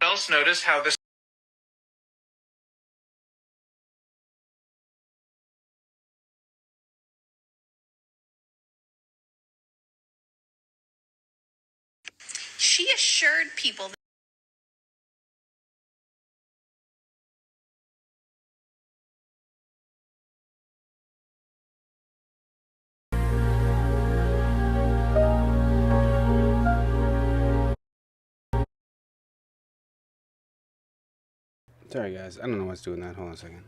else notice how this She assured people that Sorry guys, I don't know what's doing that. Hold on a second.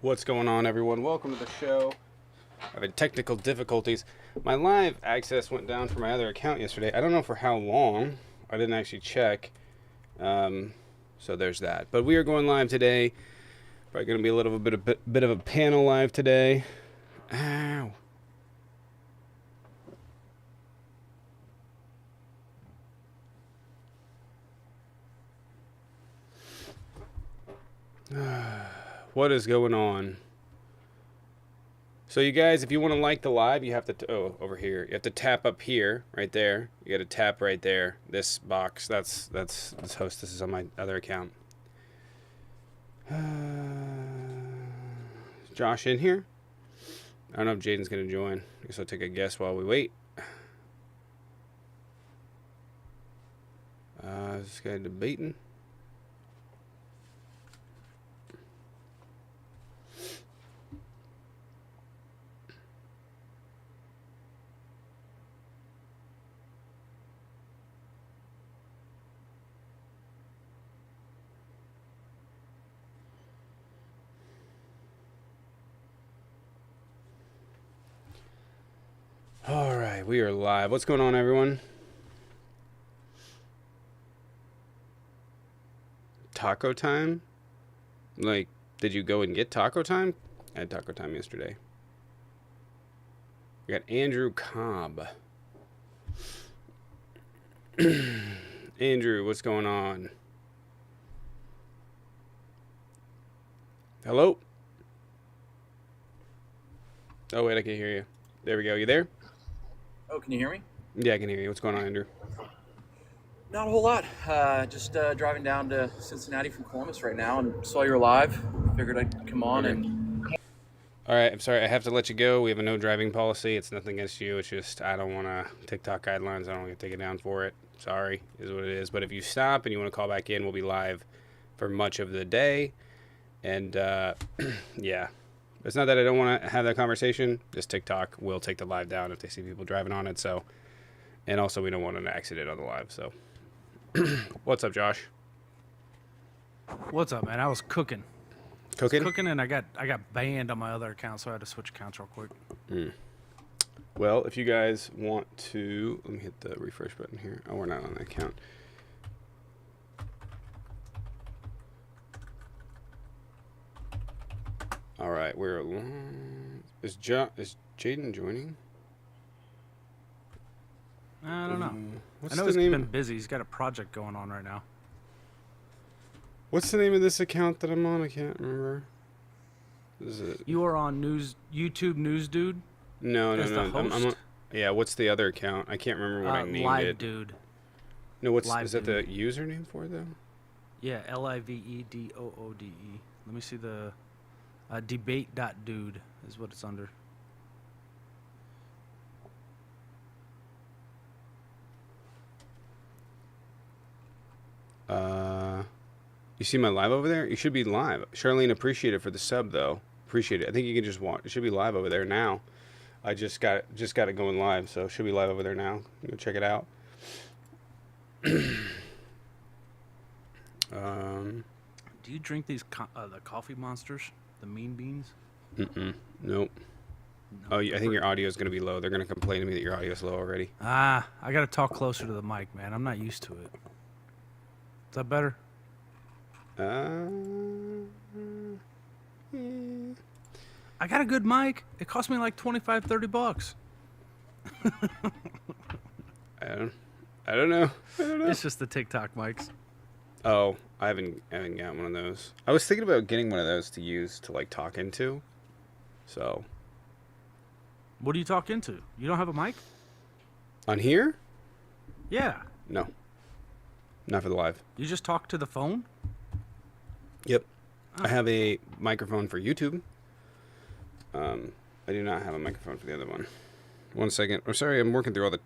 What's going on, everyone? Welcome to the show. I've had technical difficulties. My live access went down for my other account yesterday. I don't know for how long. I didn't actually check. So there's that. But we are going live today. Probably going to be a little bit of a panel live today. Ow. What is going on? So you guys, if you want to like the live, you have to over here. You have to tap up here, right there. You got to tap right there. This box. That's this host. This is on my other account. Is Josh in here? I don't know if Jaden's gonna join. I guess I'll take a guess while we wait. Is this guy debating? All right, we are live. What's going on, everyone? Taco time? Like, did you go and get taco time? I had taco time yesterday. We got Andrew Cobb. Andrew, what's going on? Hello? Oh, wait, I can hear you. There we go. You there? Oh, can you hear me? Yeah, I can hear you. What's going on, Andrew? Not a whole lot. Just driving down to Cincinnati from Columbus right now and saw you're live. Figured I'd come on and... All right, I'm sorry. I have to let you go. We have a no driving policy. It's nothing against you. It's just I don't want to TikTok guidelines. I don't want to get taken down for it. Sorry, is what it is. But if you stop and you want to call back in, we'll be live for much of the day. And, yeah. It's not that I don't want to have that conversation. Just TikTok will take the live down if they see people driving on it. So, and also we don't want an accident on the live. So, what's up, Josh? What's up, man? I was cooking. Cooking? And I got banned on my other account, so I had to switch accounts real quick. Well, if you guys want to, let me hit the refresh button here. Oh, we're not on the account. All right, we're is Jaden joining? I don't know. What's I know the he's name? been busy. He's got a project going on right now. What's the name of this account that I'm on? I can't remember. Is it? You are on YouTube News Dude? No. As the I'm host? on, yeah. What's the other account? I can't remember what I named Live it. Dude. No, is Live that the Dude. username for it though? Yeah, LIVEDOODE. Let me see the debate.dude is what it's under. You see my live over there? You should be live. Charlene, appreciate it for the sub though. Appreciate it. I think you can just watch. It should be live over there now. I just got it going live, so it should be live over there now. Go check it out. Do you drink these the coffee monsters, the mean beans? Nope. No. Oh, I think your audio is going to be low. They're going to complain to me that your audio is low already. I got to talk closer to the mic, man. I'm not used to it. Is that better? Yeah. I got a good mic. It cost me like $25-30. I don't know. It's just the TikTok mics. Oh, I haven't got one of those. I was thinking about getting one of those to use to like talk into. So. What do you talk into? You don't have a mic? On here? Yeah. No. Not for the live. You just talk to the phone? Yep. I have a microphone for YouTube. I do not have a microphone for the other one. 1 second. I'm sorry, I'm working through all the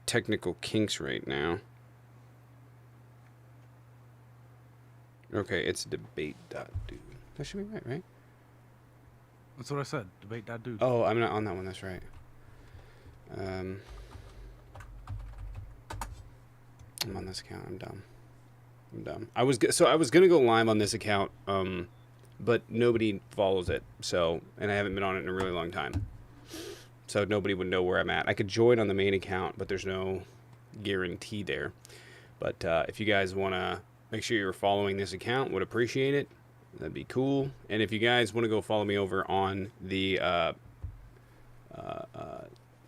technical kinks right now. Okay, it's debate.dude. That should be right? That's what I said. Debate.dude. Oh, I'm not on that one. That's right. I'm on this account. I'm dumb. I was gonna go live on this account but nobody follows it. So, and I haven't been on it in a really long time. So nobody would know where I'm at. I could join on the main account, but there's no guarantee there. But if you guys want to make sure you're following this account, would appreciate it. That'd be cool. And if you guys want to go follow me over on the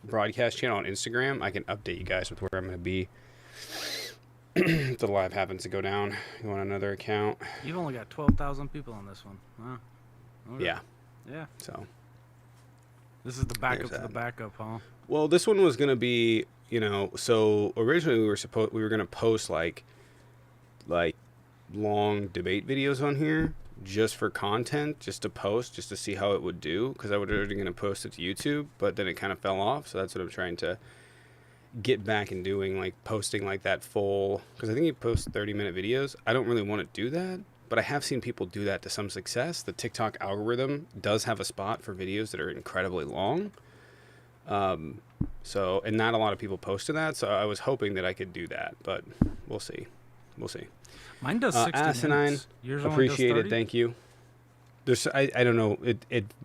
broadcast channel on Instagram, I can update you guys with where I'm going to be. If the live happens to go down, go on another account. You've only got 12,000 people on this one. Wow. Okay. Yeah. Yeah. So This is the backup There's to the that. backup, huh? well, this one was going to be, so originally we were going to post like long debate videos on here just for content, just to post, just to see how it would do, because I was already going to post it to YouTube, but then it kind of fell off. So that's what I'm trying to get back and doing, like posting like that full, because I think you post 30-minute videos. I don't really want to do that, but I have seen people do that to some success. The TikTok algorithm does have a spot for videos that are incredibly long. So, and not a lot of people post to that. So I was hoping that I could do that, but we'll see. We'll see. Mine does 60 Asinine, minutes. Yours only does appreciate it. 30? Thank you. There's, I don't know.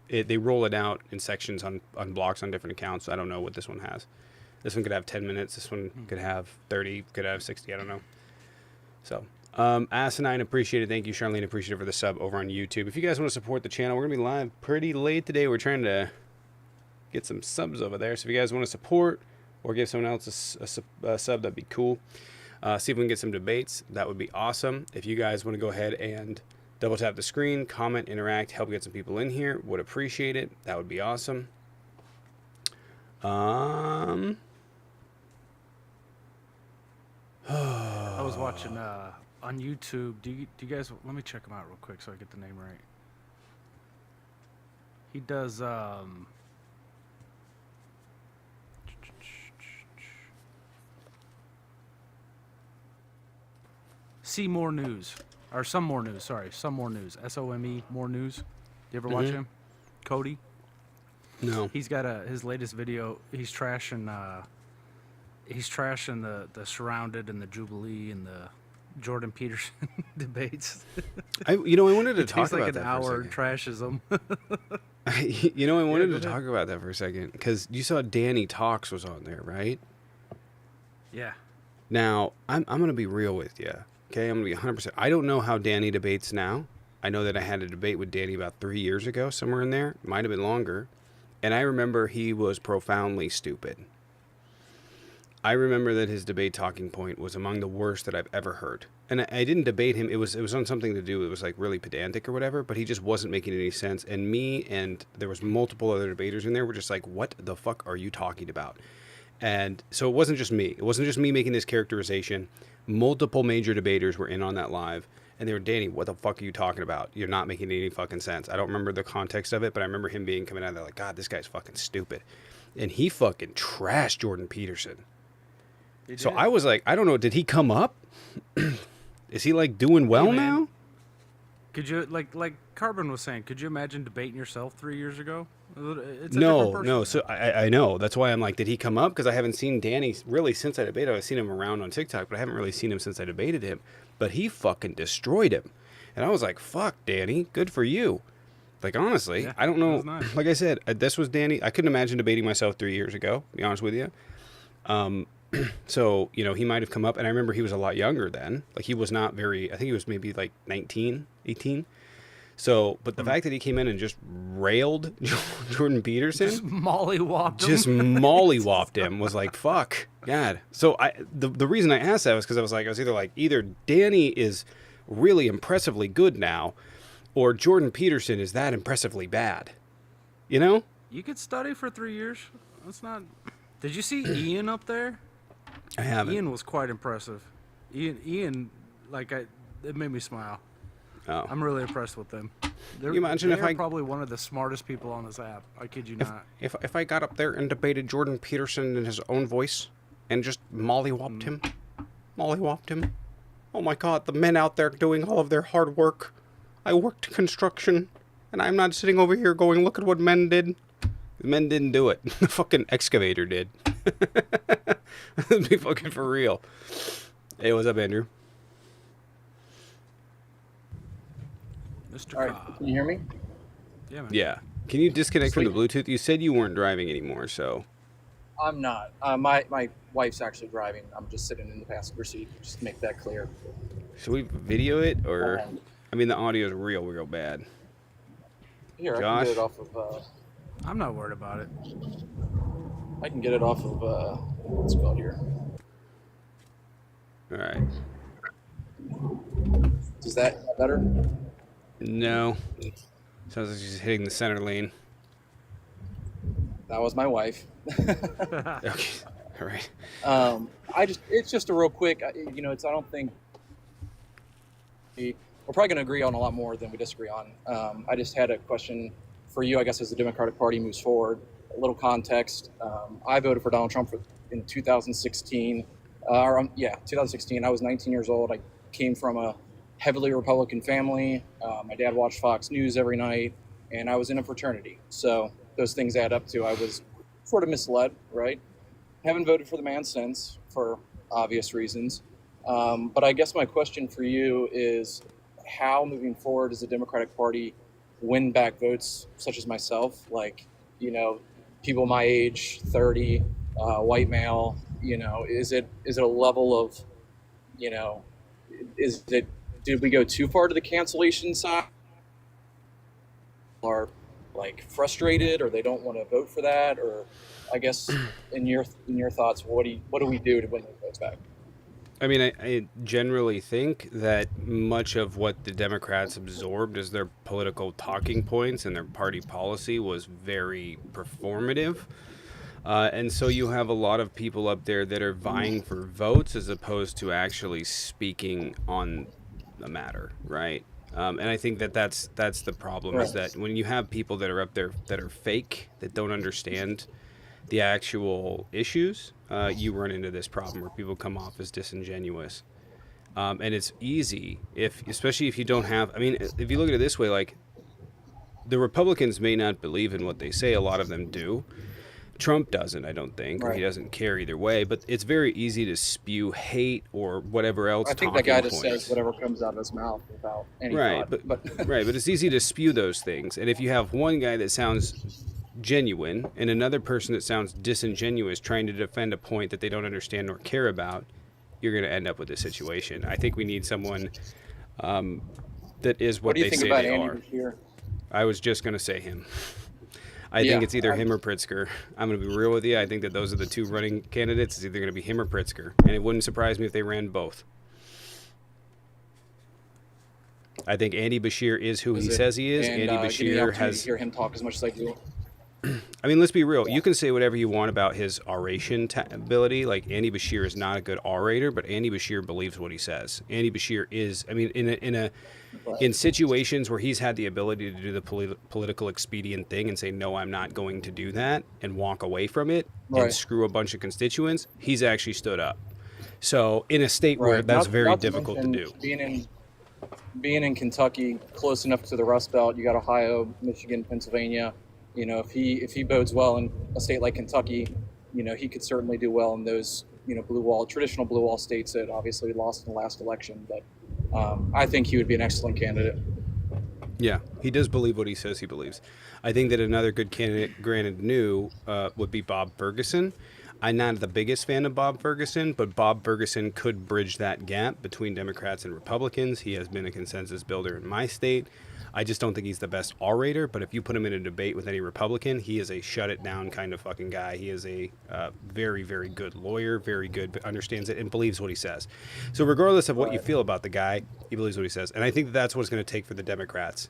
They roll it out in sections on blocks on different accounts. I don't know what this one has. This one could have 10 minutes. This one could have 30, could have 60. I don't know. So, Asinine, appreciate it. Thank you, Charlene. Appreciate it for the sub over on YouTube. If you guys want to support the channel, we're going to be live pretty late today. We're trying to get some subs over there. So if you guys want to support or give someone else a sub, that'd be cool. See if we can get some debates. That would be awesome. If you guys want to go ahead and double tap the screen, comment, interact, help get some people in here, would appreciate it. That would be awesome. I was watching on YouTube. Do you guys? Let me check him out real quick so I get the name right. He does. See More News, or Some More News. Sorry, Some More News. SOME More News. You ever watch him? Cody. No. He's got his latest video. He's trashing the Surrounded and the Jubilee and the Jordan Peterson debates. I wanted to It talk takes like about an that hour for a and second. trashes them. I wanted go to ahead. talk about that for a second because you saw Danny Talks was on there, right? Yeah. Now, I'm going to be real with you. Okay, I'm going to be 100%. I don't know how Danny debates now. I know that I had a debate with Danny about 3 years ago, somewhere in there. Might have been longer. And I remember he was profoundly stupid. I remember that his debate talking point was among the worst that I've ever heard. And I didn't debate him. It was on something to do. It was like really pedantic or whatever, but he just wasn't making any sense. And me and there was multiple other debaters in there were just like, what the fuck are you talking about? And so it wasn't just me. It wasn't just me making this characterization. Multiple major debaters were in on that live. And they were, Danny, what the fuck are you talking about? You're not making any fucking sense. I don't remember the context of it, but I remember him coming out there like, God, this guy's fucking stupid. And he fucking trashed Jordan Peterson. So I was like, I don't know, did he come up? Is he like doing well man. now? Could you like Carbon was saying? Could you imagine debating yourself 3 years ago? It's a different No. person. So I know. That's why I'm like, did he come up? Because I haven't seen Danny really since I debated. I've seen him around on TikTok, but I haven't really seen him since I debated him. But he fucking destroyed him. And I was like, fuck, Danny, good for you. Like, honestly, Yeah, I don't know. that was nice. Like I said, this was Danny. I couldn't imagine debating myself 3 years ago, to be honest with you. So, he might have come up. And I remember he was a lot younger then. Like, he was not very, I think he was maybe like 19, 18. So, but the fact that he came in and just railed Jordan Peterson, Just mollywopped him. just mollywopped him, was like, fuck, God. So the reason I asked that was because I was either Danny is really impressively good now, or Jordan Peterson is that impressively bad. You know? You could study for 3 years. That's not. Did you see Ian up there? I haven't. Ian was quite impressive. Ian, it made me smile. Oh. I'm really impressed with them. you imagine if they're I- probably one of the smartest people on this app. I kid you not. If I got up there and debated Jordan Peterson in his own voice and just mollywopped him, oh my God, the men out there doing all of their hard work. I worked construction, and I'm not sitting over here going, look at what men did. The men didn't do it. The fucking excavator did. Be fucking for real. Hey, what's up, Andrew? Mr. All right, Cobb. can you hear me? Yeah, man. Yeah. Can you disconnect from the Sweet. Bluetooth? You said you weren't driving anymore, so. I'm not. My wife's actually driving. I'm just sitting in the passenger seat. Just to make that clear. Should we video it, or? Um, I mean, the audio is real bad. Here, I can get Josh? it off of. I'm not worried about it. I can get it off of. What's it called here? All right. Is that better? No. Sounds like she's hitting the center lane. That was my wife. Okay. All right. It's just a real quick. I don't think we're probably going to agree on a lot more than we disagree on. I just had a question for you, I guess, as the Democratic Party moves forward. A little context. I voted for Donald Trump in 2016. 2016. I was 19 years old. I came from a heavily Republican family. My dad watched Fox News every night, and I was in a fraternity. So those things add up to I was sort of misled, right? Haven't voted for the man since, for obvious reasons. But I guess my question for you is how, moving forward, does the Democratic Party win back votes such as myself? Like, people my age, 30, white male, is it a level of, did we go too far to the cancellation side? Are like frustrated, or they don't want to vote for that, or I guess in your thoughts, what do we do to win those votes back? I mean, I generally think that much of what the Democrats absorbed as their political talking points and their party policy was very performative. And so you have a lot of people up there that are vying for votes as opposed to actually speaking on the matter, right? And I think that's the problem, is that when you have people that are up there that are fake, that don't understand the actual issues, you run into this problem where people come off as disingenuous. And it's easy, especially if you don't have, I mean, if you look at it this way, like, the Republicans may not believe in what they say, a lot of them do. Trump doesn't, I don't think, or he doesn't care either way, but it's very easy to spew hate or whatever else. I think that guy just says whatever comes out of his mouth without any thought. But right, but it's easy to spew those things. And if you have one guy that sounds genuine and another person that sounds disingenuous trying to defend a point that they don't understand nor care about, you're going to end up with this situation. I think we need someone that is what they say they are. Bashir? I was just going to say him. I think it's either him or Pritzker. I'm going to be real with you. I think that those are the two running candidates. It's either going to be him or Pritzker. And it wouldn't surprise me if they ran both. I think Andy Bashir is who he says he is. Andy Bashir has... hear him talk as much as I do. I mean, let's be real. You can say whatever you want about his oration ability. Like, Andy Bashir is not a good orator, but Andy Bashir believes what he says. Andy Bashir is, I mean, in situations where he's had the ability to do the political expedient thing and say, no, I'm not going to do that, and walk away from it and screw a bunch of constituents, he's actually stood up. So in a state where that's very difficult to do. Being in Kentucky, close enough to the Rust Belt, you got Ohio, Michigan, Pennsylvania. If he bodes well in a state like Kentucky, he could certainly do well in those, traditional blue wall states that obviously lost in the last election. But I think he would be an excellent candidate. Yeah, he does believe what he says he believes. I think that another good candidate, granted new, would be Bob Ferguson. I'm not the biggest fan of Bob Ferguson, but Bob Ferguson could bridge that gap between Democrats and Republicans. He has been a consensus builder in my state. I just don't think he's the best orator, but if you put him in a debate with any Republican, he is a shut-it-down kind of fucking guy. He is a very, very good lawyer, very good, understands it, and believes what he says. So regardless of what you feel about the guy, he believes what he says. And I think that's what it's going to take for the Democrats.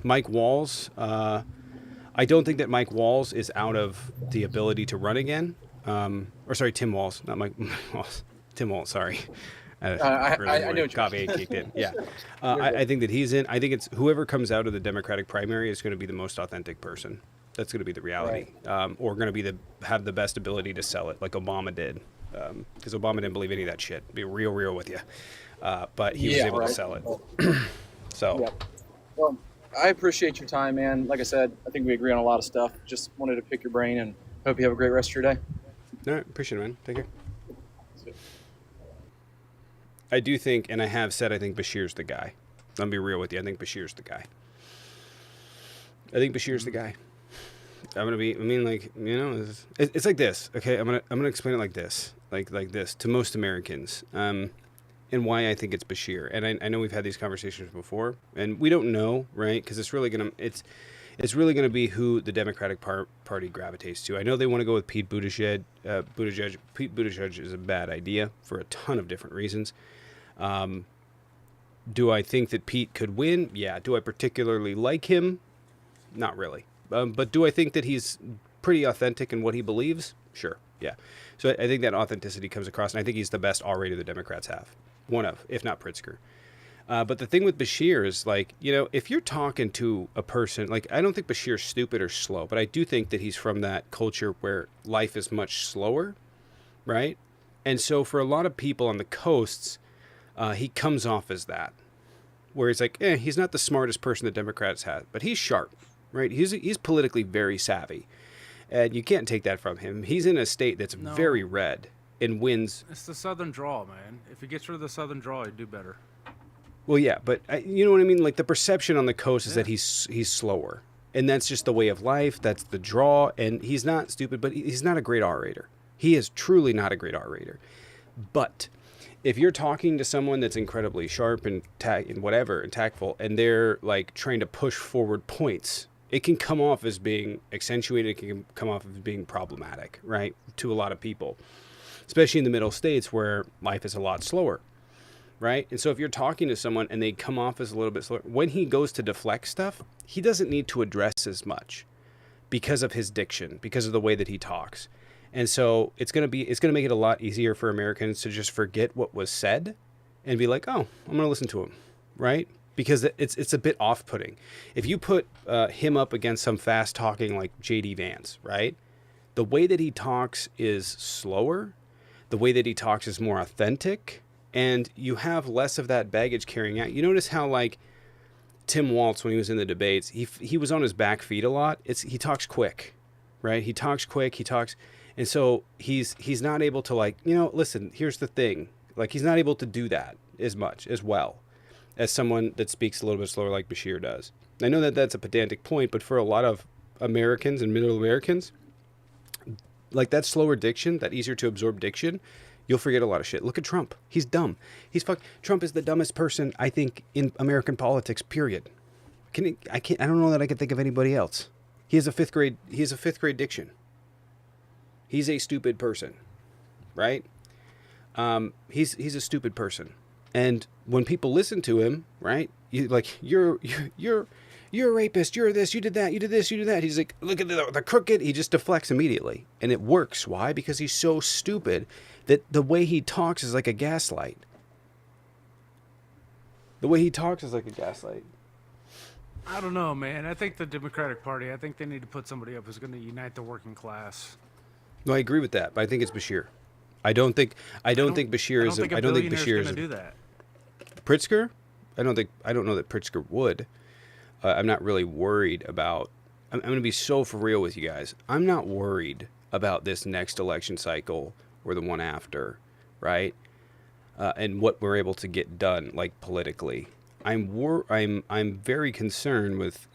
Mike Walz, I don't think that Mike Walz is out of the ability to run again. Tim Walz, not Mike Walz. Tim Walz, sorry. I know what coffee kicked in. Yeah, I think that he's in. I think it's whoever comes out of the Democratic primary is going to be the most authentic person. That's going to be the reality, or going to be have the best ability to sell it, like Obama did, because Obama didn't believe any of that shit. Be real with you, but he was able to sell it. So, well, I appreciate your time, man. Like I said, I think we agree on a lot of stuff. Just wanted to pick your brain, and hope you have a great rest of your day. All right, appreciate it, man. Take care. I do think, and I have said, I think Bashir's the guy. I'll be real with you. I think Bashir's the guy. I think Bashir's the guy. It's like this. Okay, I'm gonna explain it like this, like this to most Americans, and why I think it's Bashir. And I know we've had these conversations before, and we don't know, right? Because it's really gonna be who the Democratic Party gravitates to. I know they want to go with Pete Buttigieg. Pete Buttigieg is a bad idea for a ton of different reasons. Do I think that Pete could win? Yeah. Do I particularly like him? Not really. But do I think that he's pretty authentic in what he believes? Sure. Yeah. So I think that authenticity comes across, and I think he's the best orator the Democrats have. One of, if not Pritzker. But the thing with Bashir is, like, if you're talking to a person, like, I don't think Bashir's stupid or slow, but I do think that he's from that culture where life is much slower, right? And so for a lot of people on the coasts, he comes off as that, where he's like, he's not the smartest person the Democrats have, but he's sharp, right? He's politically very savvy, and you can't take that from him. He's in a state that's very red and wins. It's the Southern drawl, man. If he gets rid of the Southern drawl, he'd do better. Well, yeah, but you know what I mean? Like, the perception on the coast is that he's slower, and that's just the way of life. That's the draw, and he's not stupid, but he's not a great orator. He is truly not a great orator. But if you're talking to someone that's incredibly sharp and tactful, and they're like trying to push forward points, it can come off as being accentuated. It can come off as being problematic, right, to a lot of people, especially in the middle states where life is a lot slower. Right? And so if you're talking to someone and they come off as a little bit slower, when he goes to deflect stuff, he doesn't need to address as much because of his diction, because of the way that he talks. And so it's going to make it a lot easier for Americans to just forget what was said and be like, oh, I'm going to listen to him. Right? Because it's a bit off-putting. If you put him up against some fast talking like J.D. Vance, right? The way that he talks is slower. The way that he talks is more authentic. And you have less of that baggage carrying out. You notice how, like, Tim Walz, when he was in the debates, he was on his back feet a lot. He talks quick, right? He talks quick. And so he's not able to, like, listen, here's the thing. Like, he's not able to do that as much, as well, as someone that speaks a little bit slower like Bashir does. I know that that's a pedantic point, but for a lot of Americans and middle Americans, like, that slower diction, that easier to absorb diction, you'll forget a lot of shit. Look at Trump. He's dumb. Trump is the dumbest person, I think, in American politics, period. I don't know that I can think of anybody else. He has a fifth grade diction. He's a stupid person, right? He's a stupid person. And when people listen to him, right? You're a rapist, you're this, you did that, you did this, you did that. He's like, look at the crooked. He just deflects immediately. And it works. Why? Because he's so stupid that the way he talks is like a gaslight. The way he talks is like a gaslight. I don't know, man. I think the Democratic Party, I think they need to put somebody up who's going to unite the working class. No, I agree with that, but I think it's Bashir. I don't think Bashir is. I don't think Bashir is going to do that. Pritzker? I don't know that Pritzker would. I'm not really worried about. I'm going to be so for real with you guys. I'm not worried about this next election cycle or the one after, right? And what we're able to get done, like, politically. I'm very concerned with,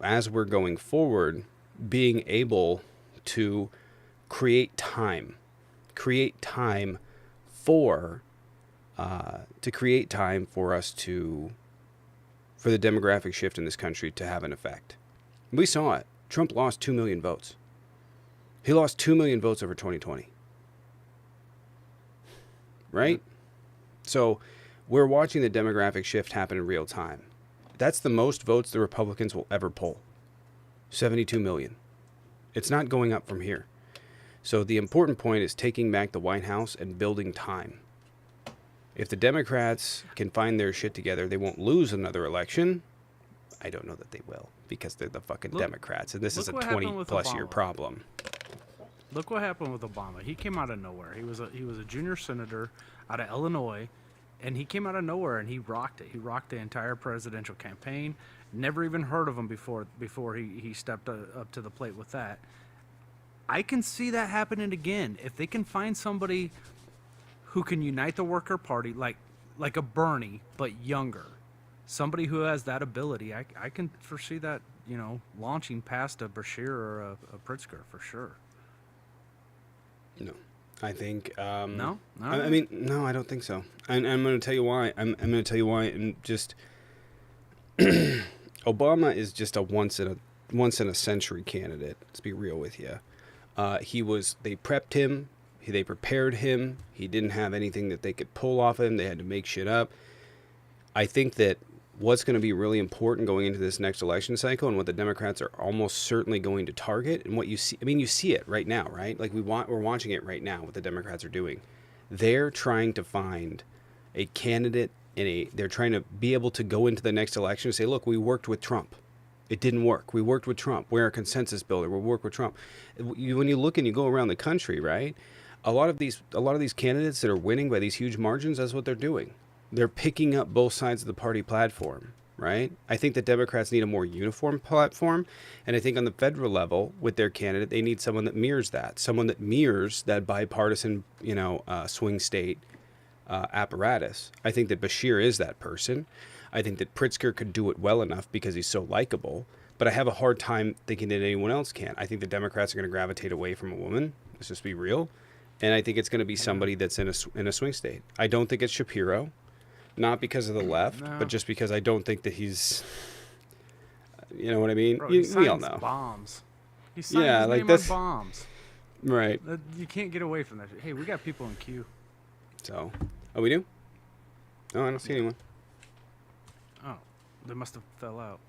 as we're going forward, being able to create time for us for the demographic shift in this country to have an effect. We saw it. Trump lost 2 million votes. He lost 2 million votes over 2020. Right? So we're watching the demographic shift happen in real time. That's the most votes the Republicans will ever poll. 72 million. It's not going up from here. So the important point is taking back the White House and building time. If the Democrats can find their shit together, they won't lose another election. I don't know that they will, because they're the fucking Democrats, and this is a 20-plus year problem. Look what happened with Obama. He came out of nowhere. He was a junior senator out of Illinois, and he came out of nowhere and he rocked it. He rocked the entire presidential campaign. Never even heard of him before he stepped up to the plate with that. I can see that happening again if they can find somebody who can unite the worker party, like a Bernie, but younger. somebody who has that ability, I can foresee that, launching past a Bashir or a Pritzker for sure. No, I think. No? I mean, no, I don't think so. And I'm going to tell you why. I'm going to tell you why. And just Obama is just a once in a century candidate. Let's be real with you. They prepped him. They prepared him. He didn't have anything that they could pull off him. They had to make shit up. I think that what's going to be really important going into this next election cycle, and what the Democrats are almost certainly going to target, and what you see, I mean, you see it right now, right? Like we're watching it right now, what the Democrats are doing. They're trying to find a candidate they're trying to be able to go into the next election and say, look, we worked with Trump. It didn't work. We worked with Trump. We're a consensus builder. We'll work with Trump. When you look and you go around the country, right? A lot of these candidates that are winning by these huge margins, that's what they're doing. They're picking up both sides of the party platform, right? I think the Democrats need a more uniform platform, and I think on the federal level with their candidate, they need someone that mirrors that bipartisan, swing state apparatus. I think that Bashir is that person. I think that Pritzker could do it well enough because he's so likable, but I have a hard time thinking that anyone else can. I think the Democrats are going to gravitate away from a woman. Let's just be real. And I think it's going to be somebody that's in a swing state. I don't think it's Shapiro. Not because of the left, but just because I don't think that he's, you know what I mean? Bro, we all know. Bombs. He signed his name on bombs. Right. You can't get away from that. Hey, we got people in queue. So, we do? No, I don't see anyone. Oh, they must have fell out.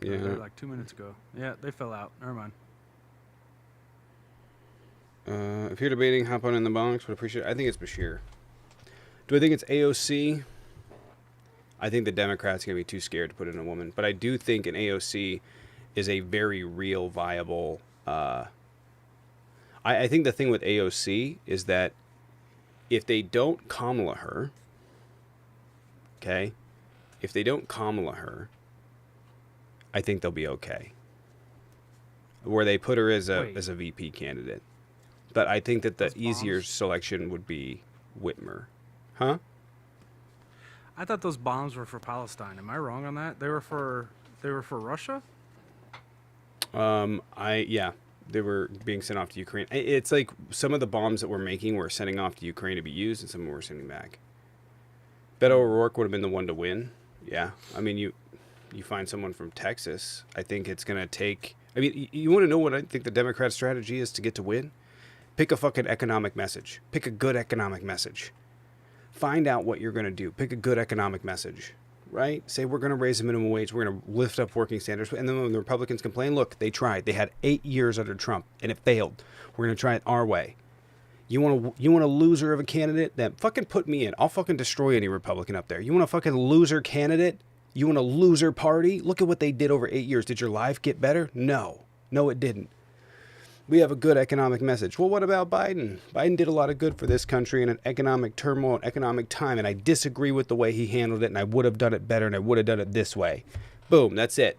Yeah. They were like 2 minutes ago. Yeah, they fell out. Never mind. If you're debating, hop on in the box. Would appreciate it. I think it's Bashir. Do I think it's AOC? I think the Democrats are going to be too scared to put in a woman. But I do think an AOC is a very real, viable... I think the thing with AOC is that if they don't Kamala her, okay? If they don't Kamala her, I think they'll be okay. Where they put her as a VP candidate. But I think that the easier selection would be Whitmer. Huh? I thought those bombs were for Palestine. Am I wrong on that? They were for Russia? Yeah. They were being sent off to Ukraine. It's like some of the bombs that we're making were sending off to Ukraine to be used, and some were sending back. Beto O'Rourke would have been the one to win. Yeah. I mean, you find someone from Texas. I think it's going to take... I mean, you want to know what I think the Democrat strategy is to get to win? Pick a fucking economic message. Pick a good economic message. Find out what you're going to do. Pick a good economic message, right? Say we're going to raise the minimum wage. We're going to lift up working standards. And then when the Republicans complain, look, they tried. They had 8 years under Trump, and it failed. We're going to try it our way. You want a loser of a candidate? Then fucking put me in. I'll fucking destroy any Republican up there. You want a fucking loser candidate? You want a loser party? Look at what they did over 8 years. Did your life get better? No. No, it didn't. We have a good economic message. Well, what about Biden? Biden did a lot of good for this country in an economic turmoil, an economic time, and I disagree with the way he handled it, and I would have done it better, and I would have done it this way. Boom, that's it.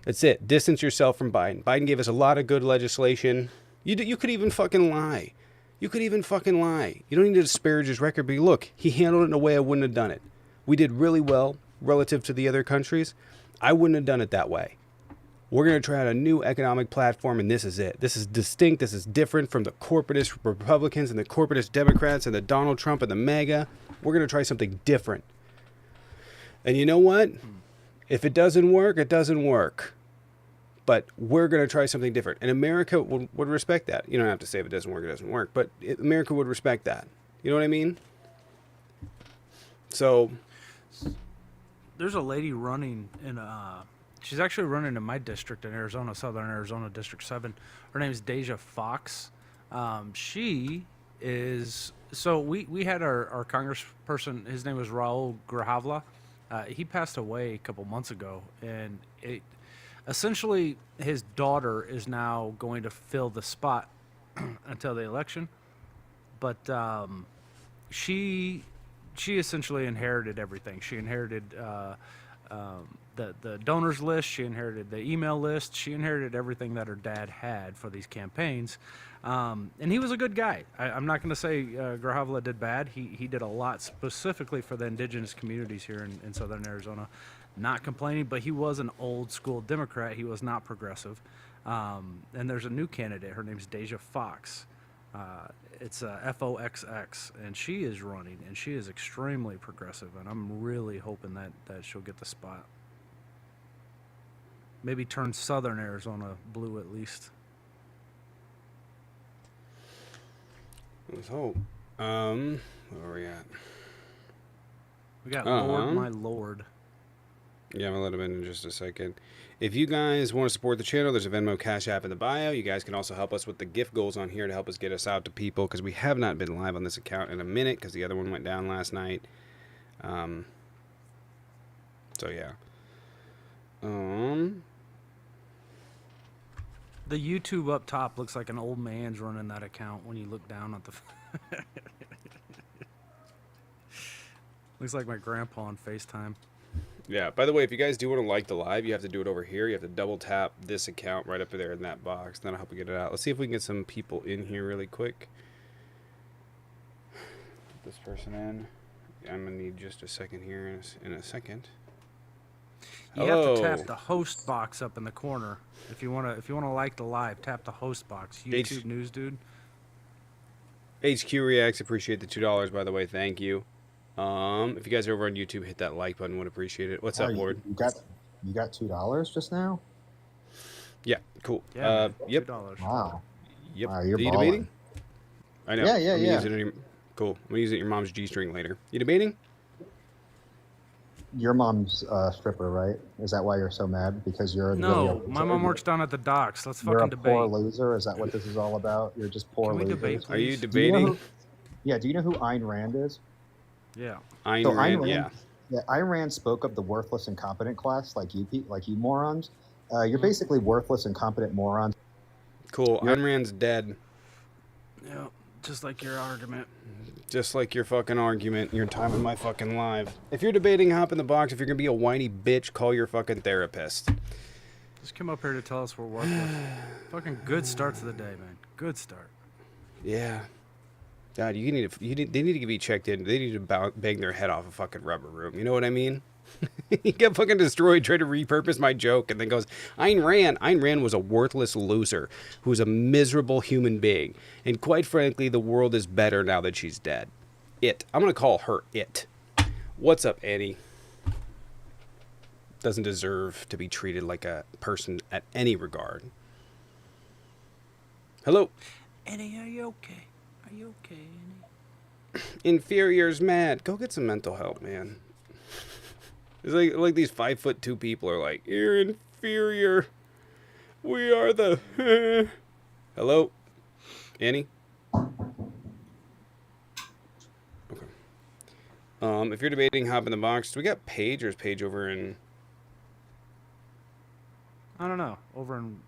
That's it. Distance yourself from Biden. Biden gave us a lot of good legislation. You could even fucking lie. You could even fucking lie. You don't need to disparage his record, but look, he handled it in a way I wouldn't have done it. We did really well relative to the other countries. I wouldn't have done it that way. We're going to try out a new economic platform, and this is it. This is distinct. This is different from the corporatist Republicans and the corporatist Democrats and the Donald Trump and the MAGA. We're going to try something different. And you know what? If it doesn't work, it doesn't work. But we're going to try something different. And America would respect that. You don't have to say if it doesn't work, it doesn't work. But America would respect that. You know what I mean? So... There's a lady running in she's actually running in my district in Arizona, Southern Arizona, District 7. Her name is Deja Fox. She is... So we had our congressperson, his name was Raul Grijalva. He passed away a couple months ago, and essentially his daughter is now going to fill the spot until the election. But she essentially inherited everything. She inherited the donors list. She inherited the email list. She inherited everything that her dad had for these campaigns. And he was a good guy. I'm not going to say Grijalva did bad. He did a lot specifically for the indigenous communities here in southern Arizona. Not complaining, but he was an old school Democrat. He was not progressive. And there's a new candidate. Her name's Deja Fox. It's FOXX, and she is running, and she is extremely progressive, and I'm really hoping that she'll get the spot. Maybe turn southern Arizona blue at least. Let's hope. Where are we at? We got Lord, my lord. Yeah, I'll let him in just a second. If you guys want to support the channel, there's a Venmo Cash App in the bio. You guys can also help us with the gift goals on here to help us get us out to people, because we have not been live on this account in a minute because the other one went down last night. So yeah. The YouTube up top looks like an old man's running that account when you look down at the... Looks like my grandpa on FaceTime. Yeah, by the way, if you guys do want to like the live, you have to do it over here. You have to double tap this account right up there in that box. Then I'll help you get it out. Let's see if we can get some people in here really quick. Put this person in. I'm going to need just a second here in a second. You have to tap the host box up in the corner. If you want to like the live, tap the host box. YouTube News Dude. HQ Reacts, appreciate the $2, by the way. Thank you. If you guys are over on YouTube, hit that like button. Would appreciate it. What's up, Lord? You got $2 just now? Yeah, cool. Yeah, yep. $2. Wow. Yep. Wow, you're Are you balling. debating? I know. Yeah. Cool. I'm gonna use it at your mom's G-string later. You debating? Your mom's a stripper, right? Is that why you're so mad? Because you're No, my mom works down at the docks. Let's you're fucking a debate. poor loser. Is that what this is all about? You're just poor Can we losers. debate, Are you please? debating? Do you know who Ayn Rand is? Yeah. Ayn Rand, yeah. Yeah, Ayn Rand spoke of the worthless, incompetent class, like you morons. You're basically worthless, incompetent morons. Cool. Ayn Rand's dead. Yeah, just like your argument. Just like your fucking argument. Your time in my fucking live. If you're debating, hop in the box. If you're gonna be a whiny bitch, call your fucking therapist. Just come up here to tell us we're worthless. Fucking good start to the day, man. Good start. Yeah. God, they need to be checked in. They need to bang their head off a fucking rubber room. You know what I mean? He got fucking destroyed, tried to repurpose my joke, and then goes, Ayn Rand was a worthless loser who was a miserable human being. And quite frankly, the world is better now that she's dead. I'm going to call her it. What's up, Annie? Doesn't deserve to be treated like a person at any regard. Hello? Eddie, are you okay? Are you okay, Annie? Inferior's mad. Go get some mental help, man. It's like these 5'2" people are like, you're inferior. We are the... Hello? Annie? Okay. If you're debating, hop in the box. Do we got Paige, or is Paige over in... I don't know. Over in...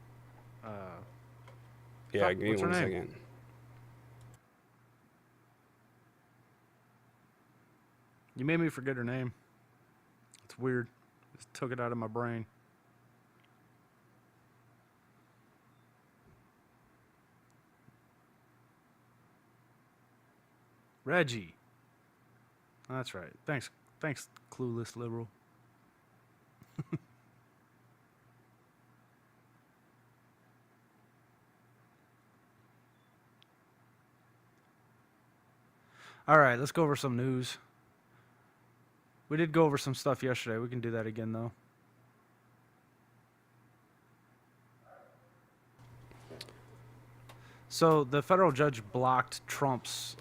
Yeah, give me what's her one name? second. You made me forget her name. It's weird. Just took it out of my brain. Reggie. That's right. Thanks, clueless liberal. All right, let's go over some news. We did go over some stuff yesterday. We can do that again, though. So the federal judge blocked Trump's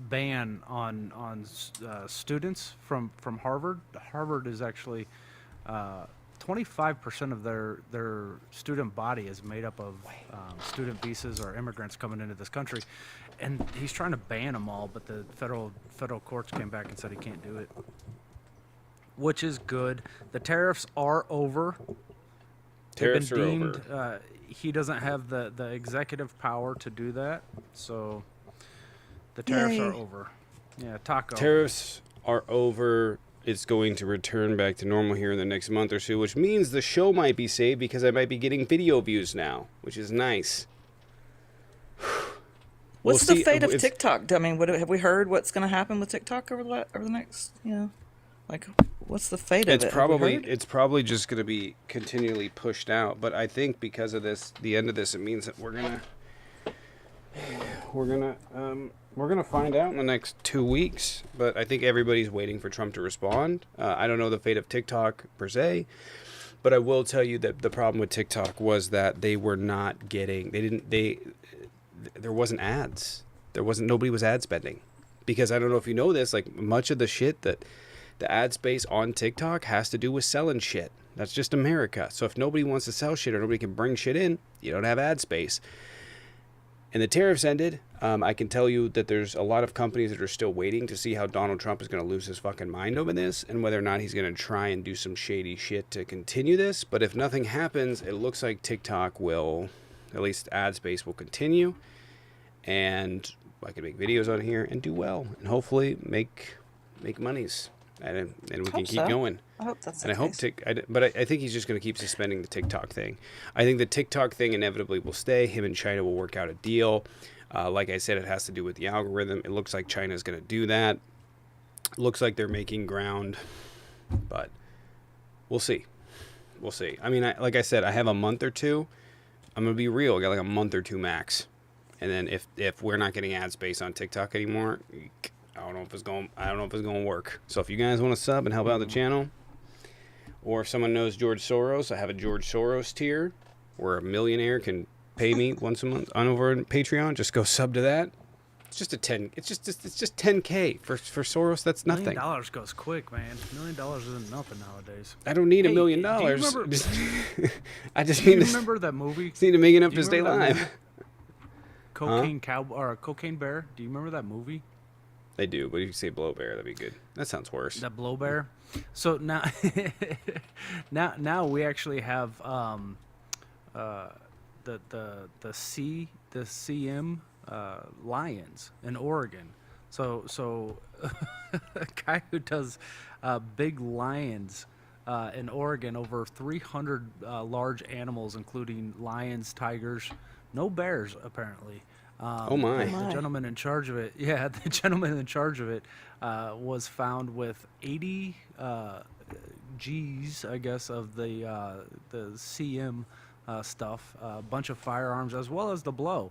ban on students from Harvard. Harvard is actually 25% of their student body is made up of student visas or immigrants coming into this country, and he's trying to ban them all. But the federal courts came back and said he can't do it, which is good. The tariffs are over. Tariffs are over. He doesn't have the executive power to do that, so the tariffs are over. Yeah, Taco. Tariffs are over. it's going to return back to normal here in the next month or so, which means the show might be saved because I might be getting video views now, which is nice. What's the fate of TikTok? I mean, have we heard what's going to happen with TikTok over the next, like, what's the fate of it? It's probably just going to be continually pushed out. But I think because of this, the end of this, it means that we're gonna find out in the next 2 weeks. But I think everybody's waiting for Trump to respond. I don't know the fate of TikTok per se, but I will tell you that the problem with TikTok was that they were not getting. There wasn't ads. Nobody was ad spending, because I don't know if you know this. Like, much of the shit that the ad space on TikTok has to do with selling shit. That's just America. So if nobody wants to sell shit or nobody can bring shit in, you don't have ad space. And the tariffs ended. I can tell you that there's a lot of companies that are still waiting to see how Donald Trump is going to lose his fucking mind over this and whether or not he's going to try and do some shady shit to continue this. But if nothing happens, it looks like TikTok will, at least ad space will continue. And I can make videos on here and do well and hopefully make monies. And we can keep going. I hope that's and I hope but I think he's just going to keep suspending the TikTok thing. I think the TikTok thing inevitably will stay. Him and China will work out a deal. Like I said, it has to do with the algorithm. It looks like China's going to do that. Looks like they're making ground, but we'll see. We'll see. I mean, like I said, I have a month or two. I'm going to be real. I got like a month or two max. And then if we're not getting ad space on TikTok anymore, I don't know if it's going to work. So if you guys want to sub and help out the channel, or if someone knows George Soros, I have a George Soros tier where a millionaire can pay me once a month on over on Patreon. Just go sub to that. It's just it's just $10K for Soros. That's nothing. $1 million goes quick, man. $1 million isn't nothing nowadays. I don't need $1 million. I just need remember that movie? Just need to make enough to stay alive. Cocaine Cowboy or Cocaine Bear? Do you remember that movie? They do, but if you say Blow Bear, that'd be good. That sounds worse. That Blow Bear. So now, now we actually have the CM lions in Oregon. So a guy who does big lions in Oregon, over 300 large animals, including lions, tigers, no bears apparently. Oh my! The gentleman in charge of it, the gentleman in charge of it was found with 80 G's, I guess, of the CM stuff, a bunch of firearms as well as the blow.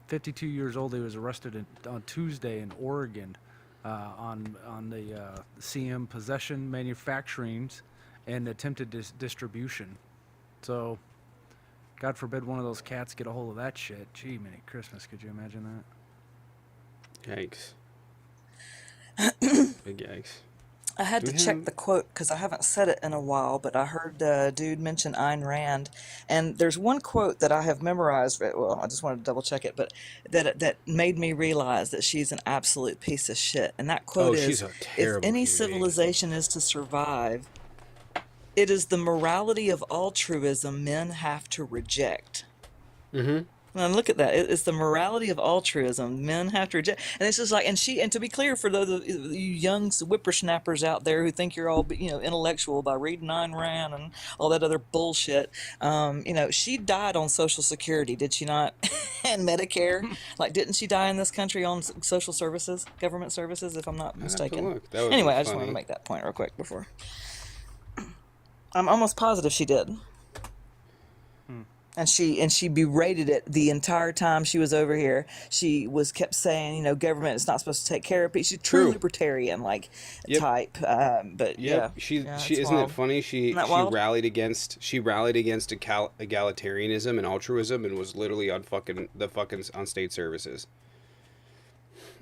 52 years old. He was arrested on Tuesday in Oregon on the CM possession, manufacturing, and attempted distribution. So, God forbid one of those cats get a hold of that shit. Gee, many Christmas. Could you imagine that? Yikes. Big yikes. I had to check the quote because I haven't said it in a while, but I heard the dude mention Ayn Rand, and there's one quote that I have memorized. Well, I just wanted to double check it, but that made me realize that she's an absolute piece of shit. And that quote is, "If any civilization is to survive, it is the morality of altruism men have to reject." Mm-hmm. And look at that. It's the morality of altruism men have to reject. And it's just like, and to be clear, for those of you young whippersnappers out there who think you're all, intellectual by reading Ayn Rand and all that other bullshit, she died on Social Security, did she not? And Medicare. Like, didn't she die in this country on social services, government services, if I'm not mistaken? Anyway, I just wanted to make that point real quick before. I'm almost positive she did. And she berated it the entire time she was over here. She kept saying, government is not supposed to take care of people. She's true libertarian type. But she isn't it funny? She rallied against egalitarianism and altruism and was literally on on state services.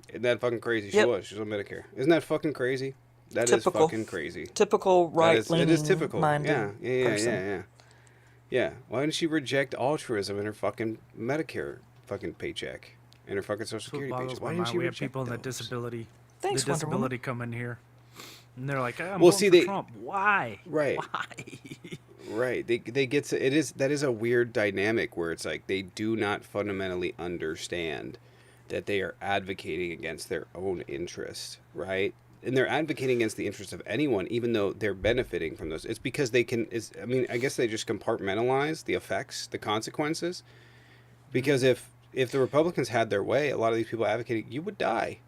Isn't that fucking crazy? She was on Medicare. Isn't that fucking crazy? That is fucking crazy. Typical right-leaning. It is typical. Minded person. Yeah, why didn't she reject altruism in her fucking Medicare fucking paycheck and her fucking Social Security paycheck? Why didn't she we reject have people in those? the disability, Thanks, disability come in here, and they're like, "I'm voting for Trump." Why? Right. Why? Right. They get to, that is a weird dynamic where it's like they do not fundamentally understand that they are advocating against their own interest, right? and they're advocating against the interests of anyone, even though they're benefiting from those. It's because they can. I mean, I guess they just compartmentalize the effects, the consequences. Because if the Republicans had their way, a lot of these people advocating, you would die.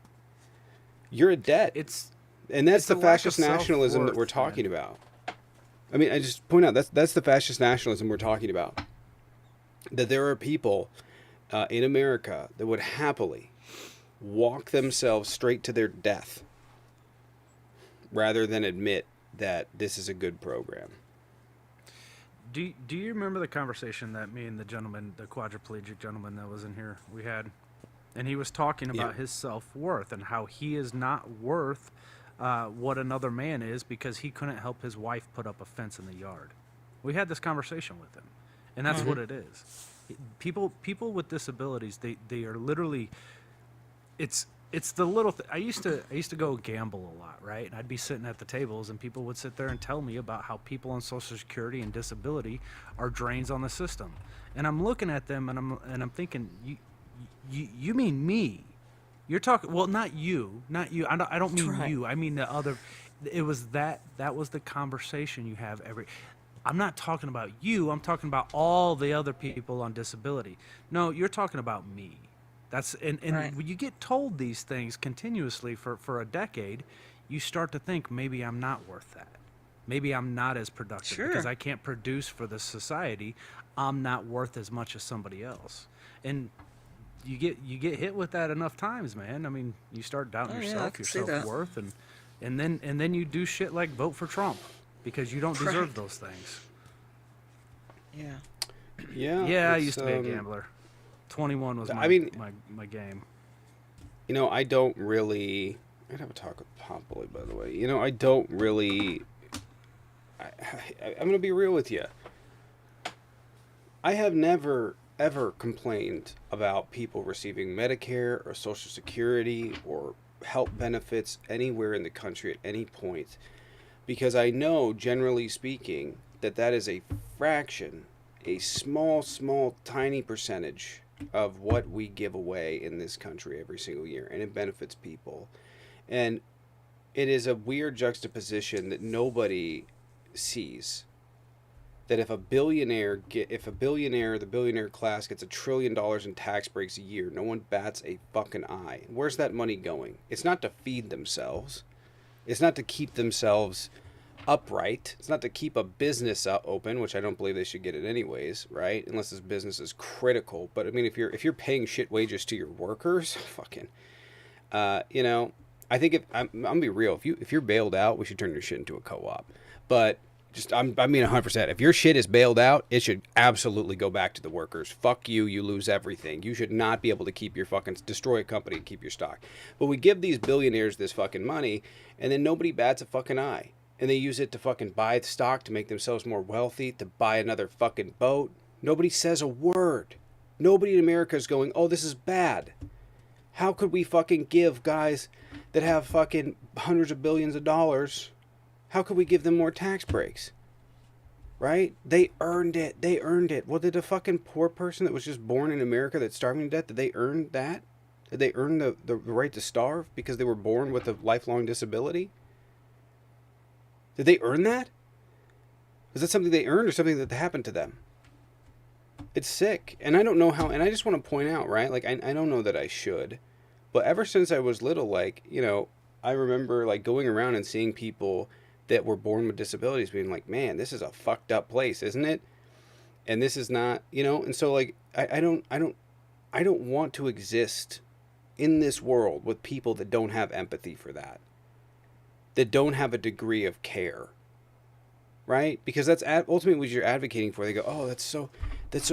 You're a debt. And that's the fascist nationalism that we're talking about. I mean, I just point out that's the fascist nationalism we're talking about. That there are people in America that would happily walk themselves straight to their death rather than admit that this is a good program. Do you remember the conversation that me and the gentleman, the quadriplegic gentleman that was in here, we had? And he was talking about his self-worth and how he is not worth what another man is because he couldn't help his wife put up a fence in the yard. We had this conversation with him, and that's what it is. People with disabilities, they are literally, it's the little I used to go gamble a lot, right? And I'd be sitting at the tables and people would sit there and tell me about how people on Social Security and disability are drains on the system. And I'm looking at them and I'm thinking, you mean me? You're talking, well, not you. I don't mean you. I mean the other. It was that was the conversation you have I'm not talking about you. I'm talking about all the other people on disability. No, you're talking about me. That's and when you get told these things continuously for a decade, you start to think maybe I'm not worth that. Maybe I'm not as productive because I can't produce for the society. I'm not worth as much as somebody else. And you get hit with that enough times, man. I mean, you start doubting yourself, your self-worth, and then you do shit like vote for Trump because you don't deserve those things. Yeah, I used to be a gambler. 21 was my game. You know, I don't really. I'd have a talk with Popoli, by the way. You know, I don't really. I'm going to be real with you. I have never, ever complained about people receiving Medicare or Social Security or health benefits anywhere in the country at any point. Because I know, generally speaking, that is a fraction, a small, tiny percentage of what we give away in this country every single year, and it benefits people. And it is a weird juxtaposition that nobody sees. That if the billionaire class gets $1 trillion in tax breaks a year, no one bats a fucking eye. Where's that money going? It's not to feed themselves. It's not to keep themselves upright. It's not to keep a business open, which I don't believe they should get it anyways, right? Unless this business is critical. But I mean, if you're paying shit wages to your workers, fucking, you know, I think I'm gonna be real. If you're bailed out, we should turn your shit into a co-op. But I mean 100%. If your shit is bailed out, it should absolutely go back to the workers. Fuck you. You lose everything. You should not be able to keep your destroy a company and keep your stock. But we give these billionaires this fucking money, and then nobody bats a fucking eye. And they use it to fucking buy stock to make themselves more wealthy, to buy another fucking boat. Nobody says a word. Nobody in America is going, oh, this is bad. How could we fucking give guys that have fucking hundreds of billions of dollars, how could we give them more tax breaks? Right? They earned it. Well, did a fucking poor person that was just born in America that's starving to death, did they earn that? Did they earn the right to starve because they were born with a lifelong disability? Did they earn that? Was that something they earned or something that happened to them? It's sick. And I don't know how, and I just want to point out, right? Like, I don't know that I should, but ever since I was little, like, you know, I remember, like, going around and seeing people that were born with disabilities being like, man, this is a fucked up place, isn't it? And this is not, you know, and so, like, I don't want to exist in this world with people that don't have empathy for that don't have a degree of care, right? Because that's ultimately what you're advocating for. They go, oh, that's so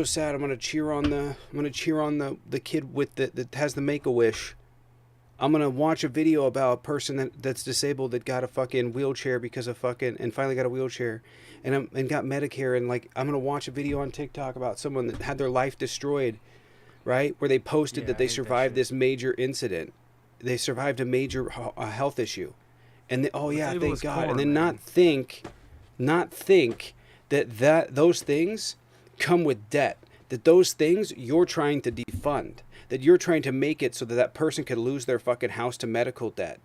sad. I'm gonna cheer on the kid with that has the Make-A-Wish. I'm gonna watch a video about a person that's disabled that got a fucking wheelchair because of fucking and finally got a wheelchair, and got Medicare, and like I'm gonna watch a video on TikTok about someone that had their life destroyed, right? Where they posted that they survived this major incident, they survived a major health issue. And thank God. And then not think that those things come with debt. That those things you're trying to defund. That you're trying to make it so that person could lose their fucking house to medical debt.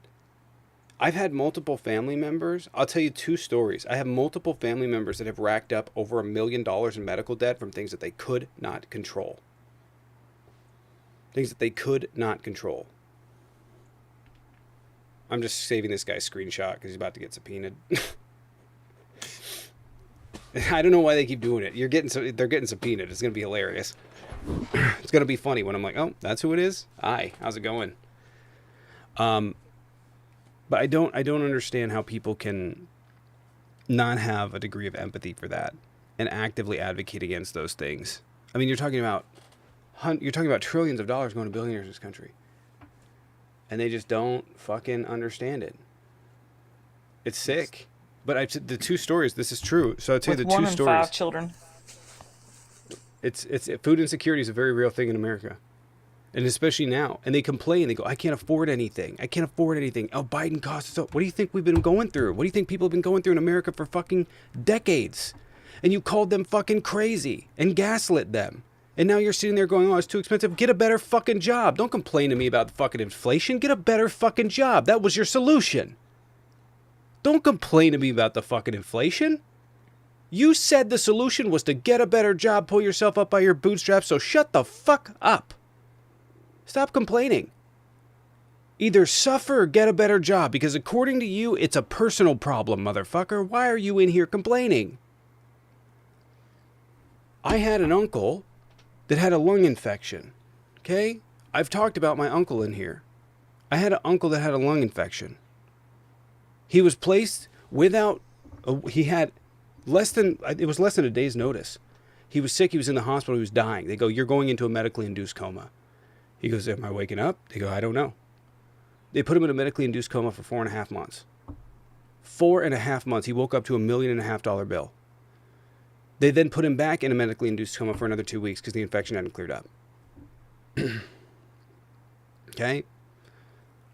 I've had multiple family members. I'll tell you 2 stories. I have multiple family members that have racked up over $1 million in medical debt from things that they could not control. Things that they could not control. I'm just saving this guy's screenshot because he's about to get subpoenaed. I don't know why they keep doing it. They're getting subpoenaed. It's gonna be hilarious. It's gonna be funny when I'm like, oh, that's who it is. Hi, how's it going? But I don't understand how people can not have a degree of empathy for that and actively advocate against those things. I mean, you're talking about trillions of dollars going to billionaires in this country, and they just don't fucking understand it. It's sick. But the 2 stories. This is true. So I'll tell you the 2 1 in stories. 5 children. It's food insecurity is a very real thing in America. And especially now. And they complain. They go, I can't afford anything. I can't afford anything. Oh, Biden costs so. What do you think we've been going through? What do you think people have been going through in America for fucking decades? And you called them fucking crazy and gaslit them. And now you're sitting there going, oh, it's too expensive. Get a better fucking job. Don't complain to me about the fucking inflation. Get a better fucking job. That was your solution. Don't complain to me about the fucking inflation. You said the solution was to get a better job, pull yourself up by your bootstraps, so shut the fuck up. Stop complaining. Either suffer or get a better job, because according to you, it's a personal problem, motherfucker. Why are you in here complaining? I had an uncle that had a lung infection, okay? I've talked about my uncle in here. I had an uncle that had a lung infection. He was placed without, he had it was less than a day's notice. He was sick, he was in the hospital, he was dying. They go, you're going into a medically induced coma. He goes, am I waking up? They go, I don't know. They put him in a medically induced coma for 4.5 months. 4.5 months. He woke up to $1.5 million bill. They then put him back in a medically induced coma for another 2 weeks because the infection hadn't cleared up. Okay?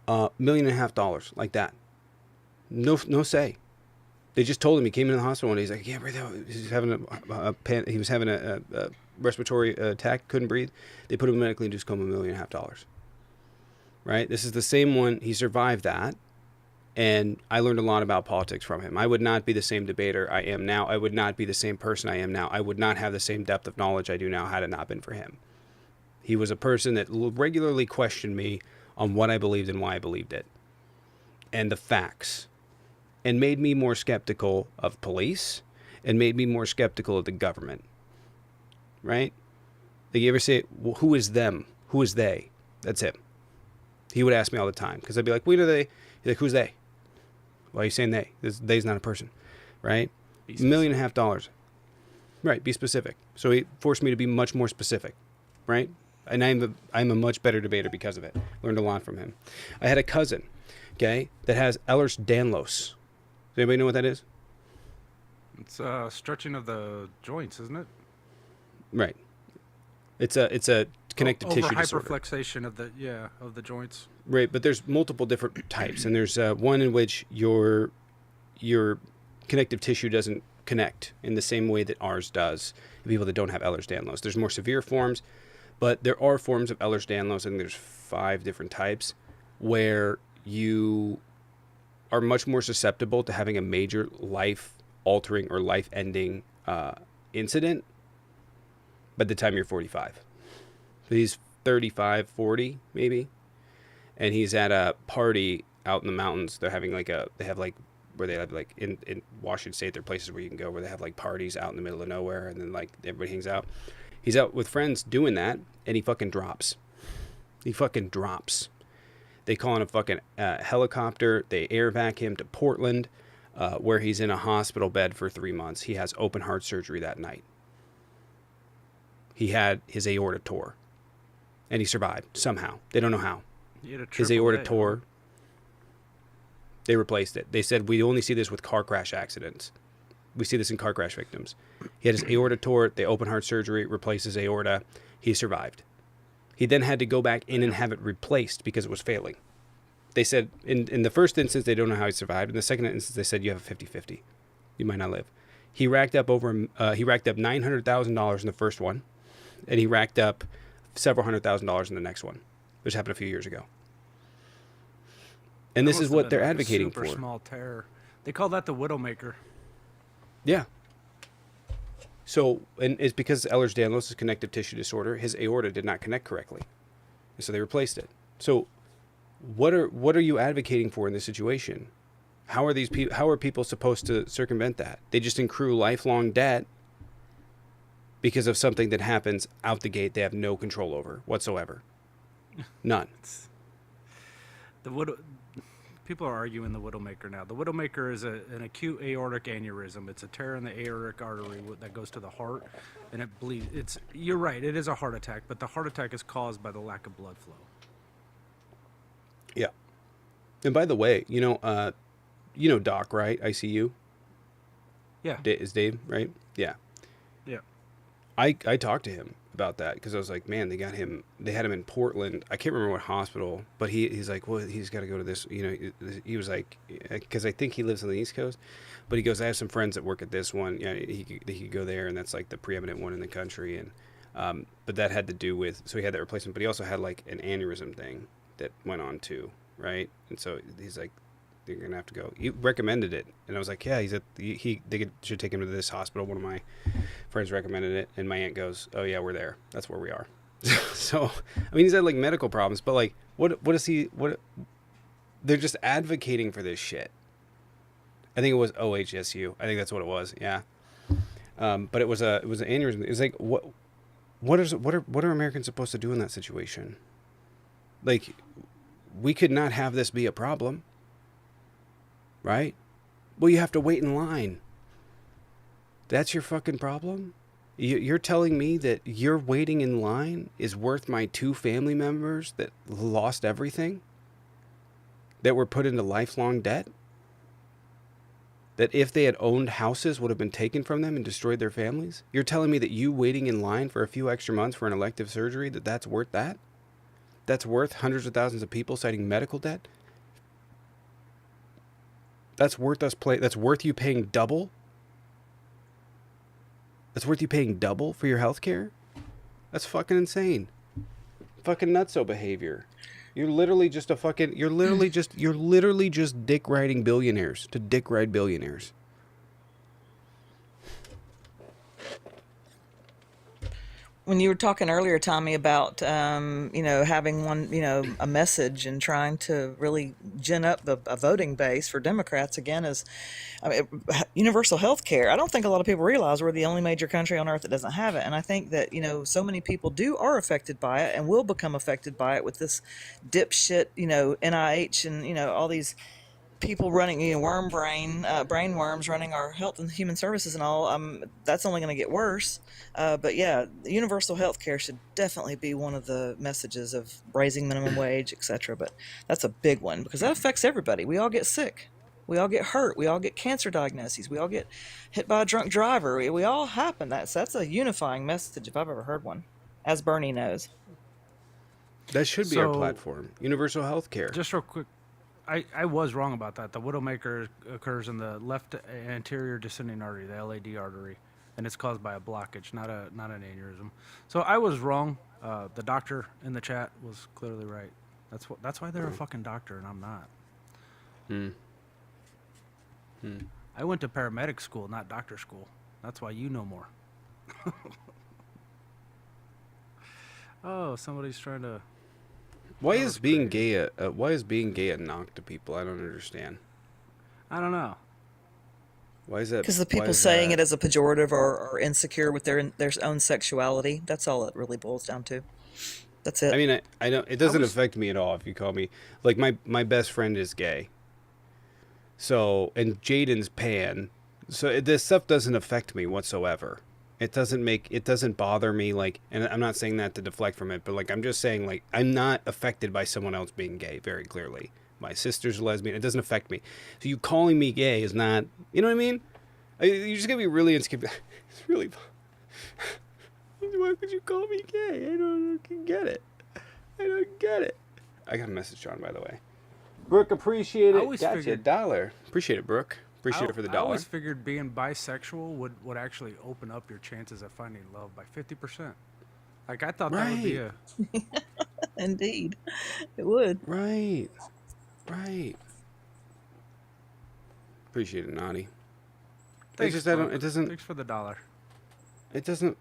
$1.5 million, like that. No say. They just told him, he came into the hospital one day, he's like, I can't breathe out. He was having a respiratory attack, couldn't breathe. They put him in a medically induced coma, $1.5 million. Right? This is the same one. He survived that. And I learned a lot about politics from him. I would not be the same debater I am now. I would not be the same person I am now. I would not have the same depth of knowledge I do now had it not been for him. He was a person that regularly questioned me on what I believed and why I believed it. And the facts. And made me more skeptical of police. And made me more skeptical of the government. Right? Like, you ever say, well, who is them? Who is they? That's him. He would ask me all the time. Because I'd be like, what are they? He's like, who's they? Why are you saying they? They's not a person. Right? $1.5 million. Right, be specific. So he forced me to be much more specific. Right? And I'm a much better debater because of it. Learned a lot from him. I had a cousin, okay, that has Ehlers-Danlos. Does anybody know what that is? It's stretching of the joints, isn't it? Right. It's a connective tissue disorder. Hyperflexation of the joints. Right, but there's multiple different types, and there's one in which your connective tissue doesn't connect in the same way that ours does. People that don't have Ehlers-Danlos. There's more severe forms, but there are forms of Ehlers-Danlos, and there's 5 different types where you are much more susceptible to having a major life-altering or life-ending incident by the time you're 45. So he's 35, 40 maybe, and he's at a party out in the mountains. They're having in Washington State, there are places where you can go where they have like parties out in the middle of nowhere, and then like everybody hangs out. He's out with friends doing that, and he fucking drops. They call in a fucking helicopter. They air vac him to Portland, where he's in a hospital bed for 3 months. He has open heart surgery that night. He had his aorta tore, and he survived somehow. They don't know how. His aorta tore. They replaced it. They said, we only see this with car crash accidents. We see this in car crash victims. He had his aorta tore. They open heart surgery, replaced his aorta. He survived. He then had to go back in and have it replaced because it was failing. They said, in the first instance, they don't know how he survived. In the second instance, they said, you have a 50-50. You might not live. He racked up $900,000 in the first one, and he racked up several $100,000 in the next one, which happened a few years ago. And That this is must have what been they're like a advocating super for. small tear. They call that the widowmaker. Yeah. So, and it's because Ehlers-Danlos is connective tissue disorder. His aorta did not connect correctly, so they replaced it. So, what are you advocating for in this situation? How are these people? How are people supposed to circumvent that? They just accrue lifelong debt because of something that happens out the gate. They have no control over whatsoever. None. The widow. People are arguing the widowmaker now. The widowmaker is an acute aortic aneurysm. It's a tear in the aortic artery that goes to the heart, and it bleeds. You're right. It is a heart attack, but the heart attack is caused by the lack of blood flow. Yeah. And by the way, you know Doc, right? ICU. Yeah. Is Dave right? Yeah. Yeah. I talked to him about that because I was like, man, they had him in Portland. I can't remember what hospital, but he's like, well, he's got to go to this, he was like, because I think he lives on the East Coast, but he goes, I have some friends that work at this one. Yeah, he could go there, and that's like the preeminent one in the country. And but that had to do with, so he had that replacement, but he also had like an aneurysm thing that went on too, right? And so he's like, they're gonna have to go. He recommended it, and I was like, yeah. He said should take him to this hospital. One of my friends recommended it, and my aunt goes, oh yeah, we're there. That's where we are. So I mean, he's had like medical problems, but like, what is he? What? They're just advocating for this shit. I think it was OHSU. I think that's what it was. Yeah. But it was an aneurysm. It's like what are Americans supposed to do in that situation? Like, we could not have this be a problem. Right? Well, you have to wait in line. That's your fucking problem? You're telling me that your waiting in line is worth my 2 family members that lost everything? That were put into lifelong debt? That if they had owned houses would have been taken from them and destroyed their families? You're telling me that you waiting in line for a few extra months for an elective surgery, that's worth that? That's worth hundreds of thousands of people citing medical debt? That's worth that's worth you paying double? That's worth you paying double for your health care? That's fucking insane. Fucking nutso behavior. You're literally just you're literally just dick riding billionaires to dick ride billionaires. When you were talking earlier, Tommy, about having a message and trying to really gin up a voting base for Democrats again is, universal health care. I don't think a lot of people realize we're the only major country on earth that doesn't have it, and I think that so many people are affected by it and will become affected by it with this dipshit NIH and all these people running, brain worms running our health and human services and all. That's only going to get worse. But yeah, universal health care should definitely be one of the messages of raising minimum wage, etc. But that's a big one because that affects everybody. We all get sick. We all get hurt. We all get cancer diagnoses. We all get hit by a drunk driver. We all happen. That's a unifying message if I've ever heard one, as Bernie knows. That should be our platform. Universal health care. Just real quick. I was wrong about that. The widowmaker occurs in the left anterior descending artery, the LAD artery, and it's caused by a blockage, not an aneurysm. So I was wrong. The doctor in the chat was clearly right. That's why they're a fucking doctor and I'm not. I went to paramedic school, not doctor school. That's why you know more. Oh, somebody's trying to. Why is being gay a knock to people? I don't understand. I don't know. Why is that? Because the people saying it as a pejorative or insecure with their own sexuality. That's all it really boils down to. That's it. I mean, I don't. It doesn't affect me at all if you call me like my best friend is gay. So and Jaden's pan. So this stuff doesn't affect me whatsoever. It doesn't bother me, like, and I'm not saying that to deflect from it, but like, I'm just saying, like, I'm not affected by someone else being gay, very clearly. My sister's a lesbian. It doesn't affect me. So you calling me gay is not, you know what I mean? You're just going to be really insecure. It's really, why could you call me gay? I don't get it. I don't get it. I got a message, John, by the way. Brooke, appreciate it. Gotcha, $1. Appreciate it, Brooke. Appreciate it for the $1. I always figured being bisexual would actually open up your chances of finding love by 50%. Like, I thought that would be a... Indeed. It would. Right. Right. Appreciate it, Naughty. Thanks, It bud. doesn't, Thanks for the $1. it doesn't,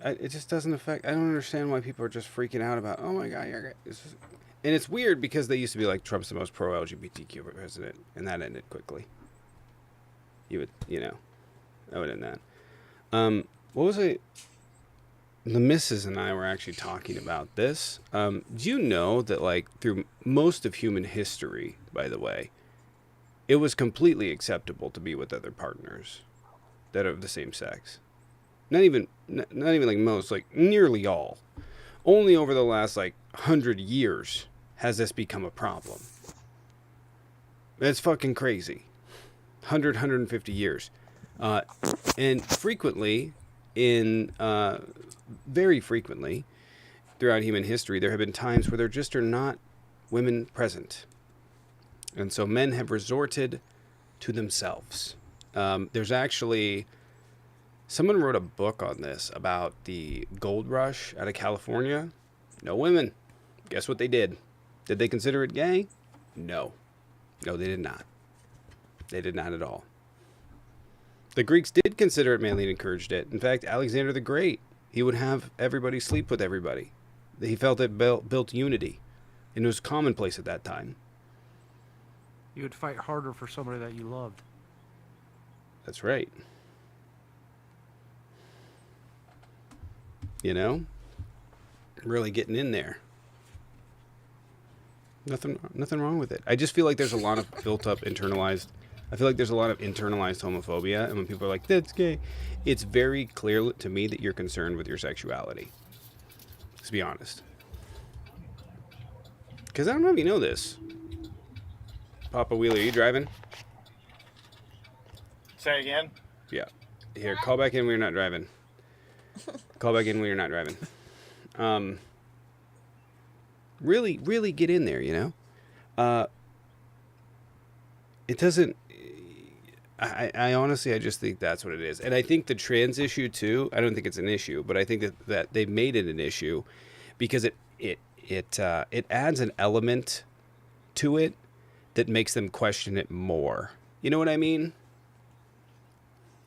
it just doesn't affect, I don't understand why people are just freaking out about, oh my God, and it's weird because they used to be like, Trump's the most pro-LGBTQ president, and that ended quickly. That would end that. What was it? The missus and I were actually talking about this. Do you know that, like, through most of human history, by the way, it was completely acceptable to be with other partners that are of the same sex? Not even like most, like nearly all. Only over the last, like, 100 years has this become a problem. That's fucking crazy. 150 years. And frequently, very frequently, throughout human history, there have been times where there just are not women present. And so men have resorted to themselves. There's actually, someone wrote a book on this about the gold rush out of California. No women. Guess what they did? Did they consider it gay? No. No, they did not. They did not at all. The Greeks did consider it manly and encouraged it. In fact, Alexander the Great, he would have everybody sleep with everybody. He felt it built unity. And it was commonplace at that time. You would fight harder for somebody that you loved. That's right. You know? Really getting in there. Nothing wrong with it. I just feel like there's a lot of built up internalized homophobia, and when people are like, that's gay, it's very clear to me that you're concerned with your sexuality. Let's be honest. Because I don't know if you know this. Papa Wheeler, are you driving? Say again? Yeah. Here, call back in when you're not driving. Call back in when you're not driving. Really, really get in there, you know? It doesn't... I honestly, I just think that's what it is. And I think the trans issue, too, I don't think it's an issue, but I think that they've made it an issue because it adds an element to it that makes them question it more. You know what I mean?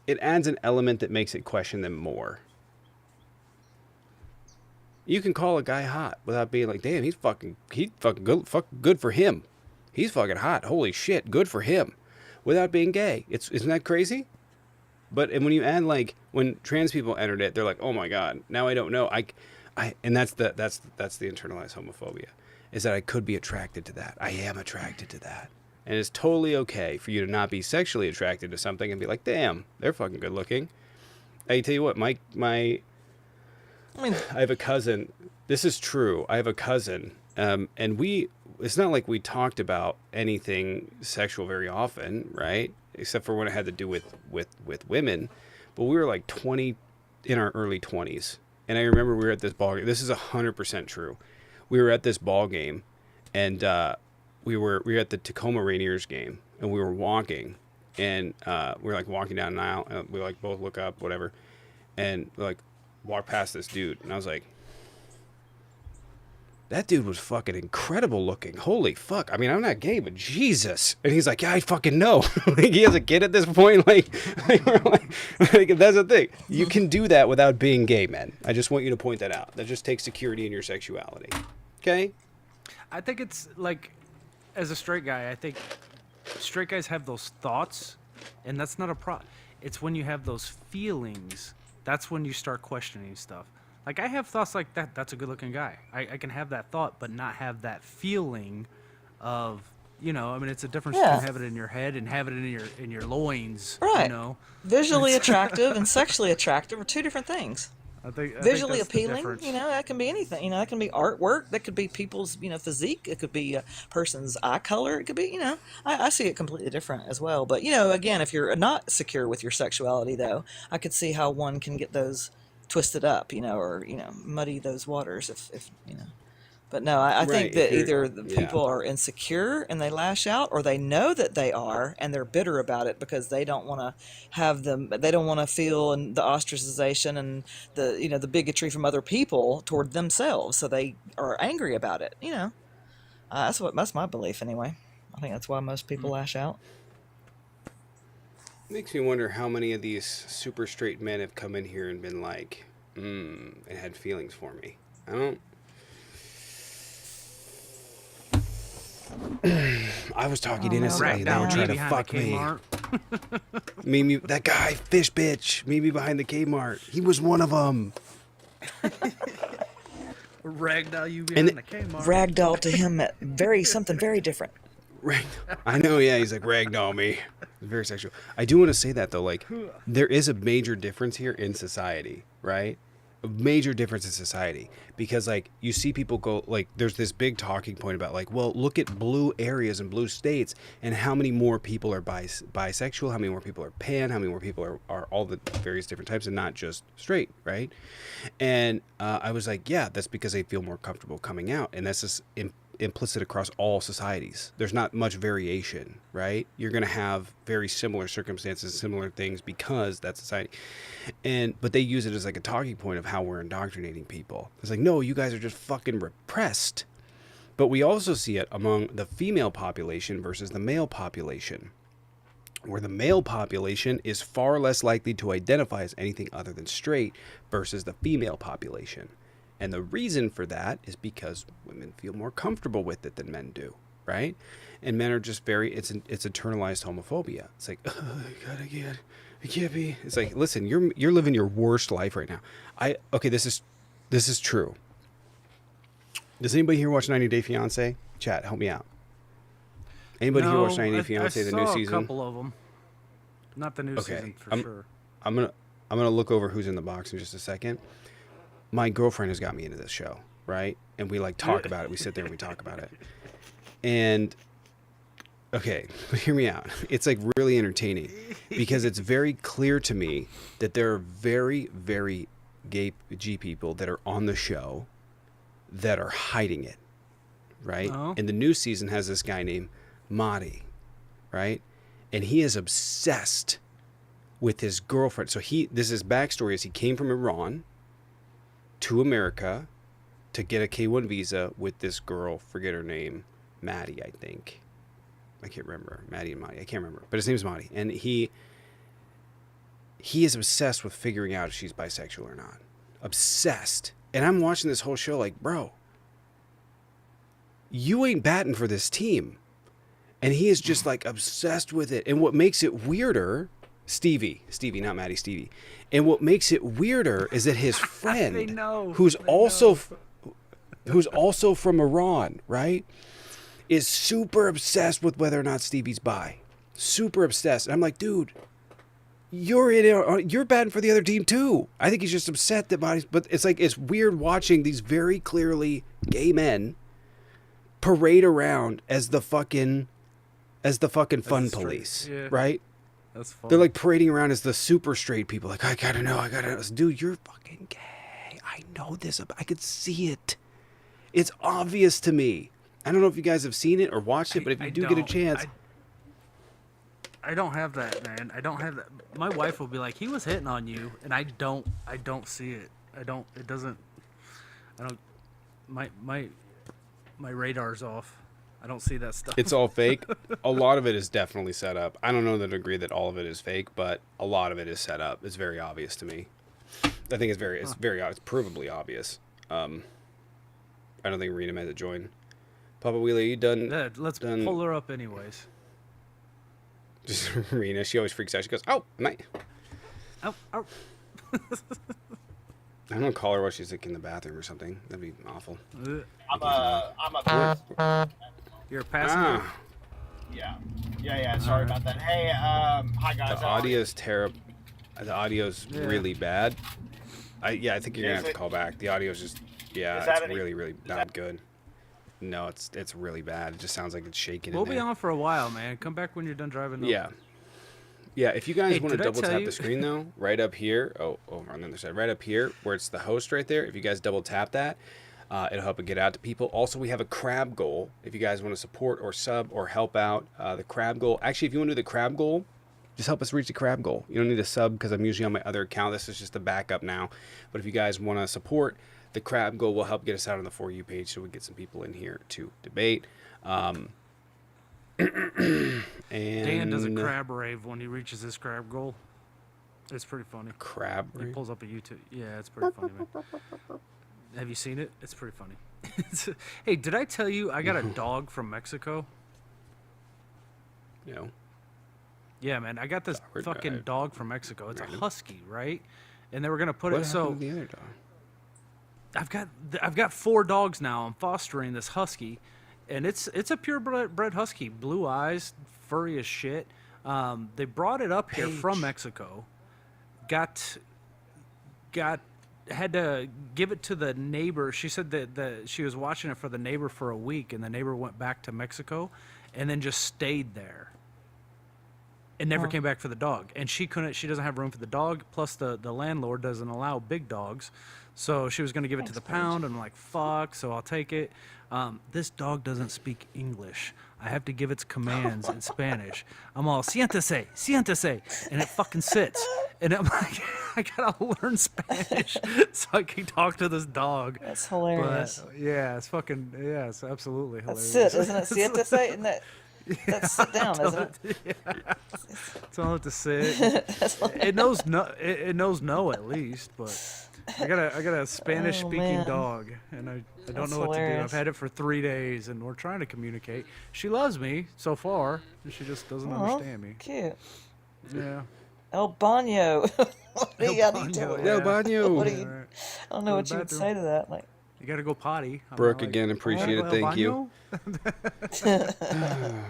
It adds an element that makes it question them more. You can call a guy hot without being like, damn, he's fucking good for him. He's fucking hot. Holy shit, good for him. Without being gay. Isn't that crazy? And when you add, like, when trans people entered it, they're like, oh my God, now I don't know. And that's the internalized homophobia, is that I could be attracted to that. I am attracted to that. And it's totally okay for you to not be sexually attracted to something and be like, damn, they're fucking good looking. I tell you what, I have a cousin. This is true. I have a cousin, and it's not like we talked about anything sexual very often, right? Except for when it had to do with women. But we were like 20, in our early 20s. And I remember we were at this ball game. This is 100% true. We were at this ball game, and we were at the Tacoma Rainiers game, and we were walking, and we were like walking down an aisle, and we like both look up, whatever, and we like walk past this dude, and I was like, that dude was fucking incredible looking. Holy fuck. I mean, I'm not gay, but Jesus. And he's like, yeah, I fucking know. Like, he has a kid at this point. Like, that's the thing. You can do that without being gay, men. I just want you to point that out. That just takes security in your sexuality. Okay? I think it's like, as a straight guy, I think straight guys have those thoughts, and that's not a problem. It's when you have those feelings, that's when you start questioning stuff. Like, I have thoughts like that. That's a good-looking guy. I can have that thought, but not have that feeling of, you know. I mean, it's a difference between having it in your head and having it in your loins. Right. You know, Visually attractive and sexually attractive are two different things. I think Visually that's the appealing, difference. you know, that can be anything. You know, that can be artwork. That could be people's, you know, physique. It could be a person's eye color. It could be, you know, I see it completely different as well. But, you know, again, if you're not secure with your sexuality, though, I could see how one can get those twisted up, you know, or, you know, muddy those waters if you know. But no, I think that either the people are insecure and they lash out, or they know that they are and they're bitter about it because they don't want to they don't want to feel the ostracization and the, you know, the bigotry from other people toward themselves. So they are angry about it, you know. That's my belief anyway. I think that's why most people lash out. Makes me wonder how many of these super straight men have come in here and been like, and had feelings for me. I don't. I was talking innocently, and they were trying to fuck me. Mimi, that guy, fish bitch, Mimi behind the Kmart. He was one of them. Ragdoll you behind the Kmart. Ragdoll to him meant something very different. I know, yeah, he's like, ragdoll me. Very sexual. I do want to say that, though, like, there is a major difference here in society, right? A major difference in society. Because, like, you see people go, like, there's this big talking point about, like, well, look at blue areas and blue states and how many more people are bisexual, how many more people are pan, how many more people are all the various different types and not just straight, right? And I was like, yeah, that's because they feel more comfortable coming out. And that's just implicit across all societies. There's not much variation, right? You're going to have very similar circumstances, similar things because that's society. But they use it as like a talking point of how we're indoctrinating people. It's like, no, you guys are just fucking repressed. But we also see it among the female population versus the male population, where the male population is far less likely to identify as anything other than straight versus the female population. And the reason for that is because women feel more comfortable with it than men do, right? And men are just it's internalized homophobia. It's like, oh, I can't be. It's like, listen, you're living your worst life right now. This is true. Does anybody here watch 90 Day Fiancé? Chat, help me out. Anybody here watch 90 Day Fiancé, the new season? I saw a couple of them. Not the new season for sure. I'm gonna look over who's in the box in just a second. My girlfriend has got me into this show, right? And we like talk about it. We sit there and we talk about it. And okay, but hear me out. It's like really entertaining because it's very clear to me that there are very, very gay G people that are on the show that are hiding it, right? Oh. And the new season has this guy named Mahdi, right? And he is obsessed with his girlfriend. So his backstory is he came from Iran to America to get a K-1 visa with this girl, forget her name, Maddie, I think. I can't remember. Maddie and Mahdi. I can't remember. But his name's Mahdi. And he is obsessed with figuring out if she's bisexual or not. Obsessed. And I'm watching this whole show like, bro, you ain't batting for this team. And he is just like obsessed with it. And what makes it weirder, Stevie, not Maddie, Stevie. And what makes it weirder is that his friend, who's also from Iran, right, is super obsessed with whether or not Stevie's bi. Super obsessed. And I'm like, dude, you're batting for the other team too. I think he's just upset that Mahdi's, but it's like, it's weird watching these very clearly gay men parade around as the fucking fun police, right? That's fun. They're like parading around as the super straight people. Like, I gotta know. Dude, you're fucking gay. I know this. I could see it. It's obvious to me. I don't know if you guys have seen it or watched it, but if you do get a chance. I don't have that, man. I don't have that. My wife will be like, he was hitting on you, and I don't see it. My radar's off. I don't see that stuff. It's all fake. A lot of it is definitely set up. I don't know to the degree that all of it is fake, but a lot of it is set up. It's very obvious to me. I think it's provably obvious. I don't think Rena meant to join. Papa Wheeler, you done? Yeah, let's pull her up anyways. Just Rena, she always freaks out. She goes, "Oh, mate." Oh. I'm gonna call her while she's like in the bathroom or something. That'd be awful. I'm a. You're a passenger. Yeah. Sorry about that. Hey, hi guys. The audio's terrible. The audio's really bad. I think you're gonna have to call back. The audio's just it's really, really not good. No, it's really bad. It just sounds like it's shaking. We'll be on for a while, man. Come back when you're done driving. Yeah. If you guys want to double tap the screen though, right up here. Over on the other side, right up here where it's the host right there. If you guys double tap that, it'll help it get out to people. Also, we have a crab goal. If you guys want to support or sub or help out the crab goal. Actually, if you want to do the crab goal, just help us reach the crab goal. You don't need to sub because I'm usually on my other account. This is just a backup now. But if you guys want to support, the crab goal will help get us out on the For You page so we get some people in here to debate. And Dan does a crab rave when he reaches his crab goal. It's pretty funny. crab. He pulls up a YouTube. Yeah, it's pretty funny, man. Have you seen it? It's pretty funny. Hey, did I tell you I got a dog from Mexico? You know, Yeah, man, I got this Awkward fucking guy. dog from Mexico. It's a Random. husky, right? And they were gonna put what it. happened So to the other dog? I've got 4 dogs now. I'm fostering this husky, and it's a purebred husky, blue eyes, furry as shit. They brought it up here from Mexico. Got had to give it to the neighbor. She said that she was watching it for the neighbor for a week, and the neighbor went back to Mexico, and then just stayed there. And never came back for the dog. And she doesn't have room for the dog, plus the landlord doesn't allow big dogs. So she was going to give it to the pound, and I'm like, fuck, so I'll take it. This dog doesn't speak English. I have to give its commands in Spanish. I'm all, siéntese, siéntese, and it fucking sits. And I'm like, I gotta learn Spanish so I can talk to this dog. That's hilarious. But, yeah, it's fucking, yeah, it's absolutely hilarious. That's sit, isn't it? Siéntese? Isn't that? That's sit down, isn't it? Yeah. Tell it to sit. It knows no. It knows no at least, but I got a Spanish speaking man. dog, and I don't That's know what to do. hilarious. I've had it for 3 days, and we're trying to communicate. She loves me so far. She just doesn't understand me. Cute. Yeah. El Baño. What do you got to tell Baño, her? yeah. Yo, Banyo. What do you? Alright. I don't know what you would bathroom. say to that. Like, You got to go potty. I'm Brooke, like, again, appreciate it. "El Thank you. baño?"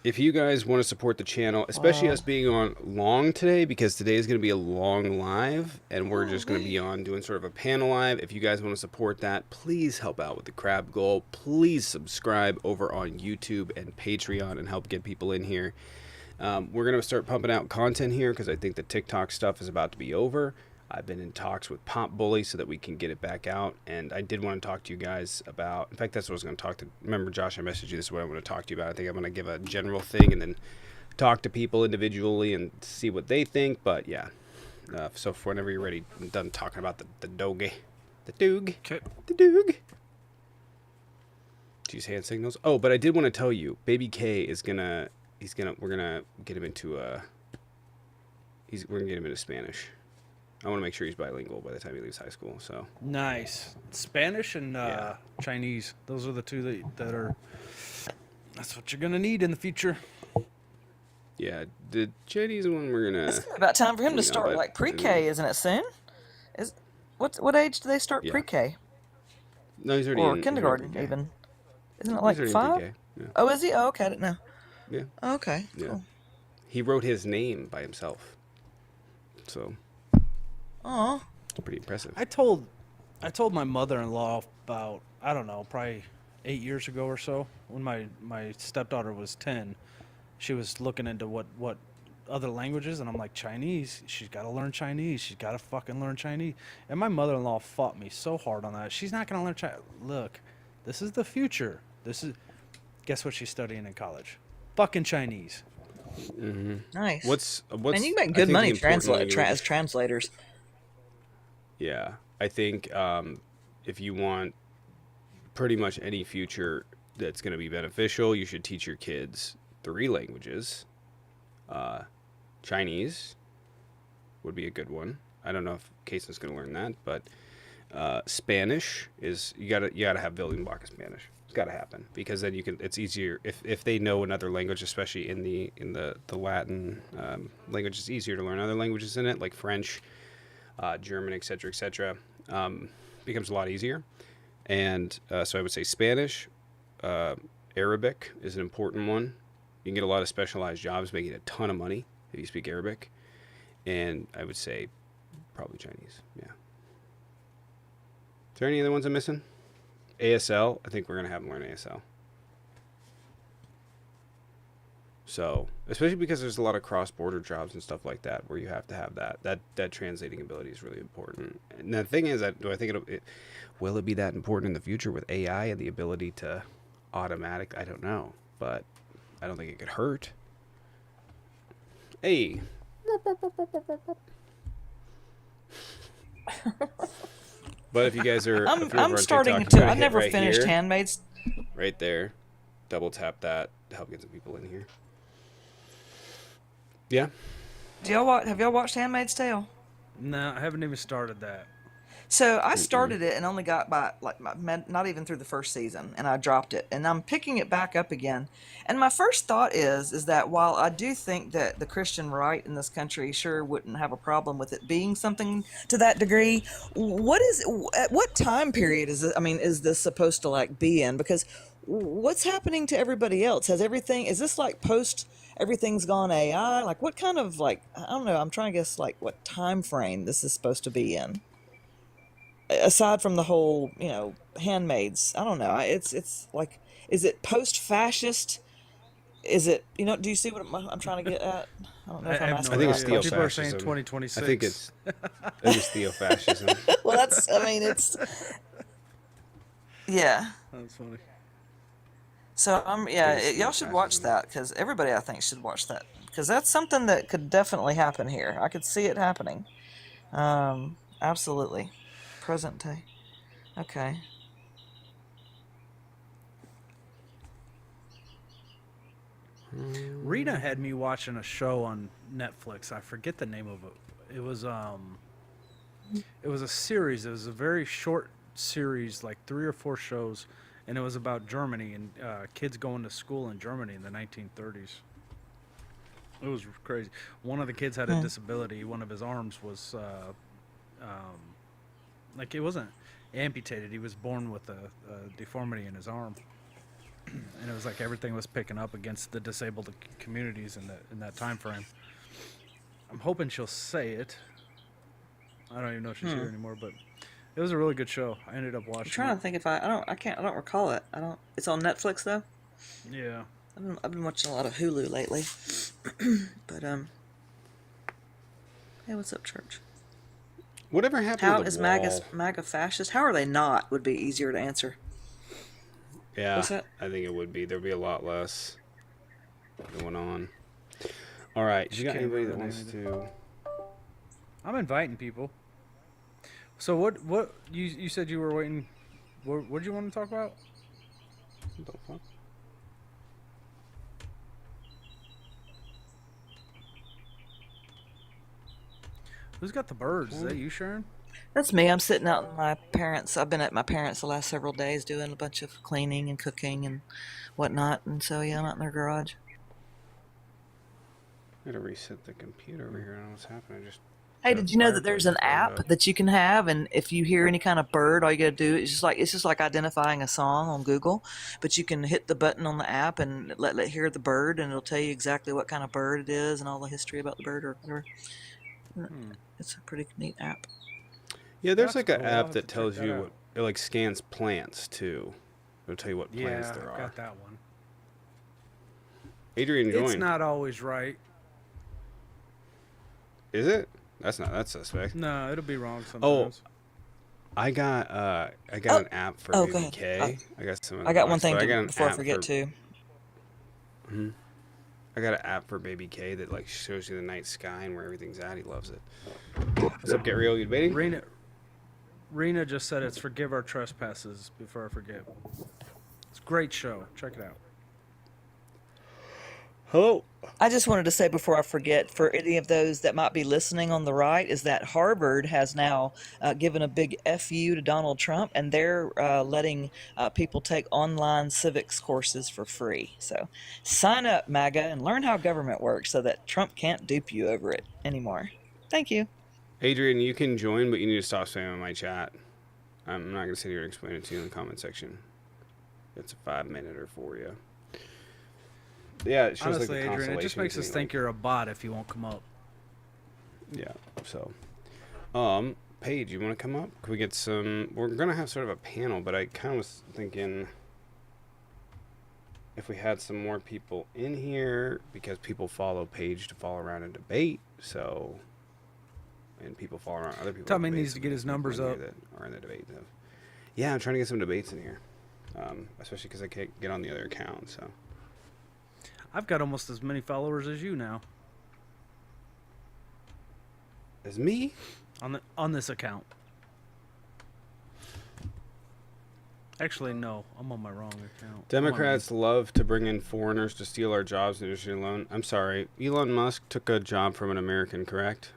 If you guys want to support the channel, especially us being on long today, because today is going to be a long live, and we're just going to be on doing sort of a panel live. If you guys want to support that, please help out with the crab goal. Please subscribe over on YouTube and Patreon and help get people in here. We're going to start pumping out content here because I think the TikTok stuff is about to be over. I've been in talks with Pop Bully so that we can get it back out, and I did want to talk to you guys about, in fact, that's what I was going to talk to, remember Josh, I messaged you, this is what I want to talk to you about. I think I'm going to give a general thing and then talk to people individually and see what they think, but yeah. So for whenever you're ready, I'm done talking about the doge. The doog. Okay. The doog. Use hand signals. Oh, but I did want to tell you, Baby K is we're gonna get him into we're gonna get him into Spanish. I want to make sure he's bilingual by the time he leaves high school. So Nice. Spanish and Chinese. Those are the two that are. That's what you're gonna need in the future. yeah, the Chinese one we're gonna. it's about time for him to know, start but- like pre-K, isn't it? Soon. What age do they start Yeah. pre-K No, he's already or in kindergarten pre-K. even? Isn't it He's like already in 5? pre-K, yeah. Oh, is he? Oh, okay, I didn't know. Yeah. Oh, okay, Yeah. cool. He wrote his name by himself, so Oh, it's pretty impressive. I told my mother-in-law about, I don't know, probably 8 years ago or so, when my stepdaughter was 10. She was looking into what other languages, and I'm like, Chinese. She's got to learn Chinese. She's got to fucking learn Chinese. And my mother-in-law fought me so hard on that. She's not gonna learn Chinese. Look, this is the future. Guess what she's studying in college? Fucking Chinese. nice. What's And you I make good think money the important language- as translators. Yeah, I think if you want pretty much any future that's going to be beneficial, you should teach your kids 3 languages. Chinese would be a good one. I don't know if Cason's going to learn that, but Spanish is you gotta have building block of Spanish. It's got to happen because then it's easier if they know another language, especially in the Latin language. It's easier to learn other languages in it, like French, German, etc., etc. Becomes a lot easier. And so I would say Spanish, Arabic is an important one. You can get a lot of specialized jobs making a ton of money if you speak Arabic. And I would say probably Chinese. Yeah. Is there any other ones I'm missing? ASL. I think we're going to have them learn ASL. So, especially because there's a lot of cross-border jobs and stuff like that where you have to have that translating ability is really important. And the thing is, do I think will it be that important in the future with AI and the ability to automatic? I don't know, but I don't think it could hurt. Hey. But if you guys are, if you're over I'm on starting TikTok, to. you gotta I hit never right finished here, Handmaid's. right there. Double tap that. to help get some people in here. Yeah. Have y'all watched Handmaid's Tale? No, I haven't even started that. So I started it and only got by not even through the first season, and I dropped it. And I'm picking it back up again. And my first thought is that while I do think that the Christian right in this country sure wouldn't have a problem with it being something to that degree, at what time period is it? I mean, is this supposed to like be in? Because what's happening to everybody else? Is this like post everything's gone AI? Like what kind of like I don't know. I'm trying to guess like what time frame this is supposed to be in, aside from the whole, handmaids. I don't know. It's like, is it post-fascist? Is it, do you see what I'm trying to get at? I don't know if I I'm have asking I no think the it's right idea. question. People are saying theo-fascism. 2026. I think it's theo-fascism. Well, it's, yeah. That's funny. So, It's y'all should watch theo-fascism. that, because everybody, I think, should watch that. Because that's something that could definitely happen here. I could see it happening. Absolutely. Present day. Okay. Rita had me watching a show on Netflix. I forget the name of it. It was a series. It was a very short series, like 3 or 4 shows, and it was about Germany and kids going to school in Germany in the 1930s. It was crazy. One of the kids had a disability. One of his arms was like it wasn't amputated. He was born with a deformity in his arm. And it was like everything was picking up against the disabled communities in that time frame. I'm hoping she'll say it. I don't even know if she's here anymore, but it was a really good show. I ended up watching. I'm trying to think if I don't recall it. It's on Netflix though. Yeah. I've been watching a lot of Hulu lately. But hey, what's up, church? Whatever happened How to the is wall? MAGA fascist? How are they not? Would be easier to answer. Yeah, What's that? I think it would be. There'd be a lot less going on. All right, you got Can't anybody that really wants to? I'm inviting people. So what you said you were waiting? What did you want to talk about? What the fuck? Who's got the birds? Is that you, Sharon? That's me. I'm sitting out in my parents'. I've been at my parents' the last several days doing a bunch of cleaning and cooking and whatnot. And so, yeah, I'm out in their garage. I gotta reset the computer over here. I don't know what's happening. Hey, did you know that there's an fireplace app photo. that you can have, and if you hear any kind of bird, all you gotta do is it's just like identifying a song on Google, but you can hit the button on the app and let hear the bird, and it'll tell you exactly what kind of bird it is and all the history about the bird or whatever. It's a pretty neat app. Yeah, there's That's like an cool. I'll app have that to check tells that you out. what it like scans plants too. It'll tell you what plants Yeah, there I've are. got that one. Adrian joined. It's not always right. Is it? That's suspect. No, it'll be wrong sometimes. I got an app for Oh, Baby go ahead. K. I got some. I got one thing I got an before I app forget for, too. I got an app for Baby K that like shows you the night sky and where everything's at. He loves it. What's up, Get Real? You debating? Rena just said it's Forgive Our Trespasses before I forget. It's a great show. Check it out. Hello. I just wanted to say before I forget, for any of those that might be listening on the right, is that Harvard has now given a big FU to Donald Trump, and they're letting people take online civics courses for free. So sign up, MAGA, and learn how government works so that Trump can't dupe you over it anymore. Thank you. Adrian, you can join, but you need to stop spamming my chat. I'm not gonna sit here and explain it to you in the comment section. It's a 5-minute for you. Yeah, it shows Honestly, like the Adrian, it just makes us constellations think you're a bot if you won't come up. Yeah. So, Paige, you want to come up? Can we get some? We're gonna have sort of a panel, but I kind of was thinking if we had some more people in here because people follow Paige to follow around and debate. So, and people follow around other people. Tommy to debate, needs to so get we his have people numbers in here up. that are in the debate. So. Yeah, I'm trying to get some debates in here, especially because I can't get on the other account. So. I've got almost as many followers as you now As me? on this account. Actually, no. I'm on my wrong account. Democrats love to bring in foreigners to steal our jobs and issue loan. I'm sorry. Elon Musk took a job from an American, correct?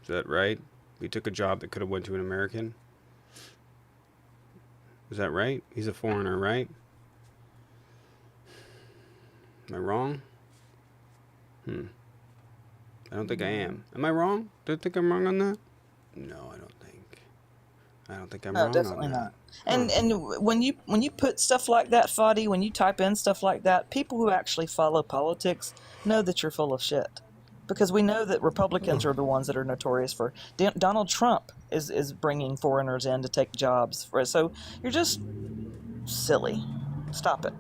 Is that right? He took a job that could have went to an American. Is that right? He's a foreigner, right? Am I wrong? I don't think I am. Am I wrong? Do you think I'm wrong on that? No, I don't think. I don't think I'm No, wrong definitely on that. not. And when you put stuff like that, Fadi, when you type in stuff like that, people who actually follow politics know that you're full of shit. Because we know that Republicans are the ones that are notorious for. Donald Trump is bringing foreigners in to take jobs. So you're just silly. Stop it.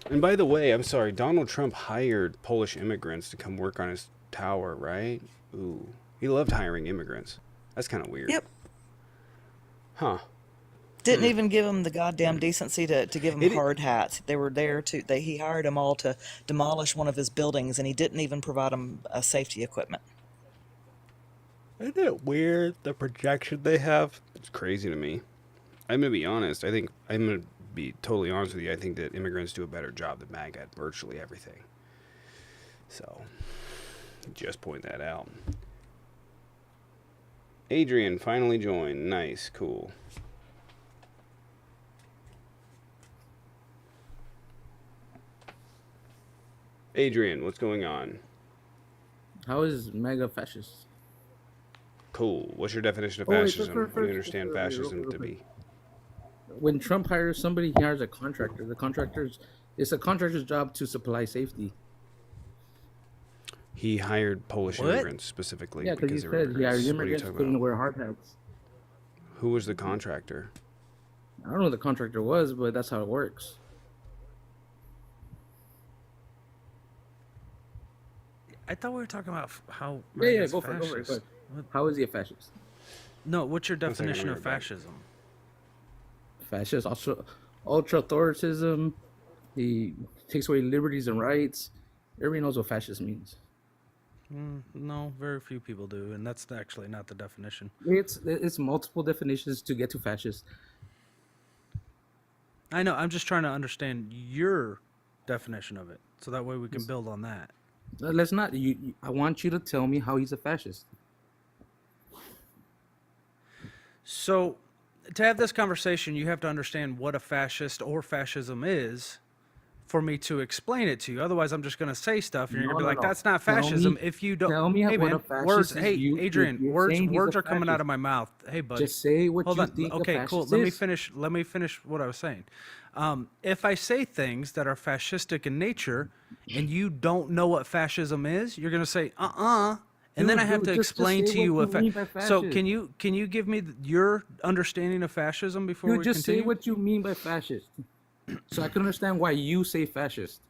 And by the way, I'm sorry, Donald Trump hired Polish immigrants to come work on his tower, right? Ooh. He loved hiring immigrants. That's kind of weird. Yep. Huh. Didn't even give them the goddamn decency to give them hard hats. They were there to. He hired them all to demolish one of his buildings, and he didn't even provide them safety equipment. Isn't it weird, the projection they have? It's crazy to me. I'm going to be honest. I'm going to be totally honest with you. I think that immigrants do a better job than MAGA at virtually everything. So, just point that out. Adrian finally joined. Nice, cool. Adrian, what's going on? How is MAGA fascist? Cool. What's your definition of Oh, wait, fascism? What do you understand fascism to be? When Trump hires somebody, he hires a contractor. It's a contractor's job to supply safety. He hired Polish immigrants specifically. Yeah, because he they were said he hired What are you immigrants talking couldn't about? wear hard hats. Who was the contractor? I don't know who the contractor was, but that's how it works. I thought we were talking about how. Yeah, MAGA's go for it. fascist. Go for it. How is he a fascist? No, what's your One second, definition I'll of be right back. fascism? Fascist, ultra authoritism. He takes away liberties and rights. Everybody knows what fascist means. No, very few people do, and that's actually not the definition. It's multiple definitions to get to fascist. I know. I'm just trying to understand your definition of it, so that way we can build on that. Let's not. I want you to tell me how he's a fascist. So, to have this conversation, you have to understand what a fascist or fascism is for me to explain it to you. Otherwise, I'm just going to say stuff, and you're going to be like, "That's not Tell fascism." me- If you don't, tell me hey what man, a fascist words. is. Hey, You're Adrian, saying he's words a are coming out fascist. of my mouth. Hey, buddy, Just say what hold you on. think Okay, a cool. fascist Let me is. finish. Let me finish what I was saying. If I say things that are fascistic in nature, and you don't know what fascism is, you're going to say, and then I have to Just explain say to you what what. you mean by So fascist. can you give me your understanding of fascism before You we just continue? say what you mean by fascist, so I can understand why you say fascist.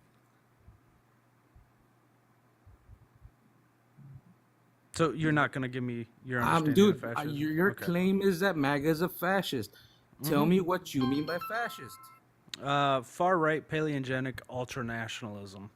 So you're not going to give me your understanding of Dude, fascism? your Okay. claim is that MAGA is a fascist. Tell me what you mean by fascist. Far right, paleogenic, ultranationalism.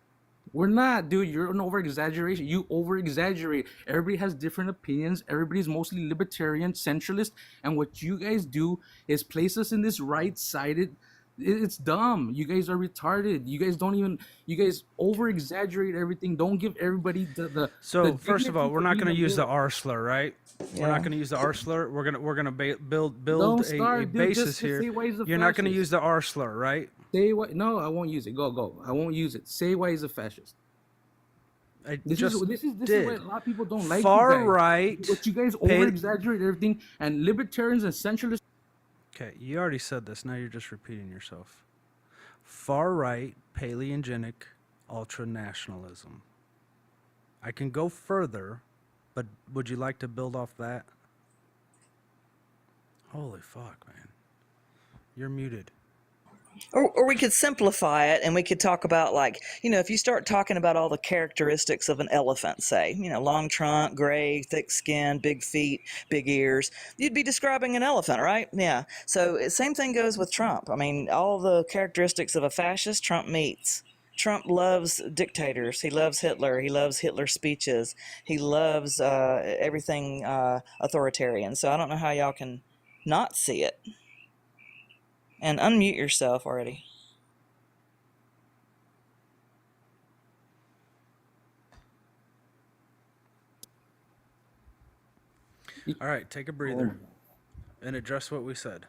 We're not, dude. You're an over exaggeration. You over exaggerate. Everybody has different opinions. Everybody's mostly libertarian, centralist, and what you guys do is place us in this right-sided. It's dumb. You guys are retarded. You guys don't even. You guys over exaggerate everything. Don't give everybody the. So the first of all, dignity we're for not being going to a use the middle. R slur, right? We're Yeah. not going to use the R slur. We're gonna build Don't a start, dude. basis Just here. say why he's a You're not going to fascist. use the R slur, right? Say what? No, I won't use it. Go. I won't use it. Say why he's a fascist. I This just is did. why a lot of people don't like Far you guys. right. But you guys over exaggerate everything, and libertarians and centralists. Okay, you already said this. Now you're just repeating yourself. Far right, paleogenic, ultranationalism. I can go further, but would you like to build off that? Holy fuck, man. You're muted. Or we could simplify it and we could talk about, like, if you start talking about all the characteristics of an elephant, say, long trunk, gray, thick skin, big feet, big ears, you'd be describing an elephant, right? Yeah. So same thing goes with Trump. I mean, all the characteristics of a fascist, Trump meets. Trump loves dictators. He loves Hitler. He loves Hitler speeches. He loves everything authoritarian. So I don't know how y'all can not see it. And unmute yourself already. All right, take a breather and address what we said.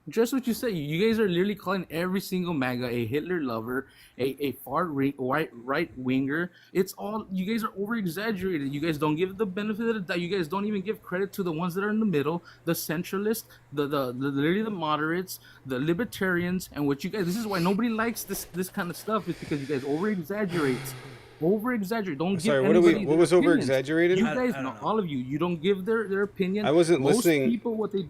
Just what you said. You guys are literally calling every single MAGA a Hitler lover, a far right winger. It's all, you guys are over exaggerated. You guys don't give the benefit of the doubt. You guys don't even give credit to the ones that are in the middle, the centralists, the literally the moderates, the libertarians, and what you guys. This is why nobody likes this kind of stuff. Is because you guys over exaggerate. Don't Sorry, give what anybody was their over opinions. exaggerated? You I guys, don't know. all of you, you don't give their opinion. I wasn't listening. Most people, what they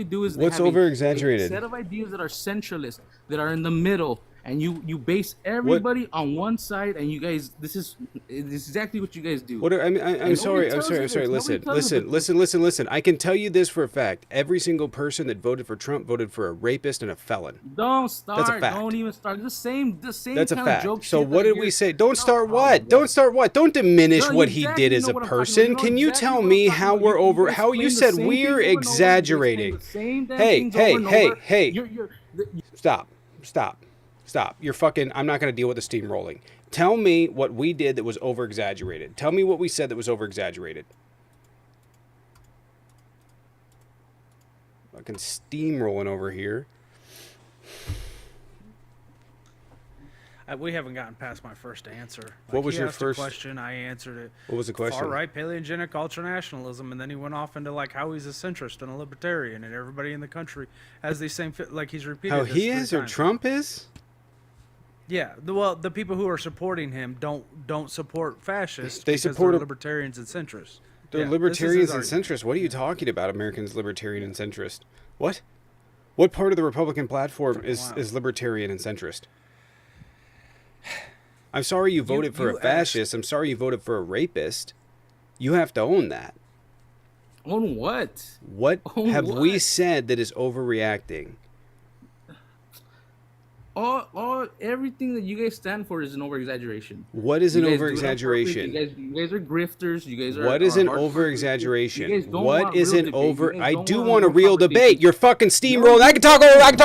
do is they What's have over a exaggerated? set of ideas that are centralist, that are in the middle, and you base everybody on one side, and you guys, this is exactly what you guys do. What I mean, I'm And sorry. nobody I'm tells sorry. you I'm sorry. this. Nobody Listen. tells you I can tell you this for a fact. Every single person that voted for Trump voted for a rapist and a felon. Don't start. That's a fact. Don't even start. The same That's a kind fact. of joke. So shit what that did you we hear. say? Don't start Oh, what? yeah. Don't start what? Don't diminish No, you what he exactly did as know a what I'm talking person. about. You know Can you exactly tell what I'm me talking how about. we're You over? guys How you explain the said same we're things over and over. You explain exaggerating? the same damn things over and over. You're Stop. You're fucking. I'm not gonna deal with the steamrolling. Tell me what we did that was over exaggerated. Tell me what we said that was over exaggerated. Fucking steamrolling over here. We haven't gotten past my first answer. What was he your asked first- a question? I answered it. What was the question? Far right paleogenic ultranationalism, and then he went off into like how he's a centrist and a libertarian, and everybody in the country has these same like he's repeated. How this he 3 is or times. Trump is? Yeah, the people who are supporting him don't support fascists. They because support they're a- libertarians and centrists. They're Yeah, this is libertarians his and argument. centrists. What are you talking about, Americans libertarian and centrist? What? What part of the Republican platform is libertarian and centrist? I'm sorry you voted for a you fascist. I'm sorry you voted for a rapist. You have to own that. on what? What Own have we what? said that is overreacting? All everything that you guys stand for is an over exaggeration. What is an You guys over do it on purpose. exaggeration? You guys are grifters. You guys are. What is are an hardcore over grifters. exaggeration? You guys don't What want is real an debate. You over? guys I don't do want want a real real debate. conversation. You're fucking steamrolling. I can talk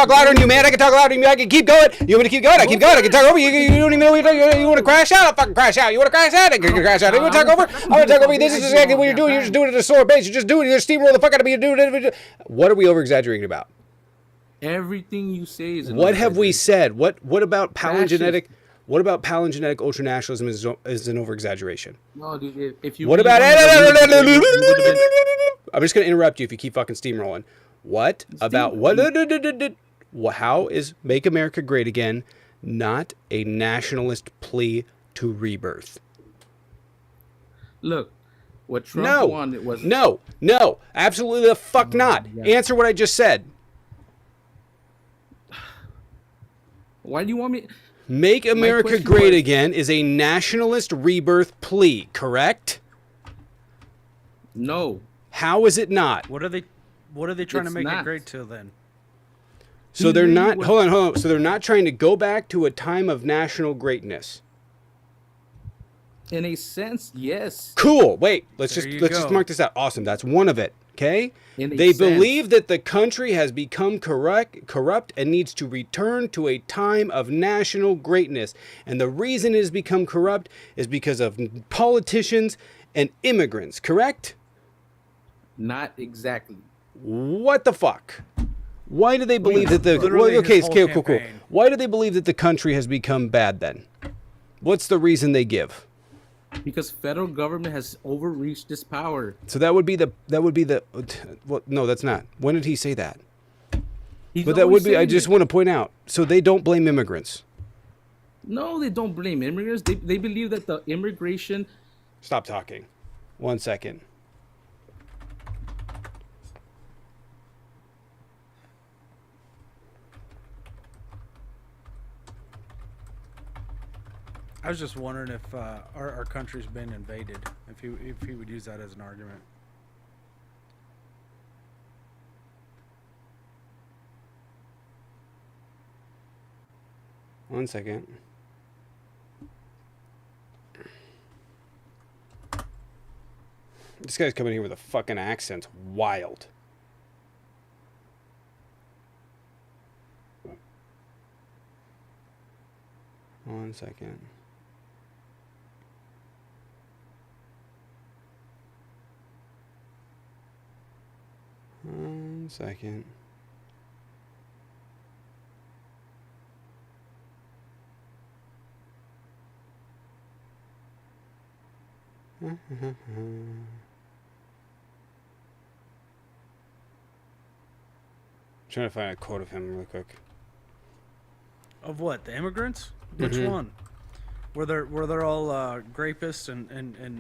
louder than you, man. I can talk louder than you. I can keep going. You want me to keep going? I keep going. I can talk over you. You don't even know what you're talking. You want to crash out? I'll fucking crash out. You want to crash out? I can crash out. You want to talk over? I'm gonna talk over you. This is exactly what you're doing. You're just doing it at a slower pace. You're just doing it. You're steamrolling the fuck out of me. You're doing it. What are we over exaggerating about? Everything you say is. What have we exaggeration. said? What about palingenetic? Fascist. What about palingenetic ultranationalism is an over exaggeration? No, dude. If you. What really about wanted to believe it, you would've been- I'm just going to interrupt you if you keep fucking steamrolling. What about what? How is Make America Great Again not a nationalist plea to rebirth? Look, what Trump wanted was No, absolutely the fuck not. yeah. Answer what I just said. Why do you want me? Make America question Great was- Again is a nationalist rebirth plea, correct? No. How is it not? What are they trying to It's make not. it great to then? So they're He not. was- Hold on. So they're not trying to go back to a time of national greatness. In a sense, yes. Cool. Wait. Let's There just you just go. mark this out. Awesome. That's one of it. Okay. In a They sense. believe that the country has become corrupt and needs to return to a time of national greatness. And the reason it has become corrupt is because of politicians and immigrants. Correct? Not exactly. What the fuck? Why do they believe that the Literally his okay? whole Cool. campaign. Why do they believe that the country has become bad then? What's the reason they give? Because federal government has overreached its power. So that would be the well, no, that's not. When did he say that? He's But that would always be. I saying just it. want to point out. So they don't blame immigrants. No, they don't blame immigrants. They believe that the immigration. Stop talking. 1 second. I was just wondering if our country's been invaded. If he would use that as an argument. 1 second. This guy's coming here with a fucking accent. Wild. One second. One second. Trying to find a quote of him really quick. Of what? The immigrants? Which one? Were they're all rapists and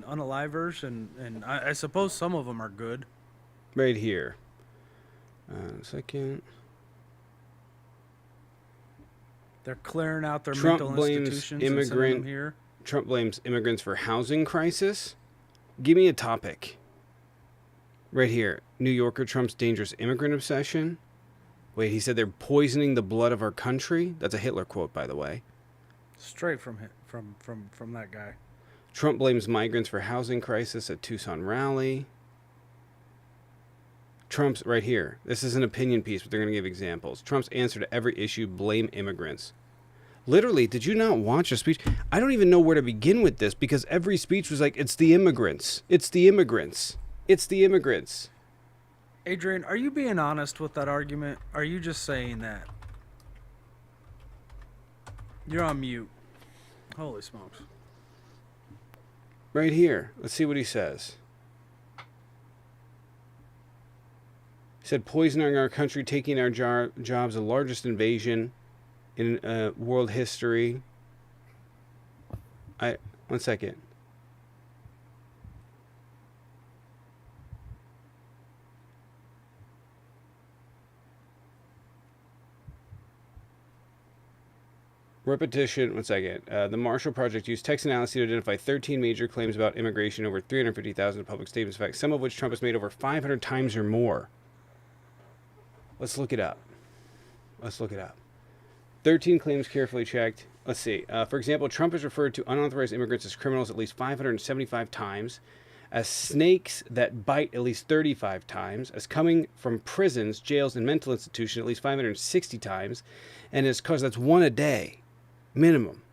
unalivers, and I suppose some of them are good. Right here. Second. They're clearing out their Trump mental blames institutions and sending them here. Trump blames immigrants for housing crisis. Give me a topic. Right here. New Yorker Trump's dangerous immigrant obsession. Wait, he said they're poisoning the blood of our country? That's a Hitler quote, by the way. Straight from that guy. Trump blames migrants for housing crisis at Tucson rally. Trump's right here. This is an opinion piece, but they're going to give examples. Trump's answer to every issue, blame immigrants. Literally, did you not watch a speech? I don't even know where to begin with this because every speech was like, it's the immigrants. It's the immigrants. It's the immigrants. Adrian, are you being honest with that argument? Are you just saying that? You're on mute. Holy smokes. Right here. Let's see what he says. He said, poisoning our country, taking our jobs, the largest invasion in world history. One second. Repetition, 1 second. The Marshall Project used text analysis to identify 13 major claims about immigration, over 350,000 public statements, in fact, some of which Trump has made over 500 times or more. Let's look it up. 13 claims carefully checked. Let's see. For example, Trump has referred to unauthorized immigrants as criminals at least 575 times, as snakes that bite at least 35 times, as coming from prisons, jails, and mental institutions at least 560 times, and as cause that's one a day. Minimum.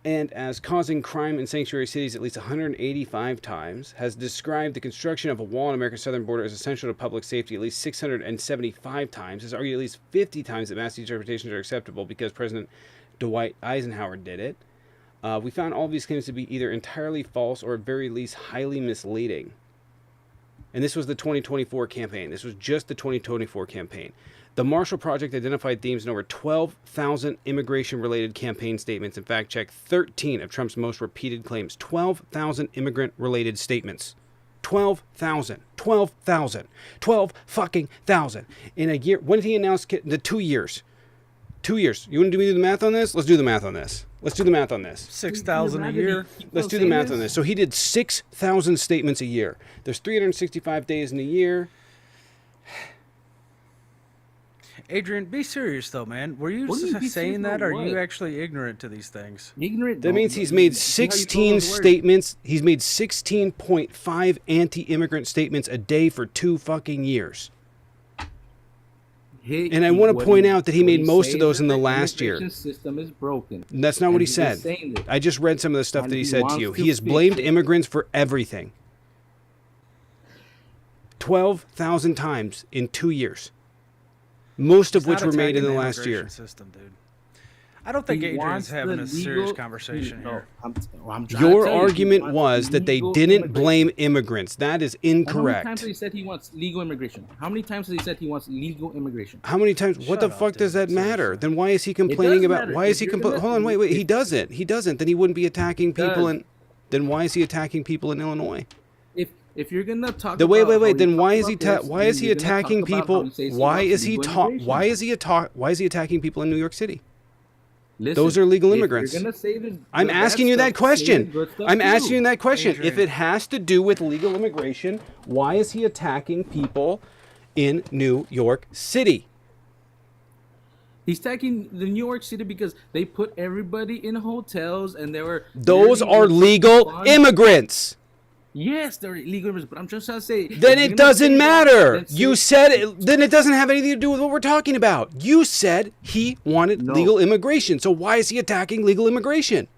And as causing crime in sanctuary cities at least 185 times, has described the construction of a wall on America's southern border as essential to public safety at least 675 times, has argued at least 50 times that mass deportations are acceptable because President Dwight Eisenhower did it. We found all of these claims to be either entirely false or at very least highly misleading. And this was the 2024 campaign. This was just the 2024 campaign. The Marshall Project identified themes in over 12,000 immigration-related campaign statements and fact-checked 13 of Trump's most repeated claims. 12,000 immigrant-related statements. 12,000. 12,000. 12 fucking thousand. In a year. When did he announce the 2 years? 2 years. You want to do the math on this? Let's do the math on this. 6,000 a year. Let's do the math on this. So he did 6,000 statements a year. There's 365 days in a year. Adrian, be serious though, man. Were you saying that, or are you actually ignorant to these things? Ignorant. That means he's made 16 statements. He's made 16.5 anti-immigrant statements a day for 2 fucking years. And I want to point out that he made most of those in the last year. The system is broken. That's not what he said. I just read some of the stuff that he said to you. He has blamed immigrants for everything. 12,000 times in 2 years. Most of which were made in the last year. System, dude. I don't think Adrian's having a serious conversation here. Your argument was that they didn't blame immigrants. That is incorrect. How many times has he said he wants legal immigration? How many times has he said he wants legal immigration? How many times? What the fuck does that matter? Then why is he complaining about? Why is he complaining? Hold on, wait. He doesn't. He doesn't. Then he wouldn't be attacking people in. Then why is he attacking people in Illinois? If you're gonna talk, wait. Then why is he attacking people? Why is he attacking people in New York City? Listen, those are legal immigrants. I'm asking you that question. If it has to do with legal immigration, why is he attacking people in New York City? He's attacking the New York City because they put everybody in hotels and they were. Those literally are with legal fun. immigrants. Yes, they're illegal immigrants, but I'm just trying to say. Then if it you're gonna doesn't say that, matter. then You say- said it, then it doesn't have anything to do with what we're talking about. You said he wanted No. legal immigration. So why is he attacking legal immigration?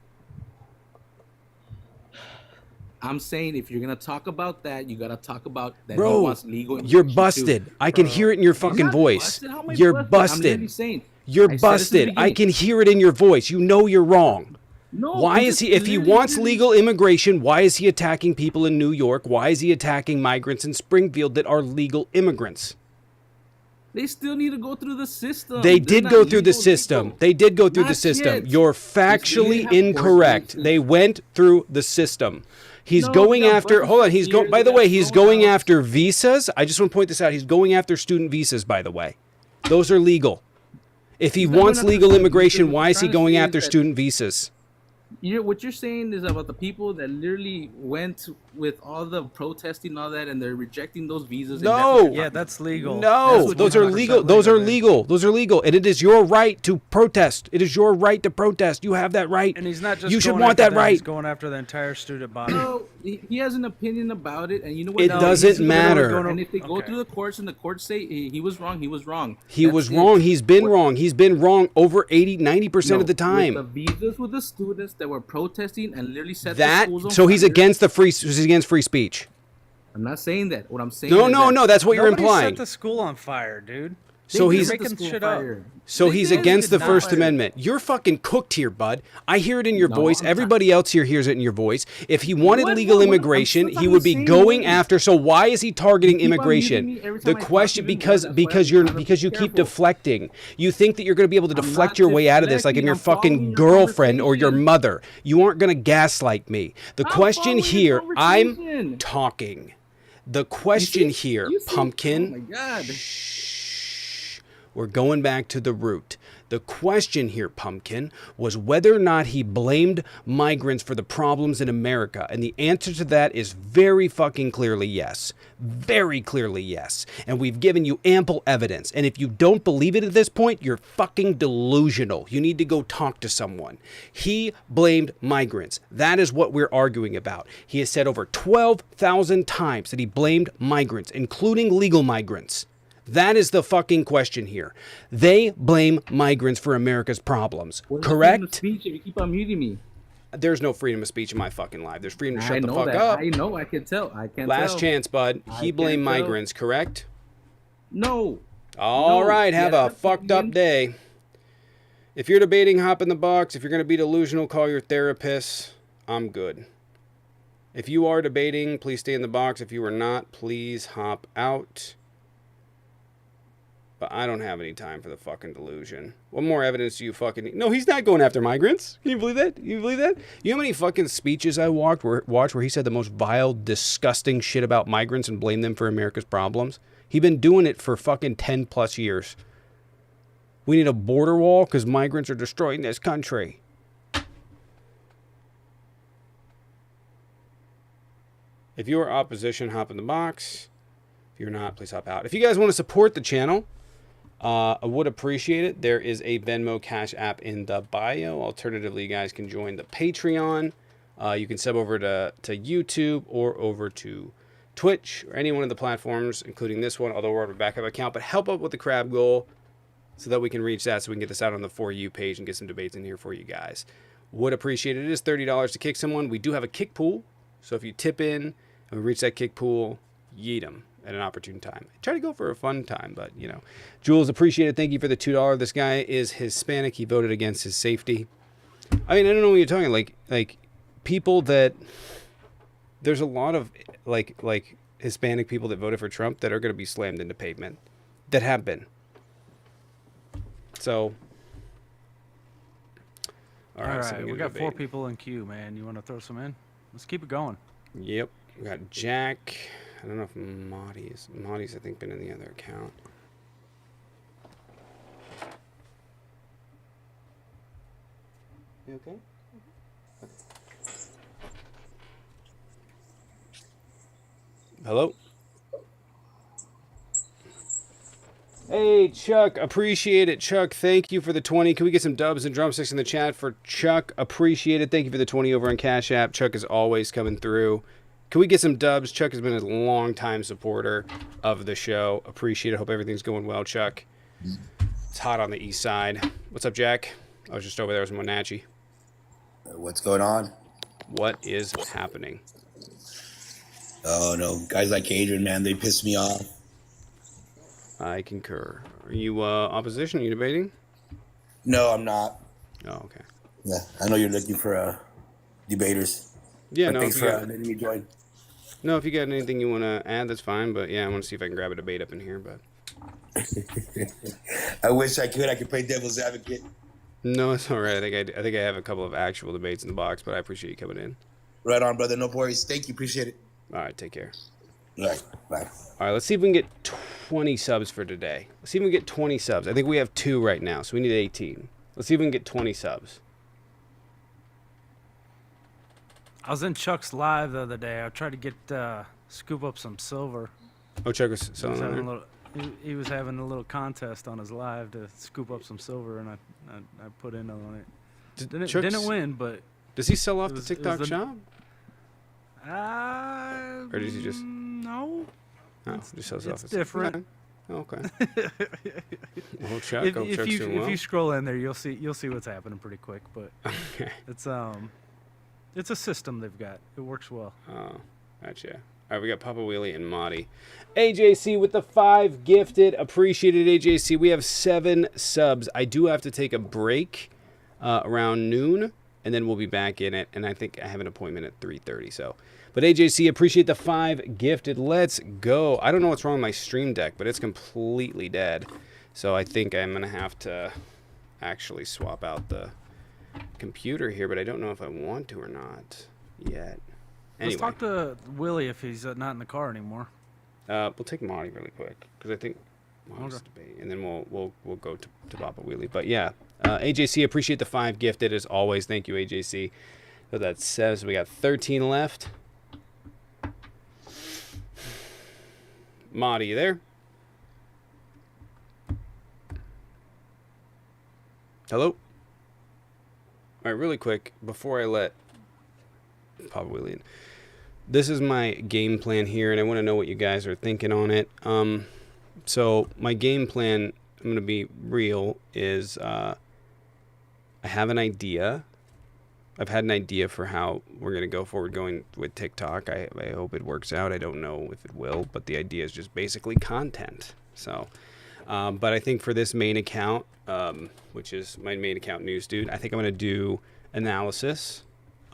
I'm saying if you're gonna talk about that, you gotta talk about that. Bro, he wants legal you're immigration busted. too. I can hear it in your I'm fucking not voice. busted. How am I You're busted? I'm busted. literally saying. You're I said this in the busted. I beginning. can hear it in your voice. You know you're wrong. No, Why I'm is just he, if he literally wants saying- legal immigration, why is he attacking people in New York? Why is he attacking migrants in Springfield that are legal immigrants? They still need to go through the system. They They're did not go through the legal system. people. They did go through the Not system. yet. You're They still factually have incorrect. courses. They went through the system. He's No, going they got after, buses hold on, for he's going, years, by they the got way, he's thrown going out. after visas. I just want to point this out. He's going after student visas, by the way. Those are legal. If he He's not wants going after legal student immigration, visas. What why I'm is he trying to going say is after that- student visas? What you're saying is about the people that literally went with all the protesting and all that, and they're rejecting those visas. and that's what No. you're Yeah, talking that's legal. No, That's what those you're are talking legal. about. Those are man. legal. Those are legal, and it is your right to protest. It is your right to protest. You have that right. And he's not just You should going want after that them, right. He's going after the entire student body. No, he has an opinion about it, and you know what? It No, doesn't he's literally matter. going- And if they go Okay. through the courts and the courts say he was wrong, he was wrong. He That's was it. wrong. He's been What- wrong. He's been wrong over 80, 90% of the With time. the visas with the students that were protesting and literally set the That schools on so he's fire. against the free. He's against free speech. I'm not saying that. What I'm saying. No, is no, that no. That's what you're Nobody implying. set the school on fire, dude. So they he's set the making school shit up. fire. so They he's did. against the They did First not. Amendment. You're fucking cooked here, bud. I hear it in your No, voice. I'm not. Everybody else here hears it in your voice. If he wanted What? legal What? I'm immigration, still he talking would the be same going way. after. So why is he targeting You keep on immigration? muting me every The time I talk question even more. because That's why because I'm you're trying to because be you keep careful. deflecting. You think that you're going to be able to I'm deflect not your way out of this like I'm deflecting. your I'm following fucking your girlfriend or your conversation. mother. You aren't going to gaslight me. The I'm question following your here, I'm conversation. talking. The question here, You see? pumpkin. Oh my god. Shh. We're going back to the root. The question here, pumpkin, was whether or not he blamed migrants for the problems in America. And the answer to that is very fucking clearly yes. Very clearly yes. And we've given you ample evidence. And if you don't believe it at this point, you're fucking delusional. You need to go talk to someone. He blamed migrants. That is what we're arguing about. He has said over 12,000 times that he blamed migrants, including legal migrants. That is the fucking question here. They blame migrants for America's problems. What is freedom of Correct? speech if you keep on muting me? There's no freedom of speech in my fucking life. There's freedom to I shut the know fuck that. up. I know. I can tell. I can Last tell. chance, bud. He can't blamed tell. migrants, correct? No. All No. right, have Yeah, a that's fucked up opinion. day. If you're debating, hop in the box. If you're going to be delusional, call your therapist. I'm good. If you are debating, please stay in the box. If you are not, please hop out. But I don't have any time for the fucking delusion. What more evidence do you fucking need? No, he's not going after migrants. Can you believe that? You believe that? You know how many fucking speeches I watched where he said the most vile, disgusting shit about migrants and blamed them for America's problems? He's been doing it for fucking 10 plus years. We need a border wall because migrants are destroying this country. If you are opposition, hop in the box. If you're not, please hop out. If you guys want to support the channel, I would appreciate it. There is a Venmo Cash app in the bio. Alternatively, you guys can join the Patreon. You can sub over to YouTube or over to Twitch or any one of the platforms, including this one, although we're on a backup account. But help out with the crab goal so that we can reach that, so we can get this out on the For You page and get some debates in here for you guys. Would appreciate it. It is $30 to kick someone. We do have a kick pool, so if you tip in and we reach that kick pool, yeet them at an opportune time. I try to go for a fun time, but, you know. Jules, appreciate it. Thank you for the $2. This guy is Hispanic. He voted against his safety. I mean, I don't know what you're talking like people that there's a lot of like Hispanic people that voted for Trump that are going to be slammed into pavement, that have been. So, All right, so we got 4 people in queue, man. You want to throw some in? Let's keep it going. Yep, we got Jack. I don't know if Marty's I think been in the other account. You okay? Hello? Hey, Chuck, appreciate it. Chuck, thank you for the 20. Can we get some dubs and drumsticks in the chat for Chuck? Appreciate it. Thank you for the 20 over on Cash App. Chuck is always coming through. Can we get some dubs? Chuck has been a long-time supporter of the show. Appreciate it. Hope everything's going well, Chuck. It's hot on the east side. What's up, Jack? I was just over there with Wenatchee. What's going on? What is happening? Oh, no. Guys like Adrian, man, they piss me off. I concur. Are you opposition? Are you debating? No, I'm not. Oh, okay. Yeah, I know you're looking for debaters. Yeah, but no. thanks for letting me join. No, if you got anything you want to add, that's fine. But yeah, I want to see if I can grab a debate up in here. But I wish I could. I could play devil's advocate. no, it's all right. I think I have a couple of actual debates in the box, but I appreciate you coming in. Right on, brother. No worries. Thank you. Appreciate it. All right, take care. All right, bye. All right, let's see if we can get 20 subs for today. Let's see if we can get 20 subs. I think we have 2 right now, so we need 18. Let's see if we can get 20 subs. I was in Chuck's live the other day. I tried to get scoop up some silver. Oh, Chuck was He was, selling having a that. little, he was having a little contest on his live to scoop up some silver, and I put in on it. Didn't win, but Does he sell off it the was- it TikTok was the- shop? Or does he just? No. Oh, just sells off. It's different. Okay. Well, Chuck, If, hope if Chuck's you doing well. if you scroll in there, you'll see what's happening pretty quick. But Okay. it's a system they've got. It works well. Oh, gotcha. All right, we got Papa Wheelie and Marty. AJC with the 5 gifted. Appreciated, AJC. We have 7 subs. I do have to take a break around noon, and then we'll be back in it. And I think I have an appointment at 3:30. So, but AJC, appreciate the 5 gifted. Let's go. I don't know what's wrong with my stream deck, but it's completely dead. So I think I'm gonna have to actually swap out the computer here, but I don't know if I want to or not yet. Anyway, Let's talk to Willie if he's not in the car anymore. we'll take Monty really quick because I think Monty's debate, and then we'll go to Papa Wheelie. But yeah, AJC, appreciate the 5 gifted as always. Thank you, AJC. So that says we got 13 left. Monty, you there? Hello? All right, really quick, before I let Papa Wheelie in. This is my game plan here, and I want to know what you guys are thinking on it. So my game plan, I'm going to be real, is I have an idea. I've had an idea for how we're going to go forward going with TikTok. I hope it works out. I don't know if it will, but the idea is just basically content. So, but I think for this main account, which is my main account, News Dude, I think I'm going to do analysis.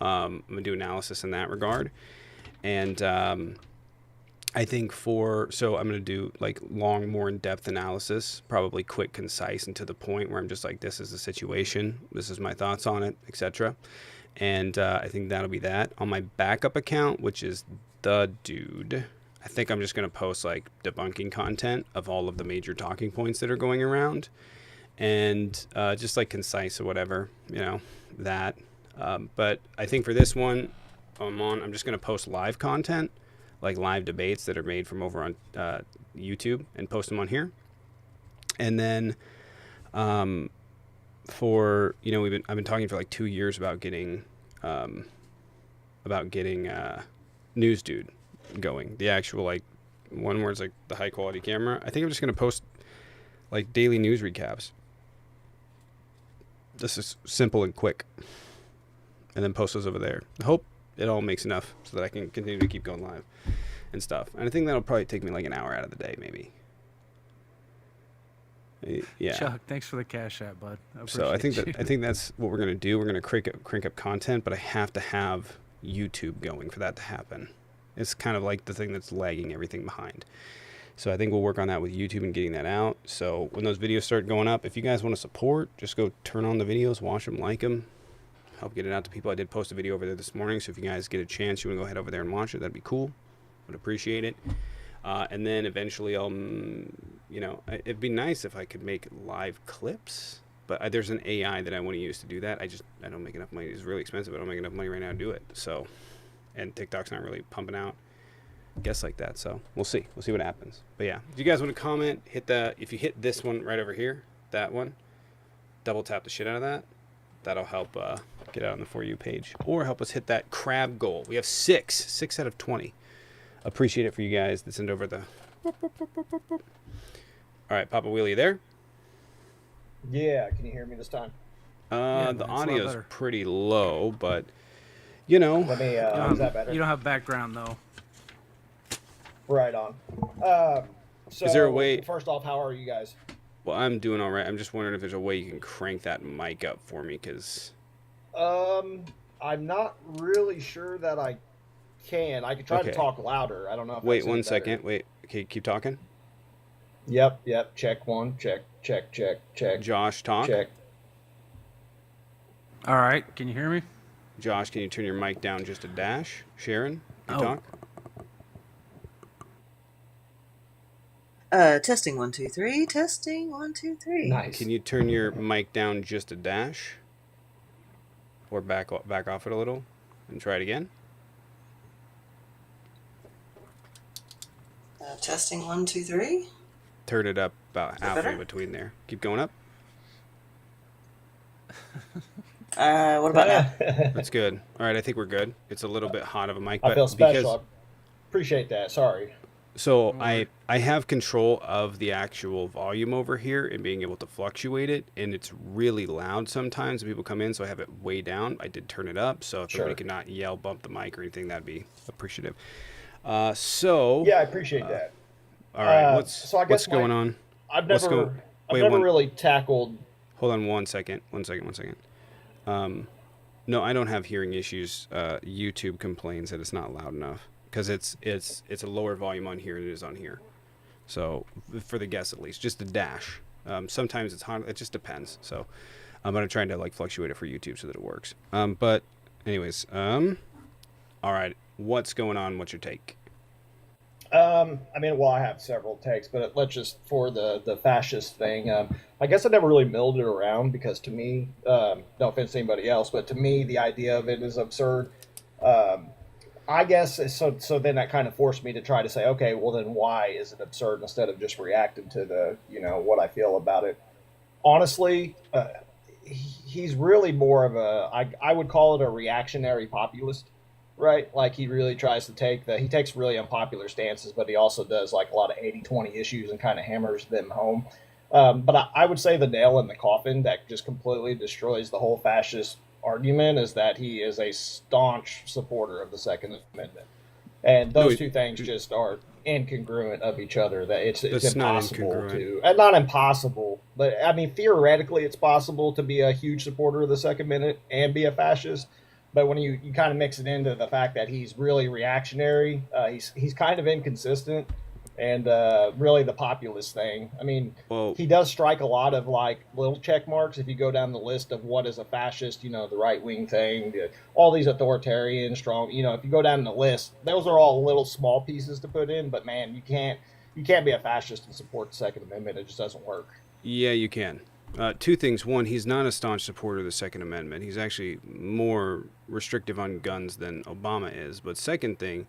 I'm going to do analysis in that regard. And I think so I'm going to do like long, more in-depth analysis, probably quick, concise, and to the point where I'm just like, this is the situation, this is my thoughts on it, etc. And I think that'll be that. On my backup account, which is The Dude, I think I'm just going to post like debunking content of all of the major talking points that are going around. And just like concise or whatever, that. But I think for this one, I'm just going to post live content, like live debates that are made from over on YouTube, and post them on here. And then I've been talking for like 2 years about getting News Dude going, the actual like one where it's like the high quality camera. I think I'm just going to post like daily news recaps. This is simple and quick. And then post those over there. I hope it all makes enough so that I can continue to keep going live and stuff. And I think that'll probably take me like an hour out of the day, maybe. Yeah. Chuck, thanks for the cash app, bud. So I think that's what we're gonna do. We're gonna crank up content, but I have to have YouTube going for that to happen. It's kind of like the thing that's lagging everything behind. So I think we'll work on that with YouTube and getting that out. So when those videos start going up, if you guys want to support, just go turn on the videos, watch them, like them, help get it out to people. I did post a video over there this morning, so if you guys get a chance, you want to go ahead over there and watch it, that'd be cool. Would appreciate it. And then eventually I'll, it'd be nice if I could make live clips, but there's an AI that I want to use to do that. I don't make enough money. It's really expensive. I don't make enough money right now to do it. So, and TikTok's not really pumping out guess like that. So we'll see. We'll see what happens. But yeah, if you guys want to comment, hit the, if you hit this one right over here, that one, double tap the shit out of that. That'll help get out on the For You page, or help us hit that crab goal. We have 6 out of 20. Appreciate it for you guys that send over the. All right, Papa Wheelie, there? Yeah, can you hear me this time? The audio's pretty low, but you know. Let me. Is that better? You don't have background though. Right on. So, is there a way? First off, how are you guys? Well, I'm doing all right. I'm just wondering if there's a way you can crank that mic up for me, because. I'm not really sure that I can. I could try to talk louder. I don't know. If wait 1 second. Wait. Okay, keep talking. Yep. Check one. Check. Josh, talk. Check. All right, can you hear me? Josh, can you turn your mic down just a dash? Sharon, you talk. Testing 1 2 3. Testing 1 2 3. Nice. Can you turn your mic down just a dash, or back off it a little, and try it again? Testing 1 2 3. Turn it up about halfway better? between there. Keep going up. What about now? That's good. All right, I think we're good. It's a little bit hot of a mic, I but feel special. because, I appreciate that. Sorry. so I have control of the actual volume over here and being able to fluctuate it, and it's really loud sometimes when people come in, so I have it way down. I did turn it up, so if somebody could not yell, bump the mic or anything, that'd be appreciative. So yeah, I appreciate that. All right, so what's going on? I've never really tackled. Hold on 1 second. No, I don't have hearing issues. YouTube complains that it's not loud enough because it's a lower volume on here than it is on here. So for the guests at least, just a dash. Sometimes it's hot. It just depends. So I'm gonna try to like fluctuate it for YouTube so that it works. But anyways, all right, what's going on? What's your take? I mean, well, I have several takes, but let's just, for the fascist thing, I guess I never really milled it around because to me, no offense to anybody else, but to me, the idea of it is absurd. I guess, so then that kind of forced me to try to say, okay, well then why is it absurd instead of just reacting to the, what I feel about it. Honestly, he's really more of I would call it a reactionary populist. Right, like he really tries to he takes really unpopular stances, but he also does like a lot of 80-20 issues and kind of hammers them home. But I would say the nail in the coffin that just completely destroys the whole fascist argument is that he is a staunch supporter of the Second Amendment. And those two things just are incongruent of each other. That it's impossible to, and not impossible, but I mean, theoretically it's possible to be a huge supporter of the Second Amendment and be a fascist. But when you kind of mix it into the fact that he's really reactionary, he's kind of inconsistent, and really the populist thing. I mean, he does strike a lot of like little check marks if you go down the list of what is a fascist. The right wing thing, all these authoritarian, strong. If you go down the list, those are all little small pieces to put in. But man, you can't be a fascist and support the Second Amendment. It just doesn't work. Yeah, you can. Two things. One, he's not a staunch supporter of the Second Amendment. He's actually more restrictive on guns than Obama is. But second thing,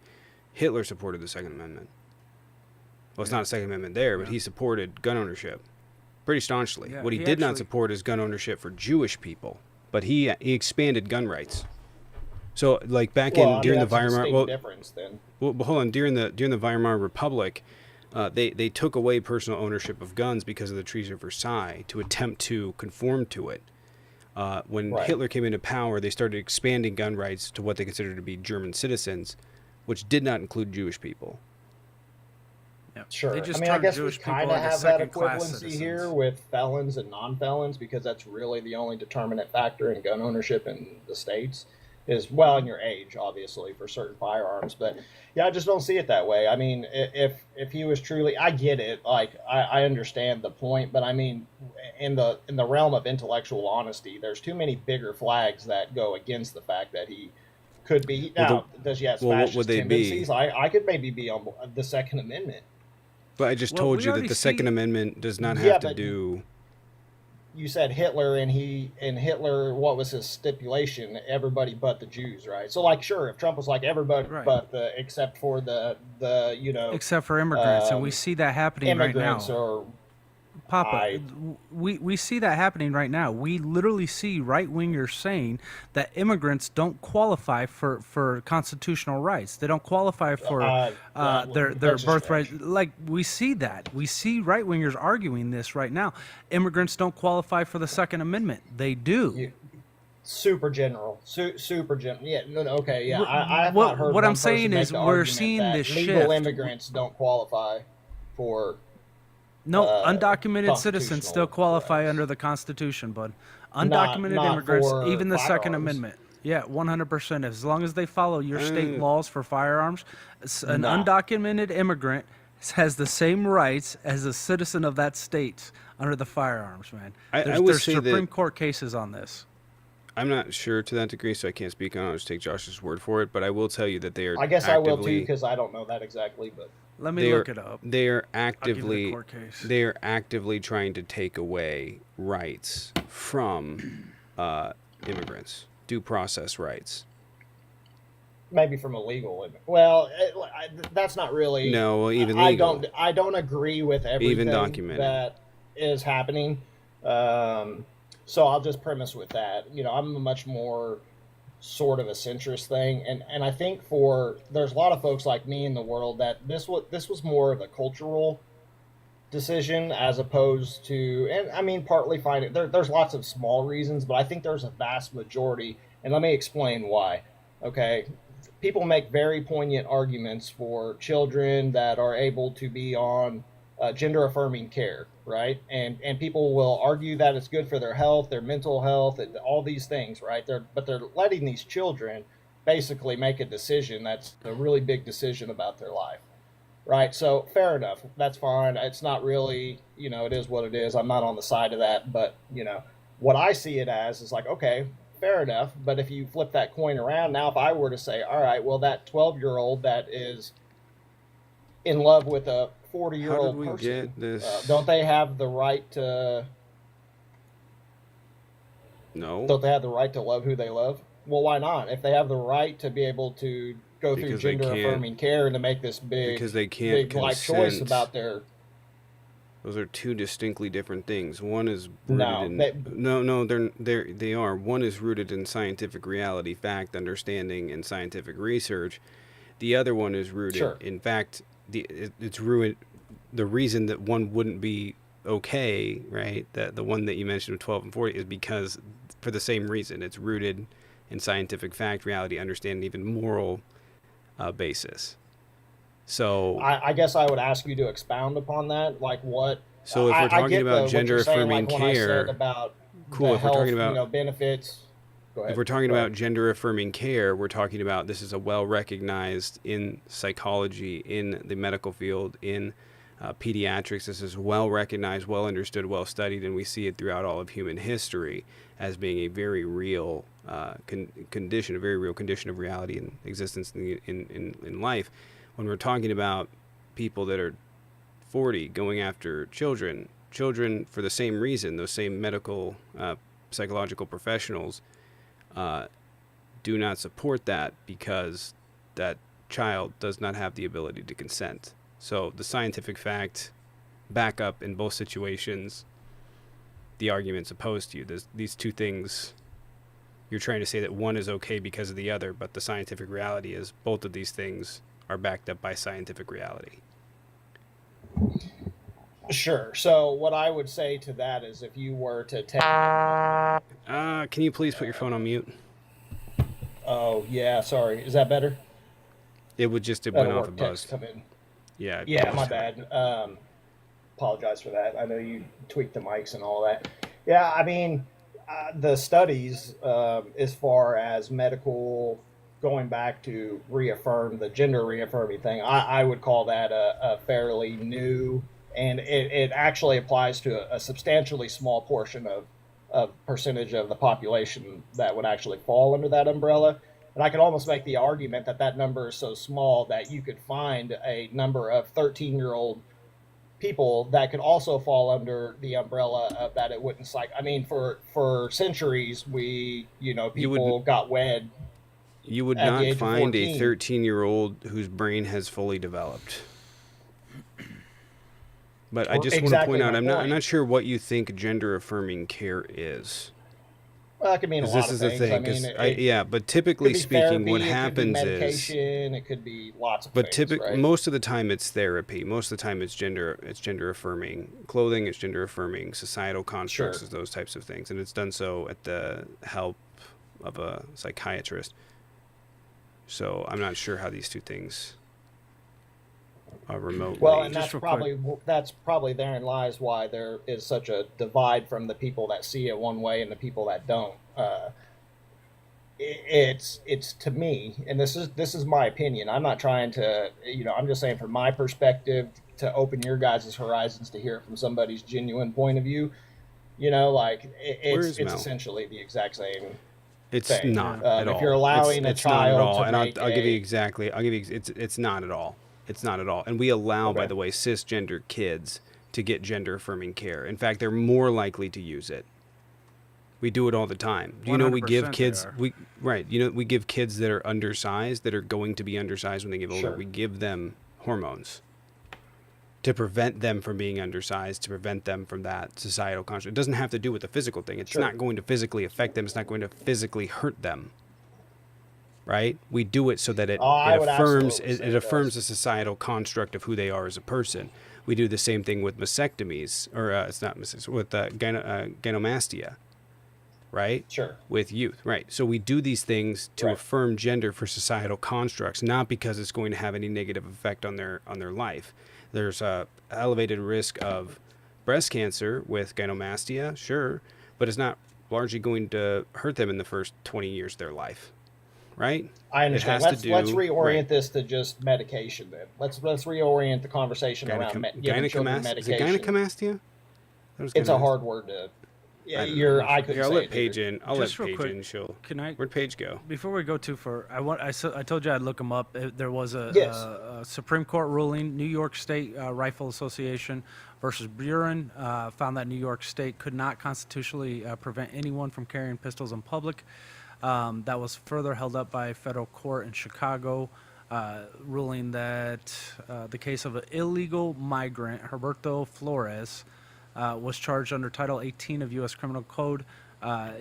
Hitler supported the Second Amendment. Well, it's not a Second Amendment there, but he supported gun ownership pretty staunchly. Yeah, what he did not support is gun ownership for Jewish people. But he expanded gun rights. So, like during the Weimar, during the Weimar Republic. They took away personal ownership of guns because of the Treaty of Versailles to attempt to conform to it. When Hitler came into power, they started expanding gun rights to what they considered to be German citizens, which did not include Jewish people. Yep. Sure. I mean, I guess we kind of have that equivalency here with felons and non-felons because that's really the only determinant factor in gun ownership in the States. Is in your age, obviously, for certain firearms, but yeah, I just don't see it that way. I mean, if he was truly, I get it, like I understand the point, but I mean, in the realm of intellectual honesty, there's too many bigger flags that go against the fact that he could be. Now, does he have fascist tendencies? I could maybe be on the Second Amendment. But I just told you that the Second Amendment does not have to do. you said Hitler, and Hitler, what was his stipulation? Everybody but the Jews, right? So like, sure, if Trump was like everybody Right. but the except for the Except for immigrants, and we see that happening right now. immigrants or Papa, we see that happening right now. We literally see right-wingers saying that immigrants don't qualify for constitutional rights. They don't qualify for their that's just birthright. strange. Like, we see that. We see right-wingers arguing this right now. Immigrants don't qualify for the Second Amendment. They do. Super general, super general. Yeah, no, okay, yeah. I have What- not heard what one I'm saying person make is the we're argument seeing that this legal shift. immigrants don't qualify for. No, undocumented citizens still constitutional qualify rights. under the Constitution, bud. Not- Undocumented not immigrants, for even the Second firearms. Amendment. Yeah, 100%. As long as they follow your state laws for firearms, an Nah. undocumented immigrant has the same rights as a citizen of that state under the firearms, man. I would There's say Supreme that- Court cases on this. I'm not sure to that degree, so I can't speak on it. I'll just take Josh's word for it. But I will tell you that they are I guess I will too actively- because I don't know that exactly, but Let me they look are, it up. They are I'll give you the actively court case. they are actively trying to take away rights from immigrants, due process rights. maybe from illegal. Well, that's not really. No, well, even I legal. don't agree with everything documented. that is happening. So I'll just premise with that. I'm a much more sort of a centrist thing, and I think there's a lot of folks like me in the world that this was more of a cultural decision as opposed to, and I mean, partly fine. There's lots of small reasons, but I think there's a vast majority, and let me explain why. Okay, people make very poignant arguments for children that are able to be on gender affirming care, right? And people will argue that it's good for their health, their mental health, and all these things, right? But they're letting these children basically make a decision that's a really big decision about their life, right? So fair enough, that's fine. It's not really, it is what it is. I'm not on the side of that, but what I see it as is like, okay, fair enough. But if you flip that coin around now, if I were to say, all right, well, that 12-year-old that is in love with a 40-year-old How did we person, get this? don't they have the right to? No. Don't they have the right to love who they love? Well, why not? If they have the right to be able to go through Because they gender affirming care and to make this big, Because they can't big life choice consent. about their. Those are two distinctly different things. One is No, rooted in no, they are. One is rooted in scientific reality, fact, understanding, and scientific research. The other one is rooted Sure. in fact. It's ruined. The reason that one wouldn't be okay, right? That the one that you mentioned of 12 and 40 is because for the same reason. It's rooted in scientific fact, reality, understanding, even moral basis. So I guess I would ask you to expound upon that, like what. So if we're I talking get about what you're gender saying, affirming like when I care, said about cool. the If we're health, talking about benefits. Go ahead. If we're talking Go about ahead. gender affirming care, we're talking about this is a well recognized in psychology, in the medical field, in pediatrics. This is well recognized, well understood, well studied, and we see it throughout all of human history as being a very real condition, a very real condition of reality and existence in life. When we're talking about people that are 40 going after children for the same reason, those same medical, psychological professionals do not support that because that child does not have the ability to consent. So the scientific fact backup in both situations, the arguments opposed to you. These two things, you're trying to say that one is okay because of the other, but the scientific reality is both of these things are backed up by scientific reality. Sure. So what I would say to that is, if you were to take. Can you please put your phone on mute? Oh yeah, sorry. Is that better? It went That'll off a work. buzz. Text come in. Yeah. Yeah, my bad. Apologize for that. I know you tweaked the mics and all that. Yeah, I mean, the studies as far as medical, going back to reaffirm the gender reaffirming thing, I would call that a fairly new, and it actually applies to a substantially small portion of percentage of the population that would actually fall under that umbrella. And I could almost make the argument that number is so small that you could find a number of 13-year-old people that could also fall under the umbrella of that it wouldn't psych. I mean, for centuries, people got wed. You would at the not age of find a 14. 13-year-old whose brain has fully developed. But I just want to Exactly point out, my I'm point. not sure what you think gender affirming care is. Well, that could mean a 'Cause lot this of is the things. I thing, mean, 'cause yeah, but it typically could be speaking, what therapy, it could be happens is medication, it could be lots of things, right? most of the time it's therapy. Most of the time it's gender affirming clothing, it's gender affirming societal constructs, Sure. is those types of things, and it's done so at the help of a psychiatrist. So I'm not sure how these two things are remotely. Well, and Just that's probably therein lies why there is such a divide from the people that see it one way and the people that don't. It's to me, and this is my opinion. I'm not trying to, I'm just saying from my perspective to open your guys' horizons to hear it from somebody's genuine point of view. It's Mel? essentially the exact same. It's thing. not at all. If you're allowing it's a child not at all, to and make I'll give you exactly. I'll give you. It's not at all. It's not at all. And we allow, by Okay. the way, cisgender kids to get gender affirming care. In fact, they're more likely to use it. We do it all the time. Do you know we give 100% kids they are. we give kids that are undersized, that are going to be undersized when they get older. Sure. We give them hormones to prevent them from being undersized, to prevent them from that societal construct. It doesn't have to do with the physical thing. It's Sure. not going to physically affect them. It's not going to physically hurt them. Right? We do it so that it I would affirms absolutely say it it affirms does. the societal construct of who they are as a person. We do the same thing with mastectomies, or it's not mastectomies, with gynomastia, right? Sure. With youth, right? So we do these things to Right. affirm gender for societal constructs, not because it's going to have any negative effect on their life. There's a elevated risk of breast cancer with gynomastia, sure, but it's not largely going to hurt them in the first 20 years of their life, right? I understand. It has Let's to do, reorient right. this to just medication then. Let's reorient the conversation around giving children Is it medication. gynecomastia? It's a hard word to. Yeah, I couldn't Here, I'll say let it Paige either. in. I'll let Just real Paige quick, in. can I? Where'd Paige go? Before we go too far, I told you I'd look them up. There was Yes. a Supreme Court ruling, New York State Rifle Association versus Buren, found that New York State could not constitutionally prevent anyone from carrying pistols in public. That was further held up by a federal court in Chicago, ruling that the case of an illegal migrant, Herberto Flores, was charged under Title 18 of U.S. Criminal Code.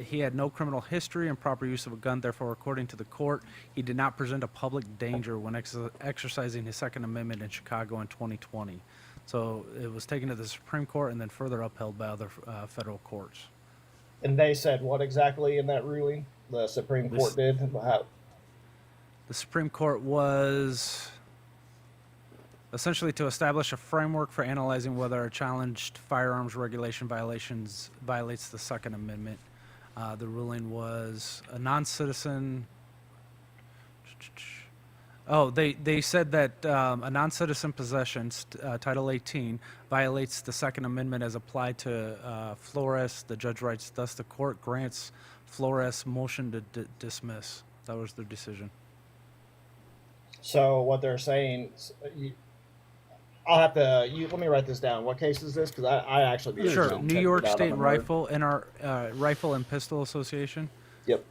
He had no criminal history and proper use of a gun. Therefore, according to the court, he did not present a public danger when exercising his Second Amendment in Chicago in 2020. So it was taken to the Supreme Court and then further upheld by other federal courts. And they said what exactly in that ruling? The Supreme Court did? How? The Supreme Court was essentially to establish a framework for analyzing whether a challenged firearms regulation violates the Second Amendment. The ruling was a non-citizen. Oh, they said that a non-citizen possession, Title 18, violates the Second Amendment as applied to Flores. The judge writes, thus the court grants Flores motion to dismiss. That was their decision. So what they're saying, I'll have to. Let me write this down. What case is this? Because I actually Sure. New York State Rifle. Rifle and Pistol Association. Yep.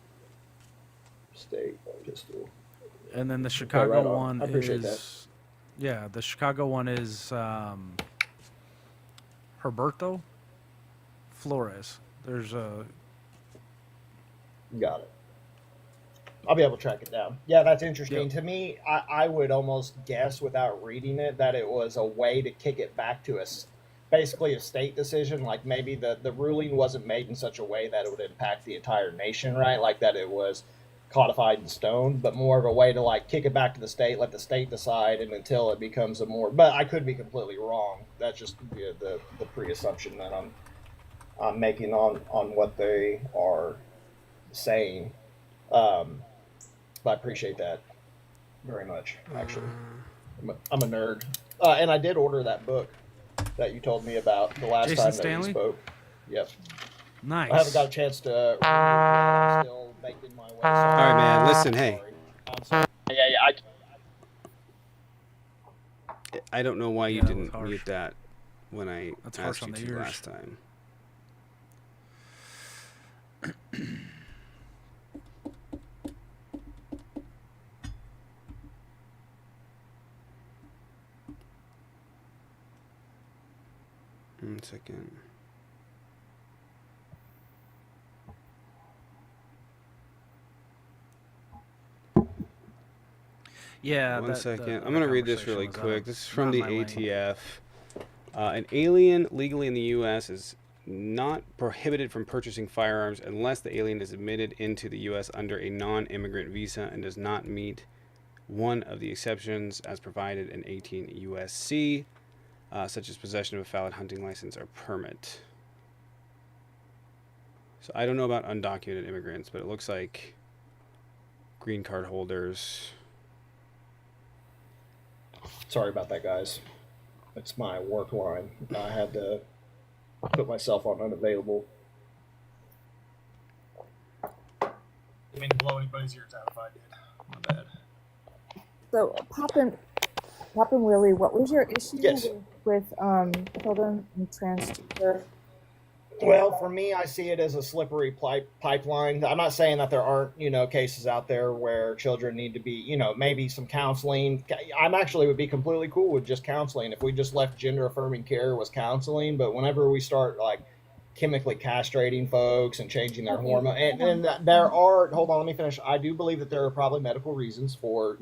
State Pistol. And then the Chicago right on. one I appreciate is, yeah, the Chicago one is Herberto Flores. There's a. Got it. I'll be able to track it down. Yeah, that's interesting. Yep. To me, I would almost guess without reading it that it was a way to kick it back to basically a state decision. Like maybe the ruling wasn't made in such a way that it would impact the entire nation, right? Like that it was codified in stone, but more of a way to like kick it back to the state, let the state decide, and until it becomes a more. But I could be completely wrong. That's just the pre-assumption that I'm making on what they are saying. But I appreciate that very much, actually. I'm a nerd. And I did order that book that you told me about the last Jason time Stanley? that we spoke. Yep. Nice. I haven't got a chance to read it. I'm still making my way. All right, man. Listen, hey. I'm sorry. Yeah, I don't know why you Yeah, that was didn't harsh. mute that. when I That's harsh asked on you the to ears. last time. One second. Yeah. One that, second. The I'm going to read this conversation really was out quick. of- This is from not the my lane. ATF. An alien legally in the U.S. is not prohibited from purchasing firearms unless the alien is admitted into the U.S. under a non-immigrant visa and does not meet one of the exceptions as provided in 18 U.S.C., such as possession of a valid hunting license or permit. So I don't know about undocumented immigrants, but it looks like green card holders. Sorry about that, guys. It's my work line. I had to put myself on unavailable. Didn't mean to blow anybody's ears out if I did. My bad. So, Poppin Willie, what was your issue Yes. with children and transgender? Well, for me, I see it as a slippery pipeline. I'm not saying that there aren't, cases out there where children need to be, maybe some counseling. I'm actually would be completely cool with just counseling if we just left gender affirming care was counseling. But whenever we start like chemically castrating folks and changing their hormone, and there are, hold on, let me finish. I do believe that there are probably medical reasons for,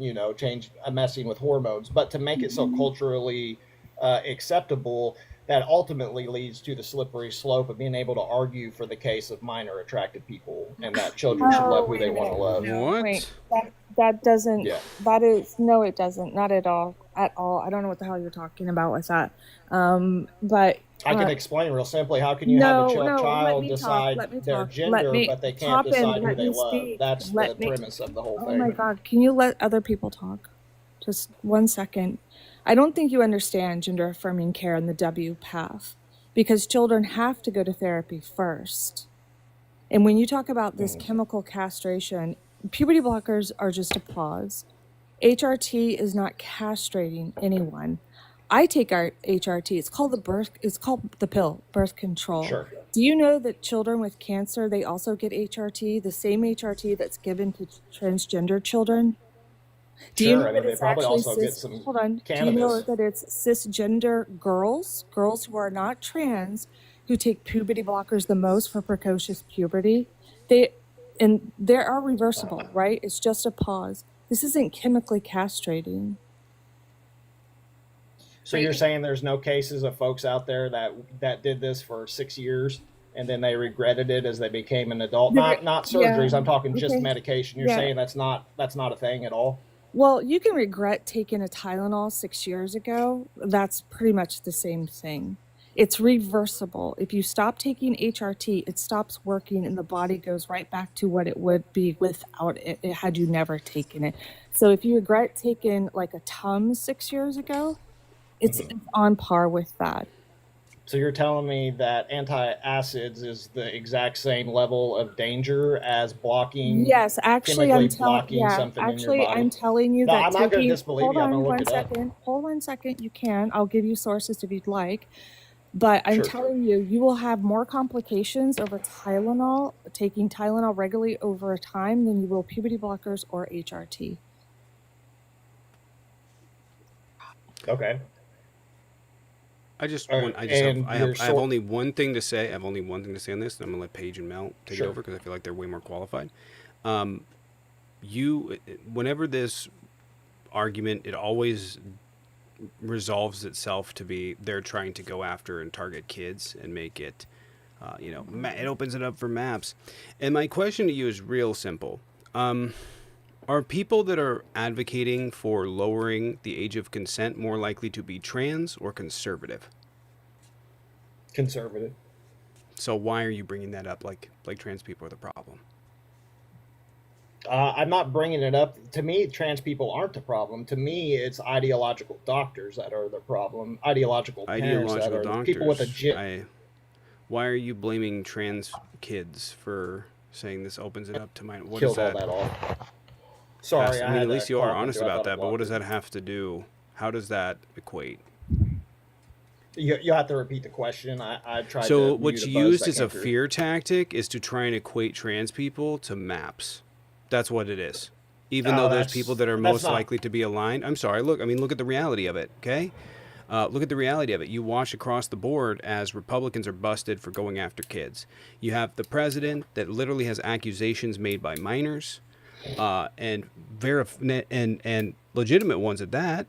messing with hormones, but to make it so culturally acceptable, that ultimately leads to the slippery slope of being able to argue for the case of minor attracted people and that children should love who they want to love. What? Wait, that doesn't. Yeah. That is no, it doesn't. Not at all. At all. I don't know what the hell you're talking about with that. But I can explain real simply. How can you have a child decide their gender, but they can't decide who they love? That's the premise of the whole thing. Oh my God! Can you let other people talk? Just 1 second. I don't think you understand gender affirming care and the W path, because children have to go to therapy first. And when you talk about this chemical castration, puberty blockers are just a pause. HRT is not castrating anyone. I take our HRT. It's called the pill, birth control. Sure. Do you know that children with cancer, they also get HRT, the same HRT that's given to transgender children? Do you know that they it's probably actually also get some hold on. cannabis. Do you know that it's cisgender girls who are not trans, who take puberty blockers the most for precocious puberty? They are reversible, right? It's just a pause. This isn't chemically castrating. So you're saying there's no cases of folks out there that did this for 6 years and then they regretted it as they became an adult? Not surgeries. I'm talking just medication. You're saying that's not a thing at all? Well, you can regret taking a Tylenol 6 years ago. That's pretty much the same thing. It's reversible. If you stop taking HRT, it stops working and the body goes right back to what it would be without it had you never taken it. So if you regret taking like a Tums 6 years ago, it's on par with that. So you're telling me that antacids is the exact same level of danger as blocking? Yes, actually, I'm telling something in your body? I'm telling you that. I'm not going to disbelieve you. I'm going to look it up. Hold 1 second. You can. I'll give you sources if you'd like. But I'm telling you, you will have more complications over Tylenol, taking Tylenol regularly over time than you will puberty blockers or HRT. Okay. I have only one thing to say. I have only one thing to say on this, and I'm gonna let Paige and Mel take it over because I feel like they're way more qualified. Whenever this argument, it always resolves itself to be they're trying to go after and target kids and make it, it opens it up for maps. And my question to you is real simple. Are people that are advocating for lowering the age of consent more likely to be trans or conservative? Conservative. So why are you bringing that up like trans people are the problem? I'm not bringing it up. To me, trans people aren't the problem. To me, it's ideological doctors that are the problem. Ideological parents that are the people with a Why are you blaming trans kids for saying this opens it up to mine? What killed is that? all that off. Sorry, I mean, at least you are honest about that, but what does that have to do? How does that equate? You have to repeat the question. I tried So to what's mute a buzz used that as a came through. fear tactic is to try and equate trans people to maps. That's what it is. Even though those people that are That's most not. likely to be aligned, I'm sorry, look at the reality of it, okay? Look at the reality of it. You watch across the board as Republicans are busted for going after kids. You have the president that literally has accusations made by minors, and legitimate ones at that.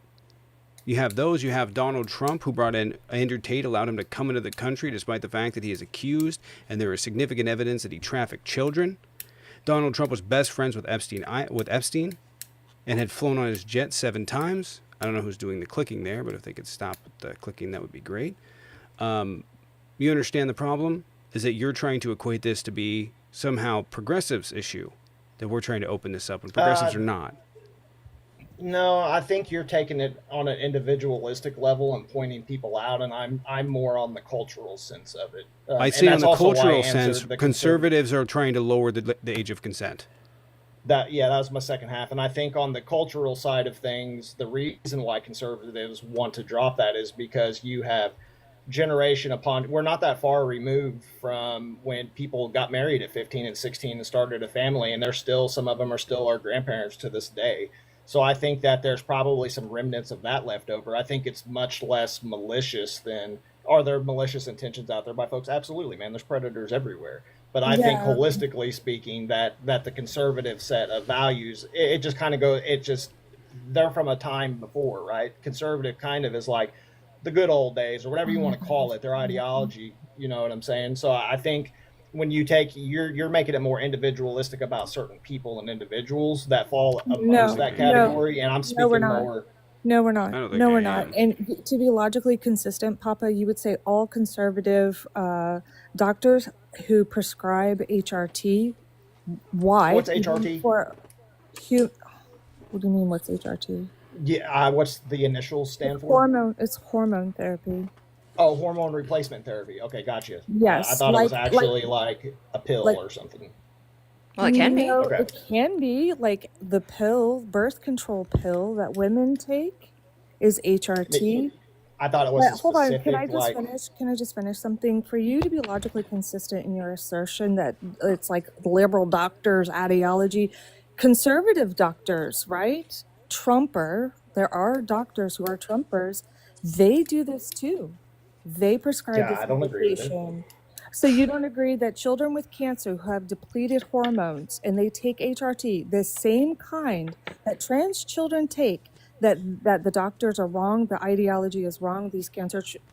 You have those. You have Donald Trump, who brought in Andrew Tate, allowed him to come into the country despite the fact that he is accused, and there is significant evidence that he trafficked children. Donald Trump was best friends with Epstein, and had flown on his jet 7 times. I don't know who's doing the clicking there, but if they could stop the clicking, that would be great. You understand the problem is that you're trying to equate this to be somehow progressives' issue, that we're trying to open this up, and progressives are not. No, I think you're taking it on an individualistic level and pointing people out, and I'm more on the cultural sense of it. I say on the cultural sense, conservatives are trying to lower the age of consent. That was my second half, and I think on the cultural side of things, the reason why conservatives want to drop that is because you have generation upon. We're not that far removed from when people got married at 15 and 16 and started a family, and some of them are still our grandparents to this day. So I think that there's probably some remnants of that left over. I think it's much less malicious than. Are there malicious intentions out there by folks? Absolutely, man. There's predators everywhere. But I think holistically speaking, that the conservative set of values, it just kind of goes. They're from a time before, right? Conservative kind of is like the good old days or whatever you want to call it. Their ideology, you know what I'm saying? So I think when you're making it more individualistic about certain people and individuals that fall amongst that category, and I'm speaking more. No, we're not. No, we're not. And to be logically consistent, Papa, you would say all conservative doctors who prescribe HRT. Why? What's HRT? What do you mean? What's HRT? Yeah, what's the initials stand for? It's hormone therapy. Oh, hormone replacement therapy. Okay, gotcha. Yes, I thought it was actually like a pill or something. Well, it can be. No, Okay. it can be like the pill, birth control pill that women take is HRT. I thought it was But hold on, specific. can I just finish? Can I just finish something? For you to be logically consistent in your assertion that it's like liberal doctors' ideology, conservative doctors, right? There are doctors who are Trumpers. They do this too. They prescribe this I don't agree with it. medication. So you don't agree that children with cancer who have depleted hormones and they take HRT, the same kind that trans children take, that the doctors are wrong, the ideology is wrong, these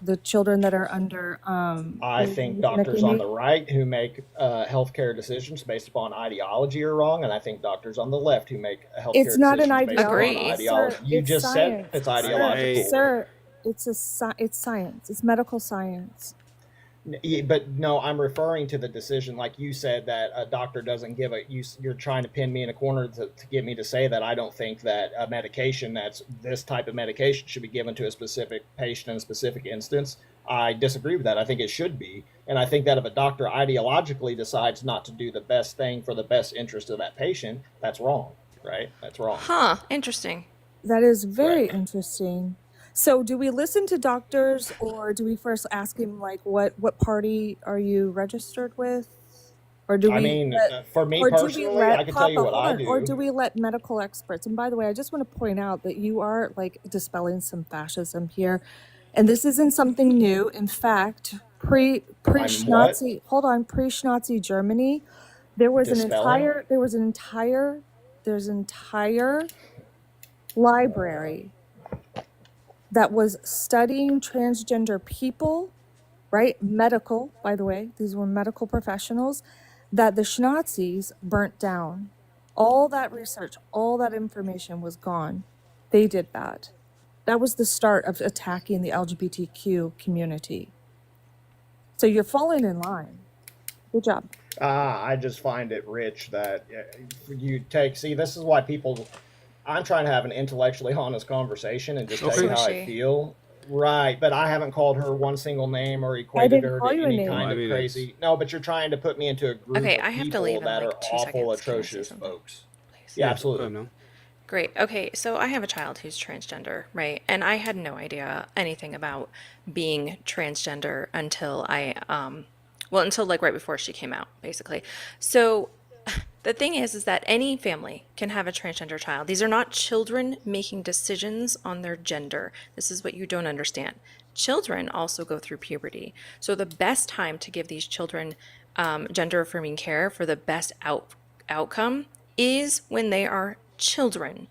the children that are under I think doctors on the right who make healthcare decisions based upon ideology are wrong, and I think doctors on the left who make healthcare It's not an decisions based upon ideology. ideology. Sir, You it's just science. said it's ideological. Sir, it's science. It's medical science. But no, I'm referring to the decision, like you said, that a doctor doesn't give you're trying to pin me in a corner to get me to say that I don't think that a medication that's this type of medication should be given to a specific patient in a specific instance. I disagree with that. I think it should be. And I think that if a doctor ideologically decides not to do the best thing for the best interest of that patient, that's wrong, right? That's wrong. Huh. Interesting. That is very interesting. So do we listen to doctors, or do we first ask him, like, what party are you registered with? Or do we for me personally, I can tell you what I do. Or do we let medical experts? And by the way, I just want to point out that you are like dispelling some fascism here. And this isn't something new. In fact, pre-Nazi Germany, there's an entire library that was studying transgender people, right? Medical, by the way, these were medical professionals that the Schnazis burnt down. All that research, all that information was gone. They did that. That was the start of attacking the LGBTQ community. So you're falling in line. Good job. I just find it rich that this is why I'm trying to have an intellectually honest conversation and just tell you how I feel. Right, but I haven't called her one single name or equated her to any kind of crazy. No, but you're trying to put me into a group of I have to leave people in that like are 2 awful, seconds. Can I say atrocious something? folks. Please. Yeah, absolutely. Great. Okay, so I have a child who's transgender, right? And I had no idea anything about being transgender until until like right before she came out, basically. So the thing is that any family can have a transgender child. These are not children making decisions on their gender. This is what you don't understand. Children also go through puberty. So the best time to give these children gender affirming care for the best outcome is when they are children.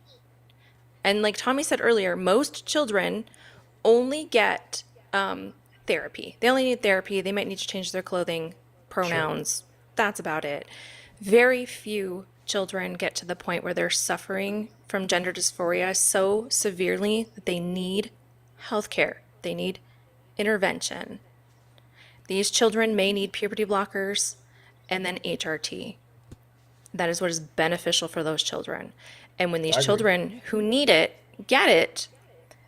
And like Tommy said earlier, most children only get therapy. They only need therapy. They might need to change their clothing, pronouns. That's about it. Very few children get to the point where they're suffering from gender dysphoria so severely that they need health care. They need intervention. These children may need puberty blockers and then HRT. That is what is beneficial for those children. And when these children who need it get it,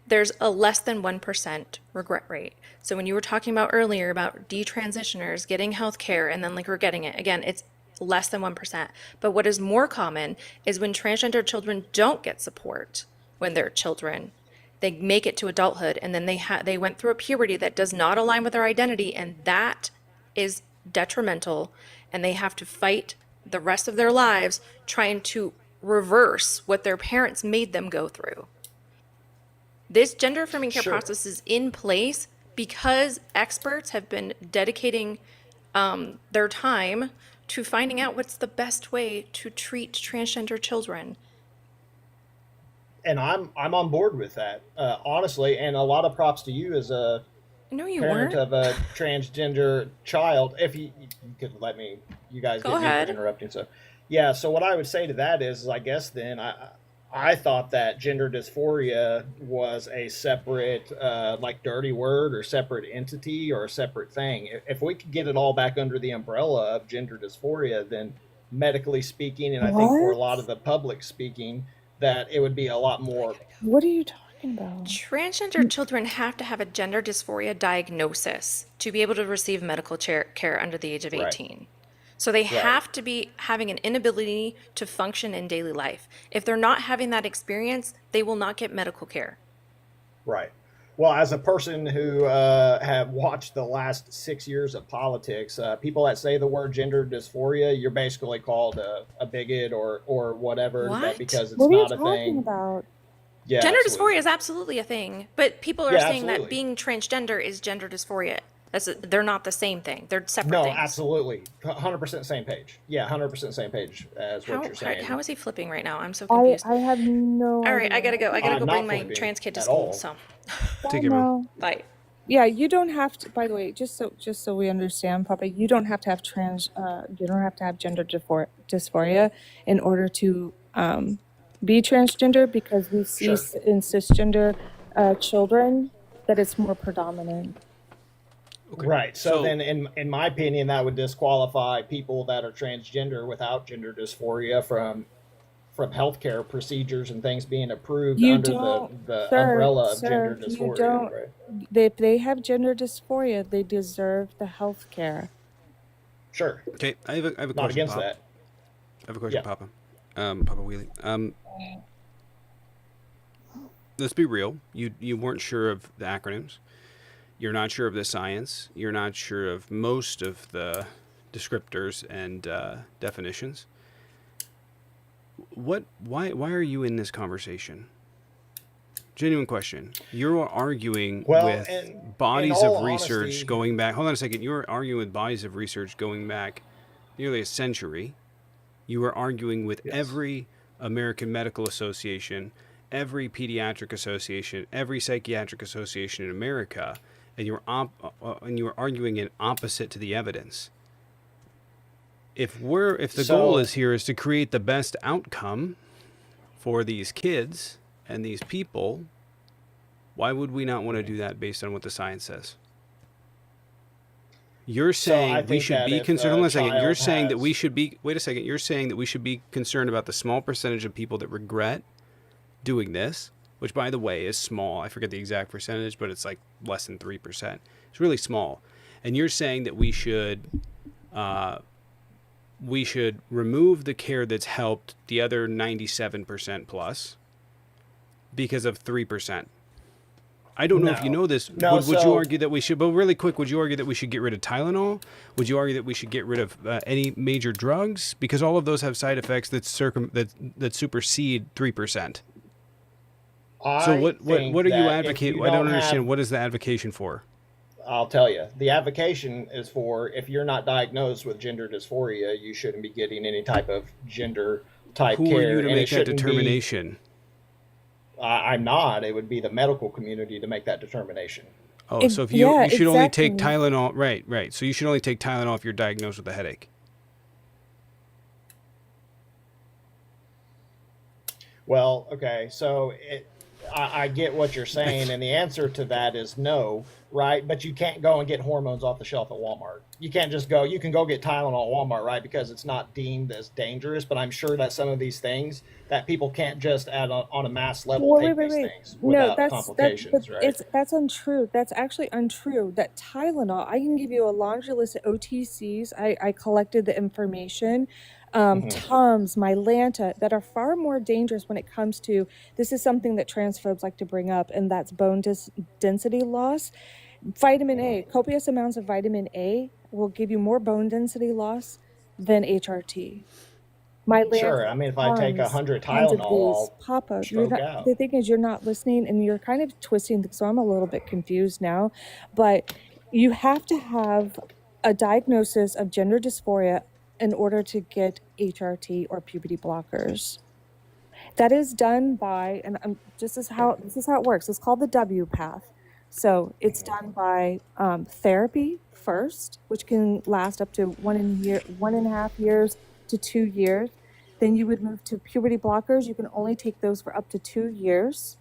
there's a less than 1% regret rate. So when you were talking about earlier about detransitioners getting health care and then like regretting it, again, it's less than 1%. But what is more common is when transgender children don't get support when they're children. They make it to adulthood and then they went through a puberty that does not align with their identity, and that is detrimental, and they have to fight the rest of their lives trying to reverse what their parents made them go through. This gender affirming care process is in place because experts have been dedicating their time to finding out what's the best way to treat transgender children. And I'm on board with that, honestly. And a lot of props to you as a parent of a transgender child. If you could let me, you guys get me for interrupting. So, yeah. So what I would say to that is, I guess then I thought that gender dysphoria was a separate, like dirty word or separate entity or a separate thing. If we could get it all back under the umbrella of gender dysphoria, then medically speaking, and I think for a lot of the public speaking, that it would be a lot more. What are you talking about? Transgender children have to have a gender dysphoria diagnosis to be able to receive medical care under the age of 18. So they have to be having an inability to function in daily life. If they're not having that experience, they will not get medical care. Right. Well, as a person who have watched the last 6 years of politics, people that say the word gender dysphoria, you're basically called a bigot or whatever. What? Because it's What are you not a talking thing. about? Yeah, Gender absolutely. dysphoria is absolutely a thing, but people are saying that being transgender is gender dysphoria. They're not the same thing. They're separate No, things. absolutely. 100% same page. Yeah, 100% same page as what you're saying. How is he flipping right now? I'm so confused. I have no All right, idea. I gotta go. I gotta go not bring my flipping trans kid to at school. all. So, Take care, Mom. No. bye. Yeah, you don't have to. By the way, just so we understand, Papa, you don't have to have you don't have to have gender dysphoria in order to be transgender, because we see in cisgender children that it's more predominant. Okay. Right. So then, in my opinion, that would disqualify people that are transgender without gender dysphoria from healthcare procedures and things being approved under the umbrella of gender dysphoria. You don't. Right? If they have gender dysphoria, they deserve the health care. Sure. Okay, I have a Not question, against Pop. that. I have a question, Yeah. Papa. Papa Wheelie. Let's be real. You weren't sure of the acronyms. You're not sure of the science. You're not sure of most of the descriptors and definitions. Why are you in this conversation? Genuine question. You're arguing with bodies of research going back. Hold on a second. You're arguing with bodies of research going back nearly a century. You are arguing with every American Medical Association, every pediatric association, every psychiatric association in America, and you're arguing in opposite to the evidence. If the goal is to create the best outcome for these kids and these people, why would we not want to do that based on what the science says? You're saying we should be concerned. Hold on a second. You're saying that we should be. Wait a second. You're saying that we should be concerned about the small percentage of people that regret doing this, which, by the way, is small. I forget the exact percentage, but it's like less than 3%. It's really small. And you're saying that we should we should remove the care that's helped the other 97% plus because of 3%. I don't know if you know this. No, Would you argue that we should, but really quick, would you argue that we should get rid of Tylenol? Would you argue that we should get rid of any major drugs? Because all of those have side effects that supersede 3%. So what are you advocating? I don't understand. What is the advocation for? I'll tell you. The advocation is for if you're not diagnosed with gender dysphoria, you shouldn't be getting any type of gender type care. Who are you to and make that determination? I'm not. It would be the medical community to make that determination. Oh, so if you should only take Tylenol, right. So you should only take Tylenol if you're diagnosed with a headache. Well, okay, so I get what you're saying, and the answer to that is no, right? But you can't go and get hormones off the shelf at Walmart. You can't just go. You can go get Tylenol at Walmart, right? Because it's not deemed as dangerous. But I'm sure that some of these things that people can't just on a mass level take these things without complications, right? That's untrue. That's actually untrue. That Tylenol, I can give you a laundry list of OTCs. I collected the information. Tums, Mylanta, that are far more dangerous when it comes to, this is something that transphobes like to bring up, and that's bone density loss. Vitamin A, copious amounts of vitamin A will give you more bone density loss than HRT. Mylanta, Sure. I mean, if I take 100 Tylenol, I'll stroke out. The thing is, you're not listening, and you're kind of twisting, so I'm a little bit confused now, but you have to have a diagnosis of gender dysphoria in order to get HRT or puberty blockers. That is done by, and this is how it works. It's called the W path. So it's done by therapy first, which can last up to 1.5 years to 2 years. Then you would move to puberty blockers. You can only take those for up to 2 years.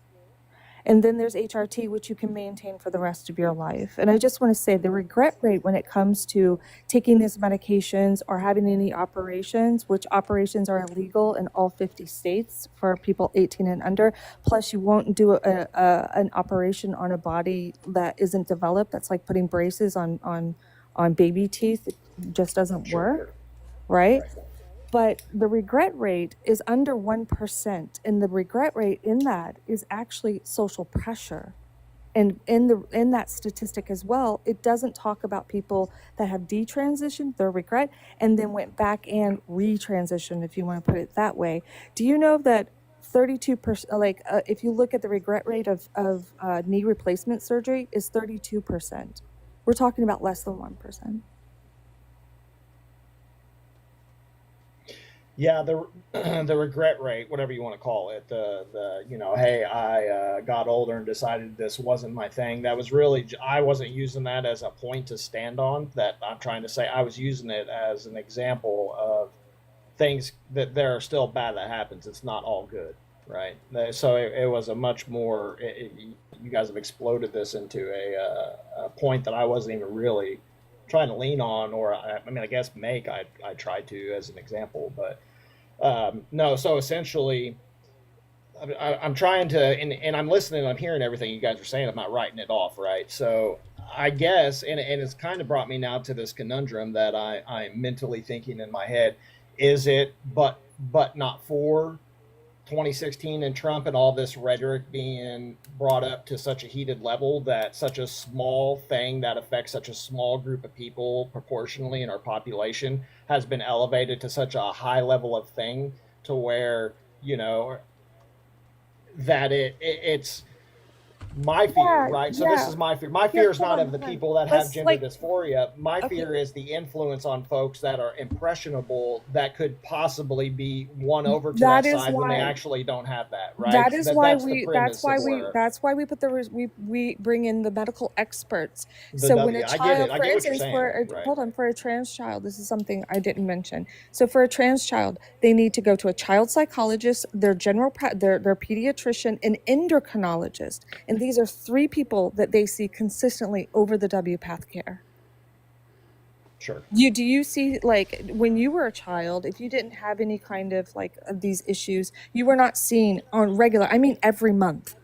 And then there's HRT, which you can maintain for the rest of your life. And I just want to say the regret rate when it comes to taking these medications or having any operations, which operations are illegal in all 50 states for people 18 and under, plus you won't do an operation on a body that isn't developed. That's like putting braces on baby teeth. It just doesn't work, right? But the regret rate is under 1%. And the regret rate in that is actually social pressure. And in that statistic as well, it doesn't talk about people that have detransitioned their regret and then went back and retransitioned, if you want to put it that way. Do you know that 32%, if you look at the regret rate of knee replacement surgery, is 32%. We're talking about less than 1%. Yeah, the regret rate, whatever you want to call it, hey, I got older and decided this wasn't my thing. That was really, I wasn't using that as a point to stand on. That I'm trying to say, I was using it as an example of things that there are still bad that happens. It's not all good, right? So it was a much more. You guys have exploded this into a point that I wasn't even really trying to lean on, or I guess make. I tried to as an example, but no. So essentially, I'm trying to, and I'm listening. I'm hearing everything you guys are saying. I'm not writing it off, right? So I guess, and it's kind of brought me now to this conundrum that I'm mentally thinking in my head: is it but not for 2016 and Trump and all this rhetoric being brought up to such a heated level that such a small thing that affects such a small group of people proportionally in our population has been elevated to such a high level of thing to where, that it's my fear, right? So this is my fear. My fear is not of the people that have gender dysphoria. My fear is the influence on folks that are impressionable that could possibly be won over to that side when they actually don't have that, right? That's why we put we bring in the medical experts. So when a child, for instance, for a trans child, this is something I didn't mention. So for a trans child, they need to go to a child psychologist, their their pediatrician, an endocrinologist, and these are 3 people that they see consistently over the WPATH care. Sure. Do you see, like, when you were a child, if you didn't have any kind of of these issues, you were not seen on regular, every month.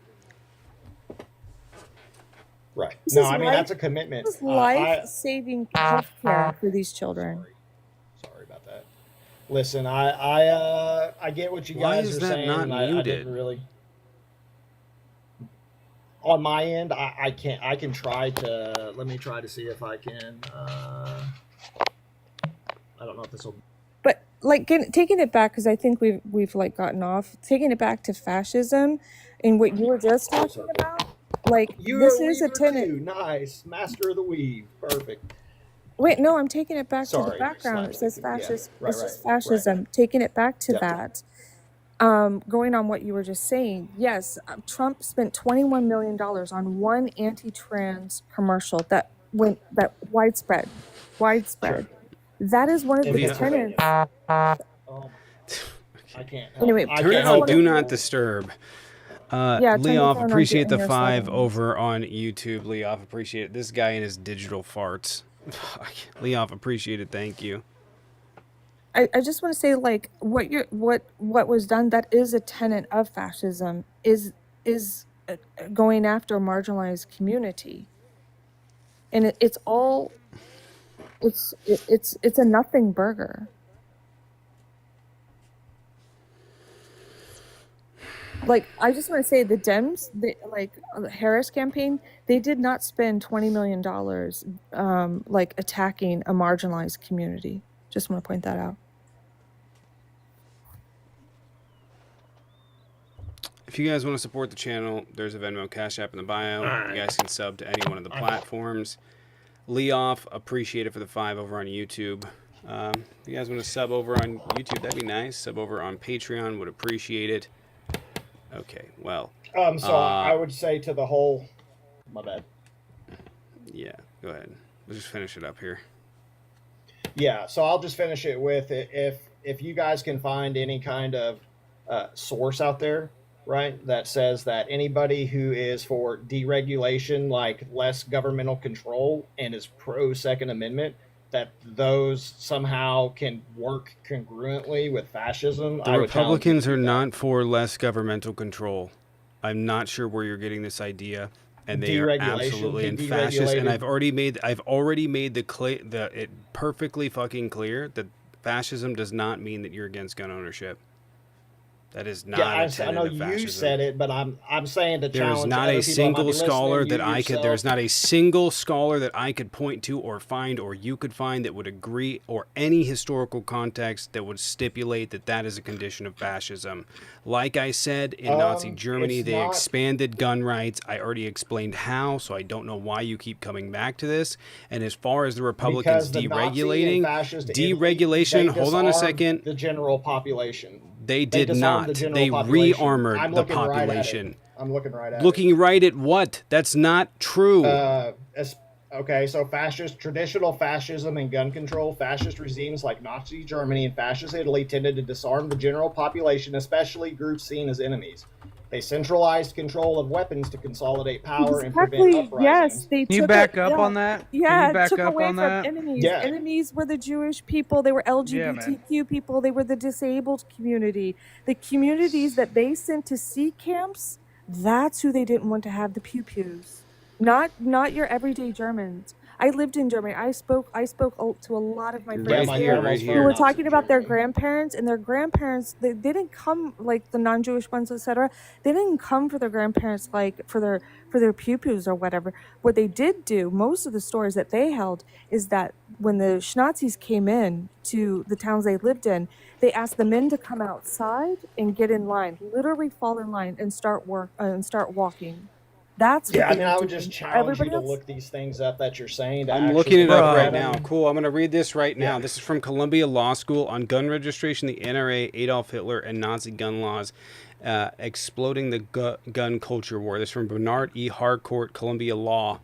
Right. That's a commitment. This is life-saving health care for these children. Sorry about that. Listen, I get what you Why guys is are that saying, not and I muted? didn't really. On my end, I can't. I can try to. Let me try to see if I can. I don't know if this will. But like taking it back, because I think we've like gotten off. Taking it back to fascism, and what you were just Full talking circle. about, like You this are a is a weaver tenet. too. Nice, master of the weave. Perfect. Wait, no, I'm taking it back to the Sorry, background. It says slapstick. Yeah, fascist. right, It's right, just right. fascism. Taking it back to Yep. that. Going on what you were just saying, yes, Trump spent $21 million on one anti-trans commercial that went widespread. Sure. That is one of In the Pennsylvania. tenets. Oh, I can't help. Anyway, I Turn it can't on help Do it. Not Disturb. yeah, turn your Leoff, phone on appreciate the your 5 settings. over on YouTube. Leoff, appreciate it. This guy and his digital farts. Leoff, appreciate it. Thank you. I just want to say, like, what was done, that is a tenet of fascism, is going after a marginalized community, and it's a nothing burger. Like, I just want to say, the Dems, the Harris campaign, they did not spend $20 million like attacking a marginalized community. Just want to point that out. If you guys want to support the channel, there's a Venmo Cash App in the bio. You guys can sub to any one of the platforms. Leoff, appreciate it for the 5 over on YouTube. If you guys want to sub over on YouTube, that'd be nice. Sub over on Patreon, would appreciate it. Okay, well. So I would say to the whole. My bad. Yeah, go ahead. We'll just finish it up here. Yeah, so I'll just finish it with if you guys can find any kind of source out there, right, that says that anybody who is for deregulation, like less governmental control, and is pro Second Amendment, that those somehow can work congruently with fascism. The Republicans are not for less governmental control. I'm not sure where you're getting this idea, and they are absolutely in fascist. And I've already made it perfectly fucking clear that fascism does not mean that you're against gun ownership. That is not. Yeah, I know you said it, but I'm saying to challenge. There's not a single scholar that I could. There's not a single scholar that I could point to or find, or you could find, that would agree, or any historical context that would stipulate that that is a condition of fascism. Like I said, in Nazi Germany, they expanded gun rights. I already explained how, so I don't know why you keep coming back to this. And as far as the Republicans deregulating, hold on a second. The general population. They did not. They re-armored the population. I'm looking right at it. Looking right at what? That's not true. Okay, so traditional fascism and gun control, fascist regimes like Nazi Germany and fascist Italy tended to disarm the general population, especially groups seen as enemies. They centralized control of weapons to consolidate power and prevent uprisings. Yes, they Can you back up on that? Yeah, Can you back took up away on from that? enemies. Yeah. Enemies were the Jewish people. They were LGBTQ people. They were the disabled community. The communities that they sent to sea camps, that's who they didn't want to have the pew-pews. Not your everyday Germans. I lived in Germany. I spoke to a lot of my friends who were talking about their grandparents, and their grandparents, they didn't come, like the non-Jewish ones, etc. They didn't come for their grandparents, like for their pew-pews or whatever. What they did do, most of the stories that they held, is that when the Nazis came in to the towns they lived in, they asked the men to come outside and get in line, literally fall in line and start walking. That's what I would just challenge you to look these things up that you're saying. I'm looking it up right now. Cool. I'm going to read this right now. This is from Columbia Law School on gun registration, the NRA, Adolf Hitler, and Nazi gun laws, exploding the gun culture war. This is from Bernard E. Harcourt, Columbia Law.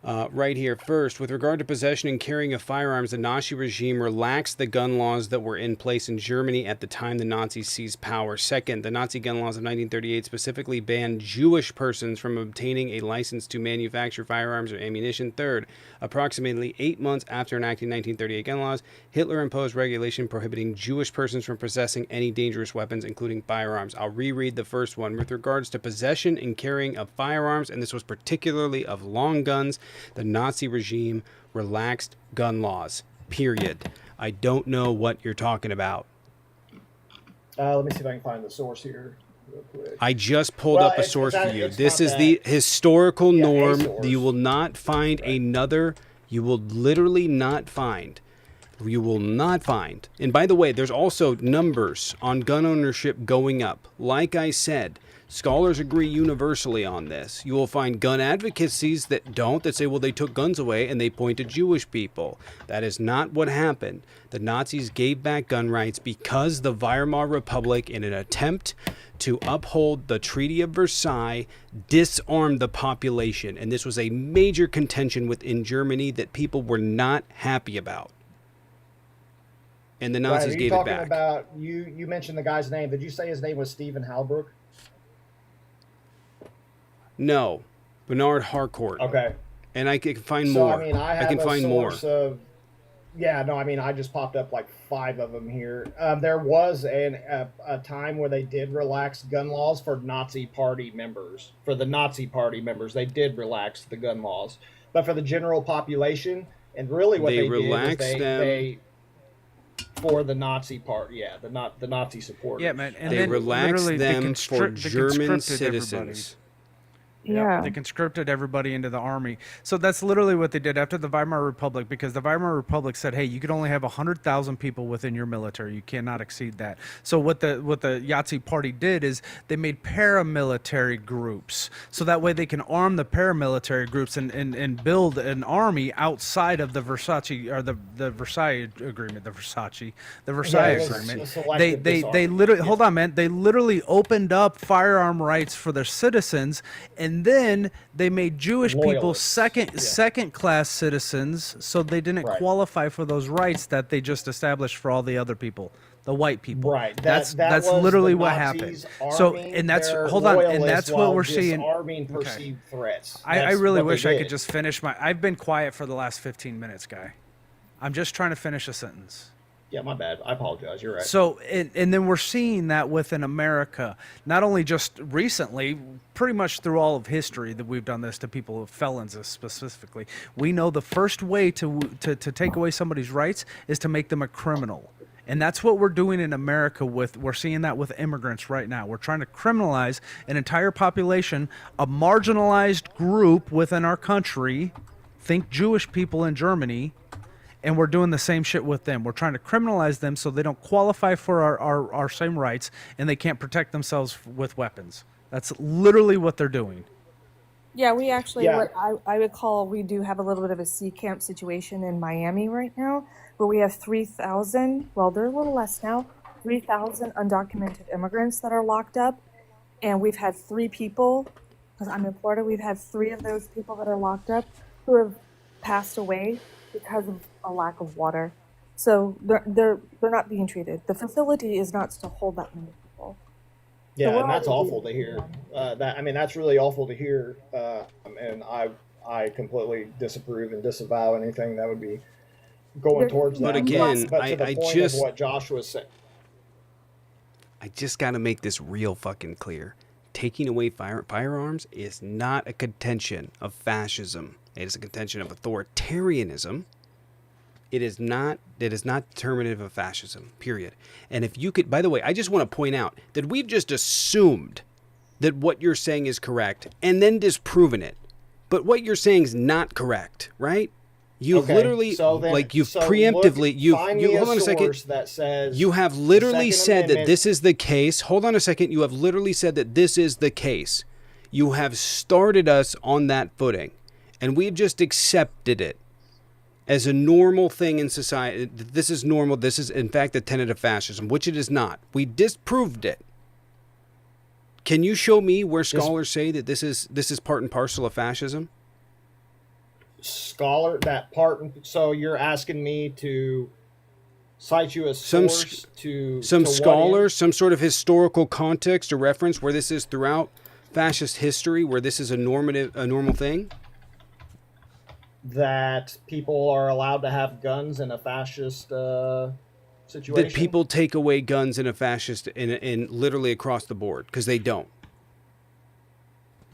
Right here. First, with regard to possession and carrying of firearms, the Nazi regime relaxed the gun laws that were in place in Germany at the time the Nazis seized power. Second, the Nazi gun laws of 1938 specifically banned Jewish persons from obtaining a license to manufacture firearms or ammunition. Third, approximately 8 months after enacting 1938 gun laws, Hitler imposed regulation prohibiting Jewish persons from possessing any dangerous weapons, including firearms. I'll reread the first one. With regards to possession and carrying of firearms, and this was particularly of long guns, the Nazi regime relaxed gun laws, period. I don't know what you're talking about. Let me see if I can find the source here real quick. I just pulled up a it's source for not- you. it's This not is the that- historical Yeah, a norm. source. You will not find another. You will literally not find. You will not find. And by the way, there's also numbers on gun ownership going up. Like I said, scholars agree universally on this. You will find gun advocacies that don't, that say, well, they took guns away and they point to Jewish people. That is not what happened. The Nazis gave back gun rights because the Weimar Republic, in an attempt to uphold the Treaty of Versailles, disarmed the population. And this was a major contention within Germany that people were not happy about. And the Nazis Right, are you gave it talking back. about you mentioned the guy's name? Did you say his name was Stephen Halbrook? No, Bernard Harcourt. Okay. And I can find So more. I mean, I have can a find more. source of. Yeah, no, I mean, I just popped up like 5 of them here. There was a time where they did relax gun laws for Nazi Party members. For the Nazi Party members, they did relax the gun laws, but for the general population, and really what they relaxed did is them. they for the Nazi part, yeah, the Nazi supporters. Yeah, man. And They then relaxed literally them for they German conscripted everybody. citizens. Yeah. They conscripted everybody into the army. So that's literally what they did after the Weimar Republic, because the Weimar Republic said, hey, you can only have 100,000 people within your military. You cannot exceed that. So what the Yahtzee party did is they made paramilitary groups. So that way they can arm the paramilitary groups and build an army outside of the Versailles or the Versailles agreement, the Versailles agreement. They literally hold on, man. They literally opened up firearm rights for their citizens, and then they made Jewish people Loyalists. second class citizens, so they didn't Right. qualify for those rights that they just established for all the other people, the white people. Right. That's was literally the what Nazis happened. So arming and that's their hold on, and loyalists that's what while we're seeing. disarming perceived threats. I That's really what they wish I could did. just finish my. I've been quiet for the last 15 minutes, guy. I'm just trying to finish a sentence. Yeah, my bad. I apologize. You're right. So, and then we're seeing that within America, not only just recently, pretty much through all of history that we've done this to people, felons specifically. We know the first way to take away somebody's rights is to make them a criminal. And that's what we're doing in America we're seeing that with immigrants right now. We're trying to criminalize an entire population, a marginalized group within our country, think Jewish people in Germany, and we're doing the same shit with them. We're trying to criminalize them so they don't qualify for our same rights, and they can't protect themselves with weapons. That's literally what they're doing. Yeah, we actually, Yeah. what I recall, we do have a little bit of a sea camp situation in Miami right now, where we have 3,000, well, they're a little less now, 3,000 undocumented immigrants that are locked up. And we've had 3 people, because I'm in Florida, we've had 3 of those people that are locked up who have passed away because of a lack of water. So they're not being treated. The facility is not to hold that many people. Yeah, we're and that's already- awful to hear. That's really awful to hear. And I completely disapprove and disavow anything that would be going There- towards that. But again, but to the I point just- of what Josh was saying. I just got to make this real fucking clear. Taking away firearms is not a contention of fascism. It is a contention of authoritarianism. It is not determinative of fascism, period. And if you could, by the way, I just want to point out that we've just assumed that what you're saying is correct and then disproven it. But what you're saying is not correct, right? You've Okay, literally, so then- you've so preemptively, find me hold on a second. source that says You have literally Second said that Amendment- this is the case. Hold on a second. You have literally said that this is the case. You have started us on that footing, and we've just accepted it as a normal thing in society. This is normal. This is, in fact, a tenet of fascism, which it is not. We disproved it. Can you show me where scholars say that this is part and parcel of fascism? Scholar that part. So you're asking me to cite you a Some source to Some to what scholars, some sort of historical context or reference where this is throughout fascist history, where this is a normal thing? that people are allowed to have guns in a fascist situation. That people take away guns in a fascist in literally across the board, because they don't.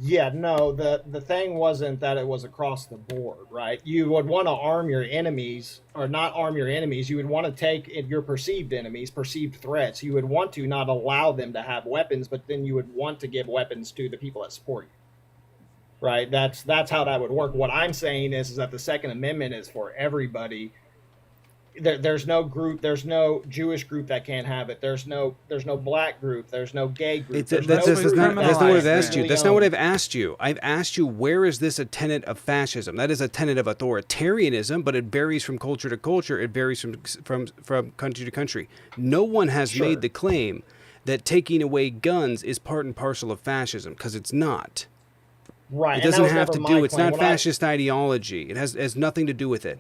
Yeah, no, the thing wasn't that it was across the board, right? You would want to arm your enemies, or not arm your enemies. You would want to take your perceived enemies, perceived threats. You would want to not allow them to have weapons, but then you would want to give weapons to the people that support you, right? That's how that would work. What I'm saying is that the Second Amendment is for everybody. There's no group, there's no Jewish group that can't have it. There's no black group, there's no gay group. That's not what I've asked you. That's not what I've asked you. I've asked you, where is this a tenet of fascism? That is a tenet of authoritarianism, but it varies from culture to culture. It varies from country to country. No one has made the claim that taking away guns is part and parcel of fascism, because it's not. Right. It doesn't have to do. It's not fascist ideology. It has nothing to do with it.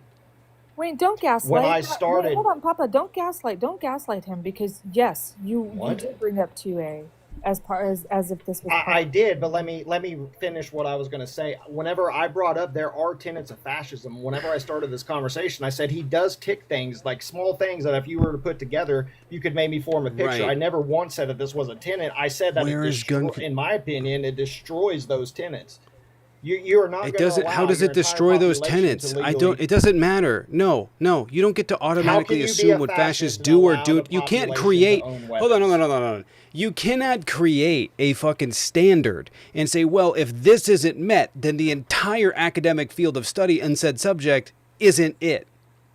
Wait, don't gaslight. When I started, wait, hold on, Papa. Don't gaslight him, because yes, you did bring up 2A as if this was. I did, but let me finish what I was going to say. Whenever I brought up there are tenets of fascism, whenever I started this conversation, I said he does tick things, like small things that if you were to put together, you could maybe form a picture. Right. I never once said that this was a tenet. I said that in my opinion, it destroys those tenets. You are not. It doesn't. How does it destroy those tenets? I don't. It doesn't matter. No. You don't get to automatically assume what fascists do or do. You can't create. Hold on. You cannot create a fucking standard and say, well, if this isn't met, then the entire academic field of study in said subject isn't it.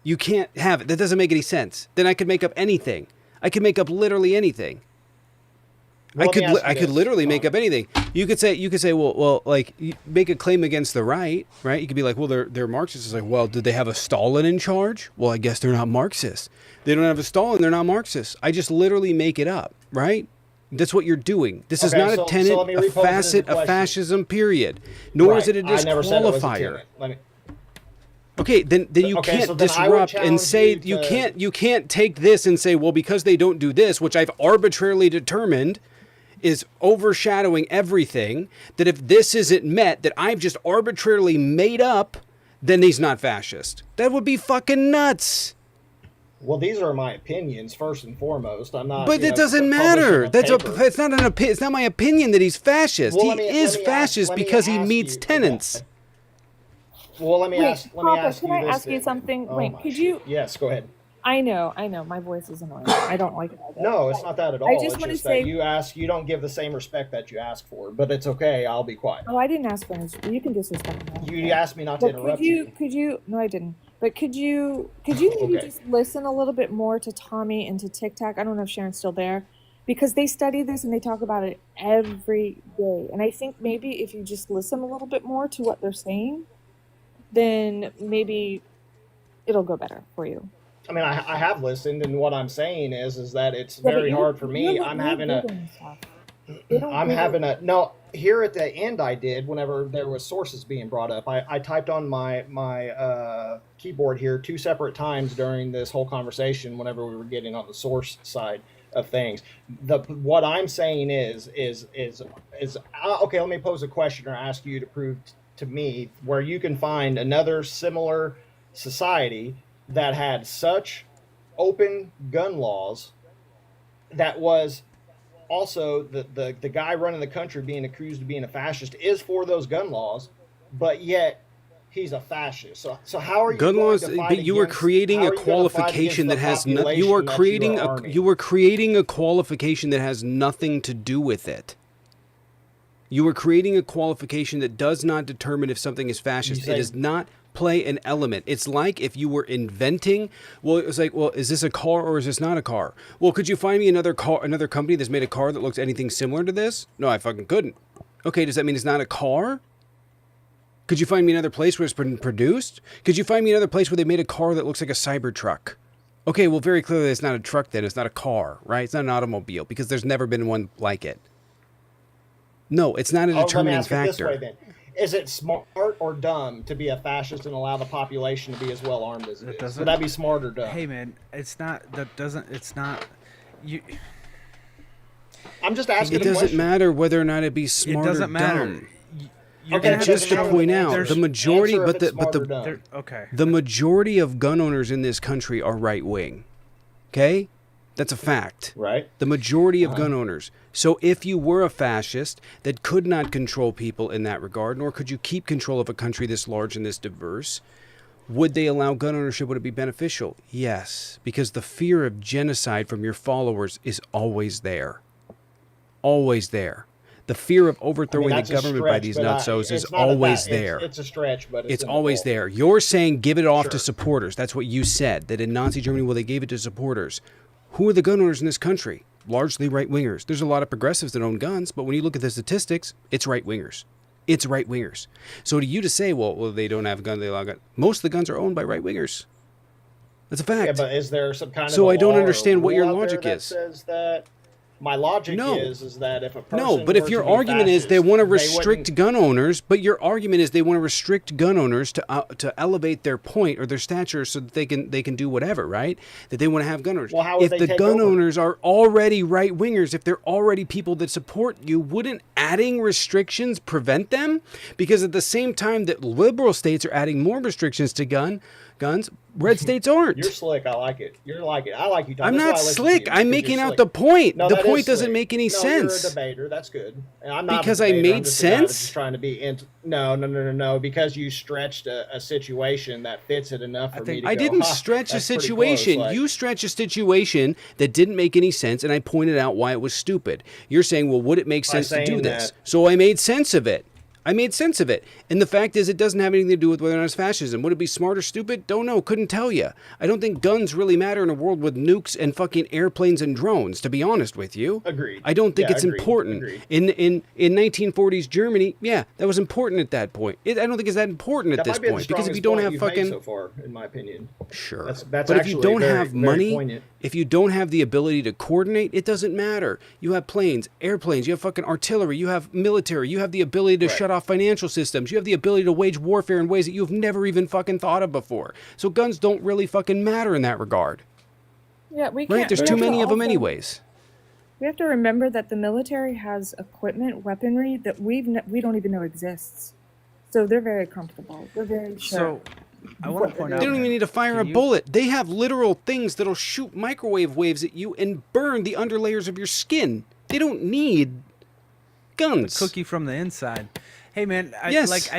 You can't have it. That doesn't make any sense. Then I could make up anything. I could make up literally anything. Well, I could literally make up anything. You could say, well, like, you make a claim against the right? You could be like, well, they're Marxists. It's like, well, did they have a Stalin in charge? Well, I guess they're not Marxists. They don't have a Stalin. They're not Marxists. I just literally make it up, right? That's what you're doing. This is not a tenet, a facet of fascism, period. Nor is it a disqualifier. Okay, then you can't disrupt and say you can't take this and say, well, because they don't do this, which I've arbitrarily determined is overshadowing everything, that if this isn't met, that I've just arbitrarily made up, then he's not fascist. That would be fucking nuts. Well, these are my opinions first and foremost. I'm not. But it doesn't matter. It's not an opinion. It's not my opinion that he's fascist. He is fascist because he meets tenets. Well, let me ask. Papa, can I ask you something? Wait, could you? Yes, go ahead. I know. My voice is annoying. I don't like it. No, it's not that at all. I just want to say you don't give the same respect that you ask for, but it's okay. I'll be quiet. Oh, I didn't ask for it. You can disrespect me. You asked me not to interrupt you. Could you? No, I didn't. But could you maybe just listen a little bit more to Tommy and to TikTok? I don't know if Sharon's still there, because they study this and they talk about it every day. And I think maybe if you just listen a little bit more to what they're saying, then maybe it'll go better for you. I mean, I have listened, and what I'm saying is that it's very hard for me. Here at the end I did, whenever there was sources being brought up, I typed on my keyboard here 2 separate times during this whole conversation whenever we were getting on the source side of things. What I'm saying is okay, let me pose a question or ask you to prove to me where you can find another similar society that had such open gun laws that was also the guy running the country being accused of being a fascist is for those gun laws, but yet he's a fascist. So how are you gun laws? But you are creating a qualification that has you are creating a qualification that has nothing to do with it. You are creating a qualification that does not determine if something is fascist. It does not play an element. It's like if you were inventing, well, it was like, well, is this a car or is this not a car? Well, could you find me another company that's made a car that looks anything similar to this? No, I fucking couldn't. Okay, does that mean it's not a car? Could you find me another place where it's been produced? Could you find me another place where they made a car that looks like a Cybertruck? Okay, well, very clearly it's not a truck then. It's not a car, right? It's not an automobile because there's never been one like it. No, it's not a determining factor. Let me ask it this way, then. Is it smart or dumb to be a fascist and allow the population to be as well armed as it is? Would that be smart or dumb? Hey, man, it's not. That doesn't. It's not. You. I'm just asking. It doesn't matter whether or not it be smart or dumb. It doesn't matter. And just to point out, the majority, the majority of gun owners in this country are right wing. Okay, That's a fact. Right. The majority of gun owners. So if you were a fascist that could not control people in that regard, nor could you keep control of a country this large and this diverse, would they allow gun ownership? Would it be beneficial? Yes, because the fear of genocide from your followers is always there. Always there. The fear of overthrowing the government by these nutsos is always there. It's a stretch, but it's always there. You're saying give it off to supporters. That's what you said, that in Nazi Germany, well, they gave it to supporters. Who are the gun owners in this country? Largely right-wingers. There's a lot of progressives that own guns, but when you look at the statistics, it's right-wingers. It's right-wingers. So to you to say, well, they don't have guns, they allow guns. Most of the guns are owned by right-wingers. That's a fact. Yeah, but is there some kind of so I don't understand what your logic is. Says that my logic is that if a person no, but if your argument is they want to restrict gun owners, but your argument is they want to restrict gun owners to elevate their point or their stature so that they can do whatever, right? That they want to have gun owners. Well, how would if the gun owners are already right wingers, if they're already people that support you, wouldn't adding restrictions prevent them? Because at the same time that liberal states are adding more restrictions to guns, red states aren't. You're slick. I like it. You're like it. I like you, Tom. I'm That's not why I slick. to you, I'm making out slick. the point. No, the that point is doesn't slick. make any no, sense. You're a debater. That's good. And I'm not because a debater. I made I'm just a guy that's sense. just trying to be no. Because you stretched a situation that fits it enough for me to I go, didn't stretch a that's pretty situation. close, like, you stretched a situation that didn't make any sense, and I pointed out why it was stupid. You're saying, well, would it make sense to do this? So I made sense of it. And the fact is, it doesn't have anything to do with whether or not it's fascism. Would it be smart or stupid? Don't know. Couldn't tell you. I don't think guns really matter in a world with nukes and fucking airplanes and drones, to be honest with you. Agreed. I don't think it's agreed. important. Agreed. In 1940s Germany, yeah, that was important at that point. I don't think it's that important at this point. Because if you don't have fucking... so far, in my opinion. Sure. That's but if you don't have money, if you don't have the ability to coordinate, it doesn't matter. You have planes, airplanes, you have fucking artillery, you have military, you have the ability to shut off financial systems, you have the ability to wage warfare in ways that you've never even fucking thought of before. So guns don't really fucking matter in that regard. Yeah, we can't. Right? There's too many of them anyways. We have to remember that the military has equipment, weaponry that we don't even know exists. So they're very comfortable. They're very sure. So I want to point out they don't even need to fire a bullet. They have literal things that'll shoot microwave waves at you and burn the underlayers of your skin. They don't need guns. Cookie from the inside. Hey man, I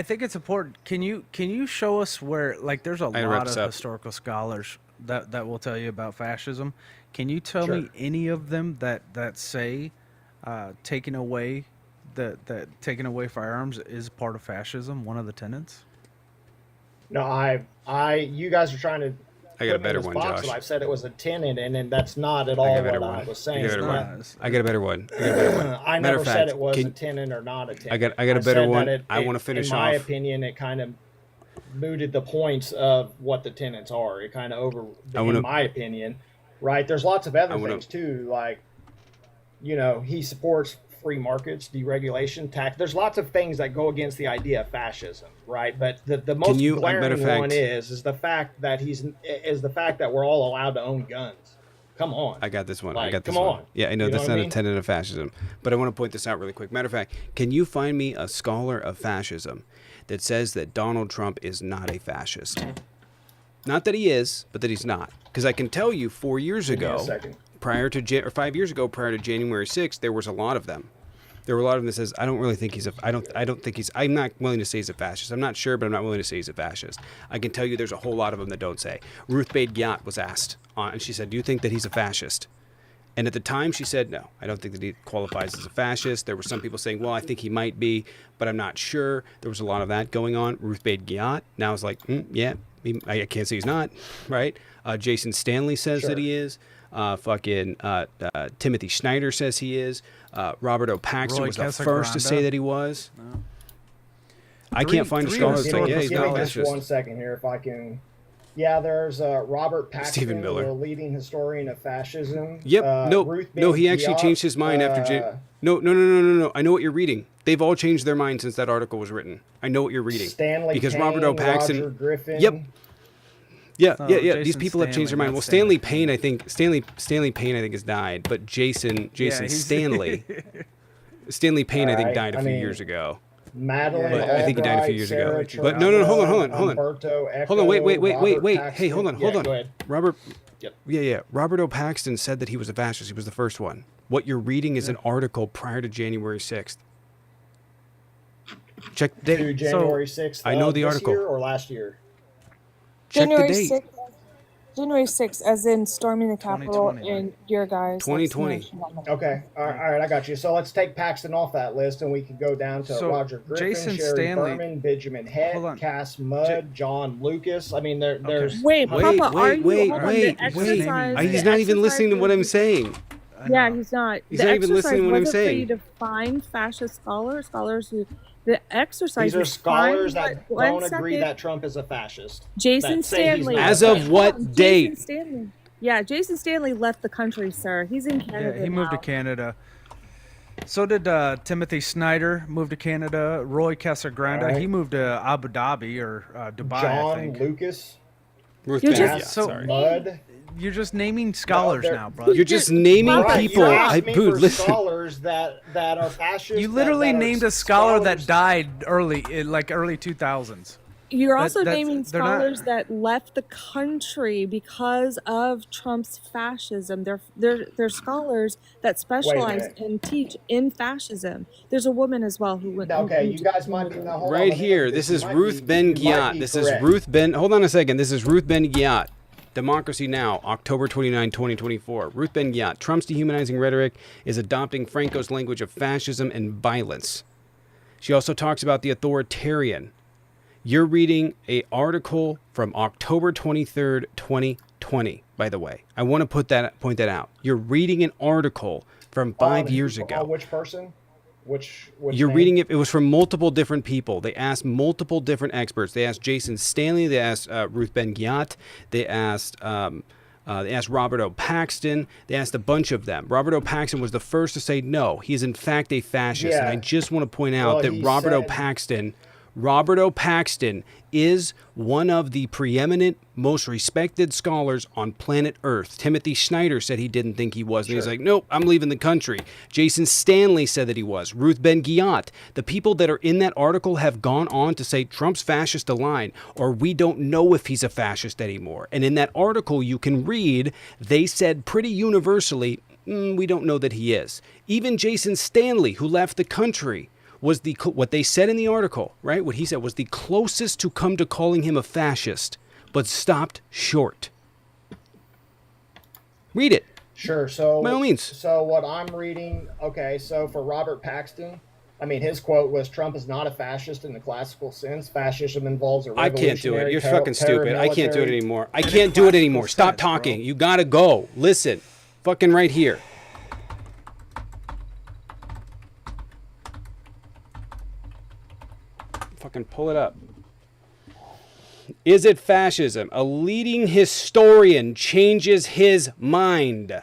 think it's important. Can you show us where, like, there's a lot of historical scholars that will tell you about fascism. Can you tell me any of them that say taking away firearms is part of fascism, one of the tenets? No, you guys are trying to. I got a better one, Josh. I've said it was a tenet, and that's not at all what I was saying. I got a better one. I never said it was a tenet or not a tenet. I got a better one. I want to finish off. In my opinion, it kind of mooted the points of what the tenets are. It kind of in my opinion, right? There's lots of other things too, like, he supports free markets, deregulation, tax. There's lots of things that go against the idea of fascism, right? But the most glaring one is the fact that we're all allowed to own guns. Come on. I got this one. Like, I got this come one. on. Yeah, I know that's not a tenet of fascism, but I want to point this out really quick. Matter of fact, can you find me a scholar of fascism that says that Donald Trump is not a fascist? Not that he is, but that he's not. Because I can tell you 4 years ago, prior to 5 years ago, prior to January 6th, there was a lot of them. There were a lot of them that says, I don't really think he's I'm not willing to say he's a fascist. I'm not sure, but I'm not willing to say he's a fascist. I can tell you there's a whole lot of them that don't say. Ruth Bader Ginsburg was asked, and she said, do you think that he's a fascist? And at the time she said, no, I don't think that he qualifies as a fascist. There were some people saying, well, I think he might be, but I'm not sure. There was a lot of that going on. Ruth Bader Ginsburg now is like, yeah, I can't say he's not, right? Jason Stanley says that he is. Timothy Snyder says he is. Robert O. Paxton was the first to say that he was. No. I can't find a scholar that's like, yeah, he's not a fascist. Just 1 second here, if I can. Yeah, there's Robert Paxton, Stephen Miller, the leading historian of fascism. Yep. No, he actually changed his mind after. No. I know what you're reading. They've all changed their mind since that article was written. I know what you're reading. Stanley Payne, Robert O. Paxton. Roger Griffin. Yep. Yeah. These people Stanley, have changed their mind. Well, Stanley Payne, I think has died, but Jason Stanley, Stanley Payne, I think died a few years ago. Madeline, but I think he died a few years ago. But no, hold on. Wait. Hey, hold on. Yeah, Robert Yep. Yeah. Robert O. Paxton said that he was a fascist. He was the first one. What you're reading is an article prior to January 6th. Check the To date. January 6th. I know of the this article. year or last year? Check the January date. 6th. January 6th, as in storming the Capitol 2020, in your guys. 2020. Okay, all right, I got you. So let's take Paxton off that list, and we can go down to So, Roger Griffin, Jason Sherry Stanley- Berman, Benjamin Hold Head, on. Cass Mudd, John Lucas. I mean, there's Wait, Wait, Papa, are you wait, hold on, wait, the wait. exercise? He's the not even exercise listening to what I'm was- saying. Yeah, he's not. He's the not even exercise listening to what I'm wasn't for you saying. to find fascist scholars who. The exercise these are is scholars find that one don't agree second. that Trump is a fascist. Jason that say he's Stanley. not As a of fascist. what Jason date? Stanley. Yeah, Jason Stanley left the country, sir. He's in Canada. Yeah, he moved to now. Canada. So did Timothy Snyder move to Canada. Roy Casagrande, All right. he moved to Abu Dhabi or Dubai, I John think. Lucas, Ruth You're Bader, just- yeah, so- sorry. Mudd. You're just naming scholars they're- now, bro. You're just naming Right, people. You asked me Dude, for listen. scholars that are fascist. You literally that are named a scholar that scholars- died early 2000s. You're also that's- naming they're not- scholars that left the country because of Trump's fascism. They're scholars that specialize minute. and teach in fascism. There's a woman as well who went. Okay, who you guys might be now, hold on, Right let me here. look at This You is might Ruth be- Ben you might Ghiat. be This is correct. Ruth Ben. Hold on a second. This is Ruth Ben Ghiat. Democracy Now, October 29, 2024. Ruth Ben Ghiat. Trump's dehumanizing rhetoric is adopting Franco's language of fascism and violence. She also talks about the authoritarian. You're reading an article from October 23rd, 2020, by the way. I want to point that out. You're reading an article from 5 years ago. Which person? Which You're name? reading it. It was from multiple different people. They asked multiple different experts. They asked Jason Stanley. They asked Ruth Ben Ghiat. They asked Robert O. Paxton. They asked a bunch of them. Robert O. Paxton was the first to say no. He is in fact a fascist. And I Yeah. just want to point out Well, that he Robert O. said- Paxton is one of the preeminent, most respected scholars on planet Earth. Timothy Snyder said he didn't think he was. And he's like, nope, I'm leaving the country. Jason Stanley said that he was. Ruth Ben Ghiat. The people that are in that article have gone on to say Trump's fascist align, or we don't know if he's a fascist anymore. And in that article, you can read, they said pretty universally, we don't know that he is. Even Jason Stanley, who left the country, was what they said in the article, right? What he said was the closest to come to calling him a fascist, but stopped short. Read it. Sure. So By all means. So what I'm reading, okay. So for Robert Paxton, I mean, his quote was, "Trump is not a fascist in the classical sense. Fascism involves a I can't do it. revolutionary You're fucking stupid. I can't do it paramilitary." anymore. I can't do it anymore. Stop talking. You gotta go. Listen. Fucking right here. Fucking pull it up. Is it fascism? A leading historian changes his mind.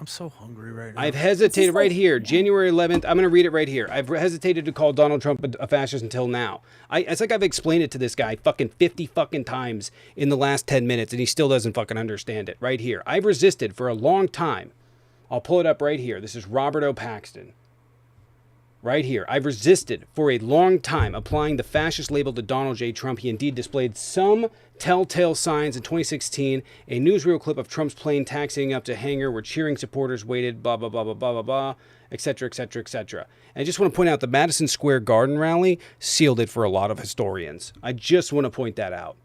I'm so hungry right now. I've hesitated right here, January 11th. I'm going to read it right here. I've hesitated to call Donald Trump a fascist until now. It's like I've explained it to this guy fucking 50 fucking times in the last 10 minutes, and he still doesn't fucking understand it. Right here. I've resisted for a long time. I'll pull it up right here. This is Robert O. Paxton. Right here. I've resisted for a long time applying the fascist label to Donald J. Trump. He indeed displayed some telltale signs in 2016. A newsreel clip of Trump's plane taxiing up to hangar where cheering supporters waited, blah, blah, blah, blah, blah, blah, blah, etc., etc., etc. And I just want to point out the Madison Square Garden rally sealed it for a lot of historians. I just want to point that out.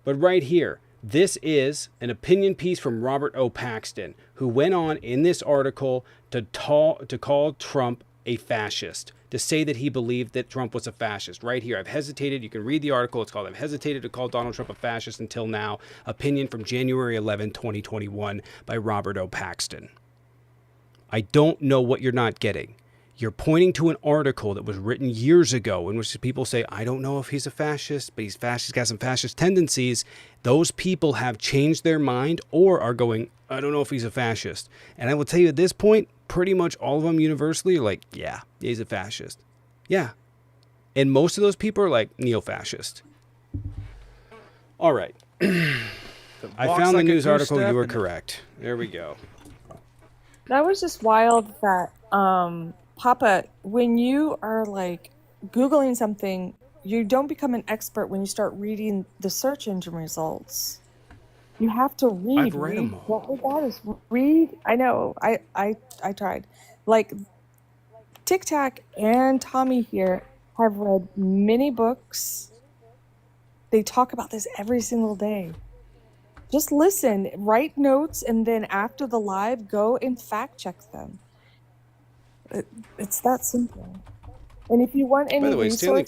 But right here, this is an opinion piece from Robert O. Paxton, who went on in this article to call Trump a fascist, to say that he believed that Trump was a fascist. Right here, I've hesitated. You can read the article. It's called "I've Hesitated to Call Donald Trump a Fascist Until Now." Opinion from January 11, 2021 by Robert O. Paxton. I don't know what you're not getting. You're pointing to an article that was written years ago in which people say, I don't know if he's a fascist, but he's got some fascist tendencies. Those people have changed their mind or are going, I don't know if he's a fascist. And I will tell you at this point, pretty much all of them universally are like, yeah, he's a fascist. Yeah. And most of those people are like neo-fascist. All right. I found the news article. You were correct. There we go. That was just wild that Papa, when you are like Googling something, you don't become an expert when you start reading the search engine results. You have to I've read. read them Read all. what that is. Read. I know. I tried. Like Tic Tac and Tommy here have read many books. They talk about this every single day. Just listen, write notes, and then after the live, go and fact check them. It's that simple. And if you want By any the way, Stanley,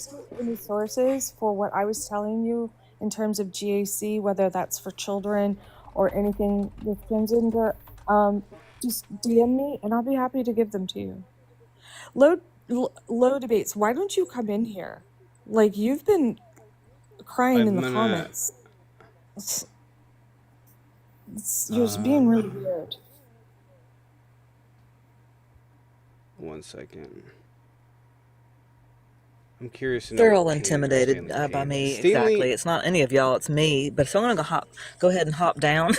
sources for what I was telling you in terms of GAC, whether that's for children or anything with transgender, just DM me and I'll be happy to give them to you. Low debates. Why don't you come in here? Like you've been crying in I'm the gonna. comments. You're being really weird. One second. I'm curious to know They're what all Payne or intimidated Stanley by Payne. me. Stanley, Exactly. It's not any of y'all. It's me. But so I'm gonna go ahead and hop down.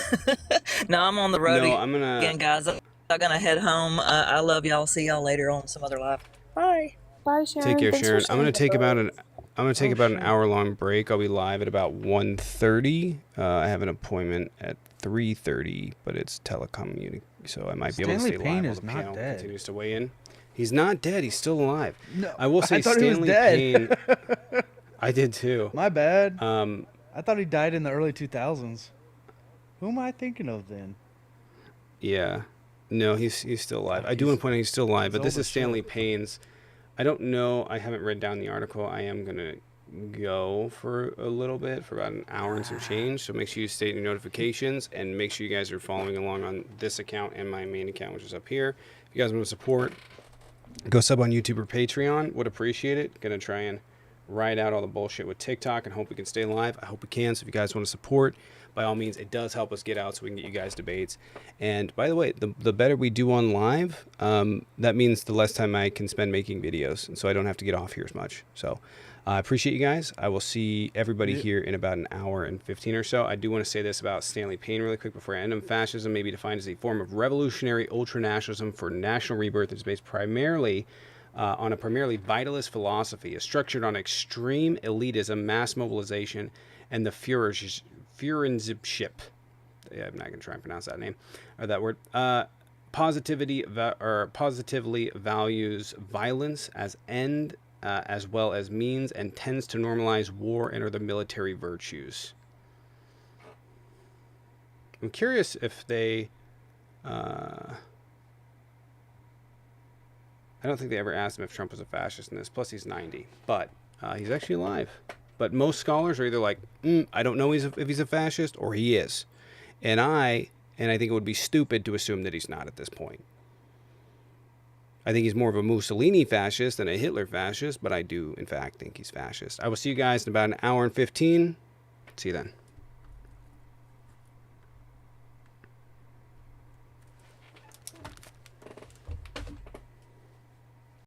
No, I'm on the road no, I'm gonna. again, guys. I'm gonna head home. I love y'all. See y'all later on some other live. Bye. Bye, Take Sharon. care, Thanks for Sharon. I'm gonna sharing. take about an. I'm gonna take Oh about an shit. hour-long break. I'll be live at about 1:30. I have an appointment at 3:30, but it's telecom, so I might be able to Stanley stay Payne live while is the not panel dead. continues to weigh in. He's not dead. He's still alive. No, I will say I thought he was Stanley dead. Payne. I did too. My bad. Um, I thought he died in the early 2000s. Who am I thinking of then? yeah. No, he's still alive. Oh, I do want to point out he's still alive, he's but this old is as Stanley shit. Payne's. I don't know. I haven't read down the article. I am gonna go for a little bit, for about an hour and some change. So make sure you state your notifications and make sure you guys are following along on this account and my main account, which is up here. If you guys want to support, go sub on YouTube or Patreon. Would appreciate it. Gonna try and ride out all the bullshit with TikTok and hope we can stay live. I hope we can. So if you guys want to support, by all means, it does help us get out so we can get you guys debates. And by the way, the better we do on live, that means the less time I can spend making videos, and so I don't have to get off here as much. So I appreciate you guys. I will see everybody here in about an hour and 15 or so. I do want to say this about Stanley Payne really quick before I end him. Fascism may be defined as a form of revolutionary ultranationalism for national rebirth that is based primarily on a primarily vitalist philosophy, is structured on extreme elitism, mass mobilization, and the Führership. Yeah, I'm not going to try and pronounce that name or that word. Positively values violence as end as well as means, and tends to normalize war and other military virtues. I'm curious if they. I don't think they ever asked him if Trump was a fascist in this. Plus, he's 90, but he's actually alive. But most scholars are either like, I don't know if he's a fascist, or he is. And I think it would be stupid to assume that he's not at this point. I think he's more of a Mussolini fascist than a Hitler fascist, but I do, in fact, think he's fascist. I will see you guys in about an hour and 15. See you then.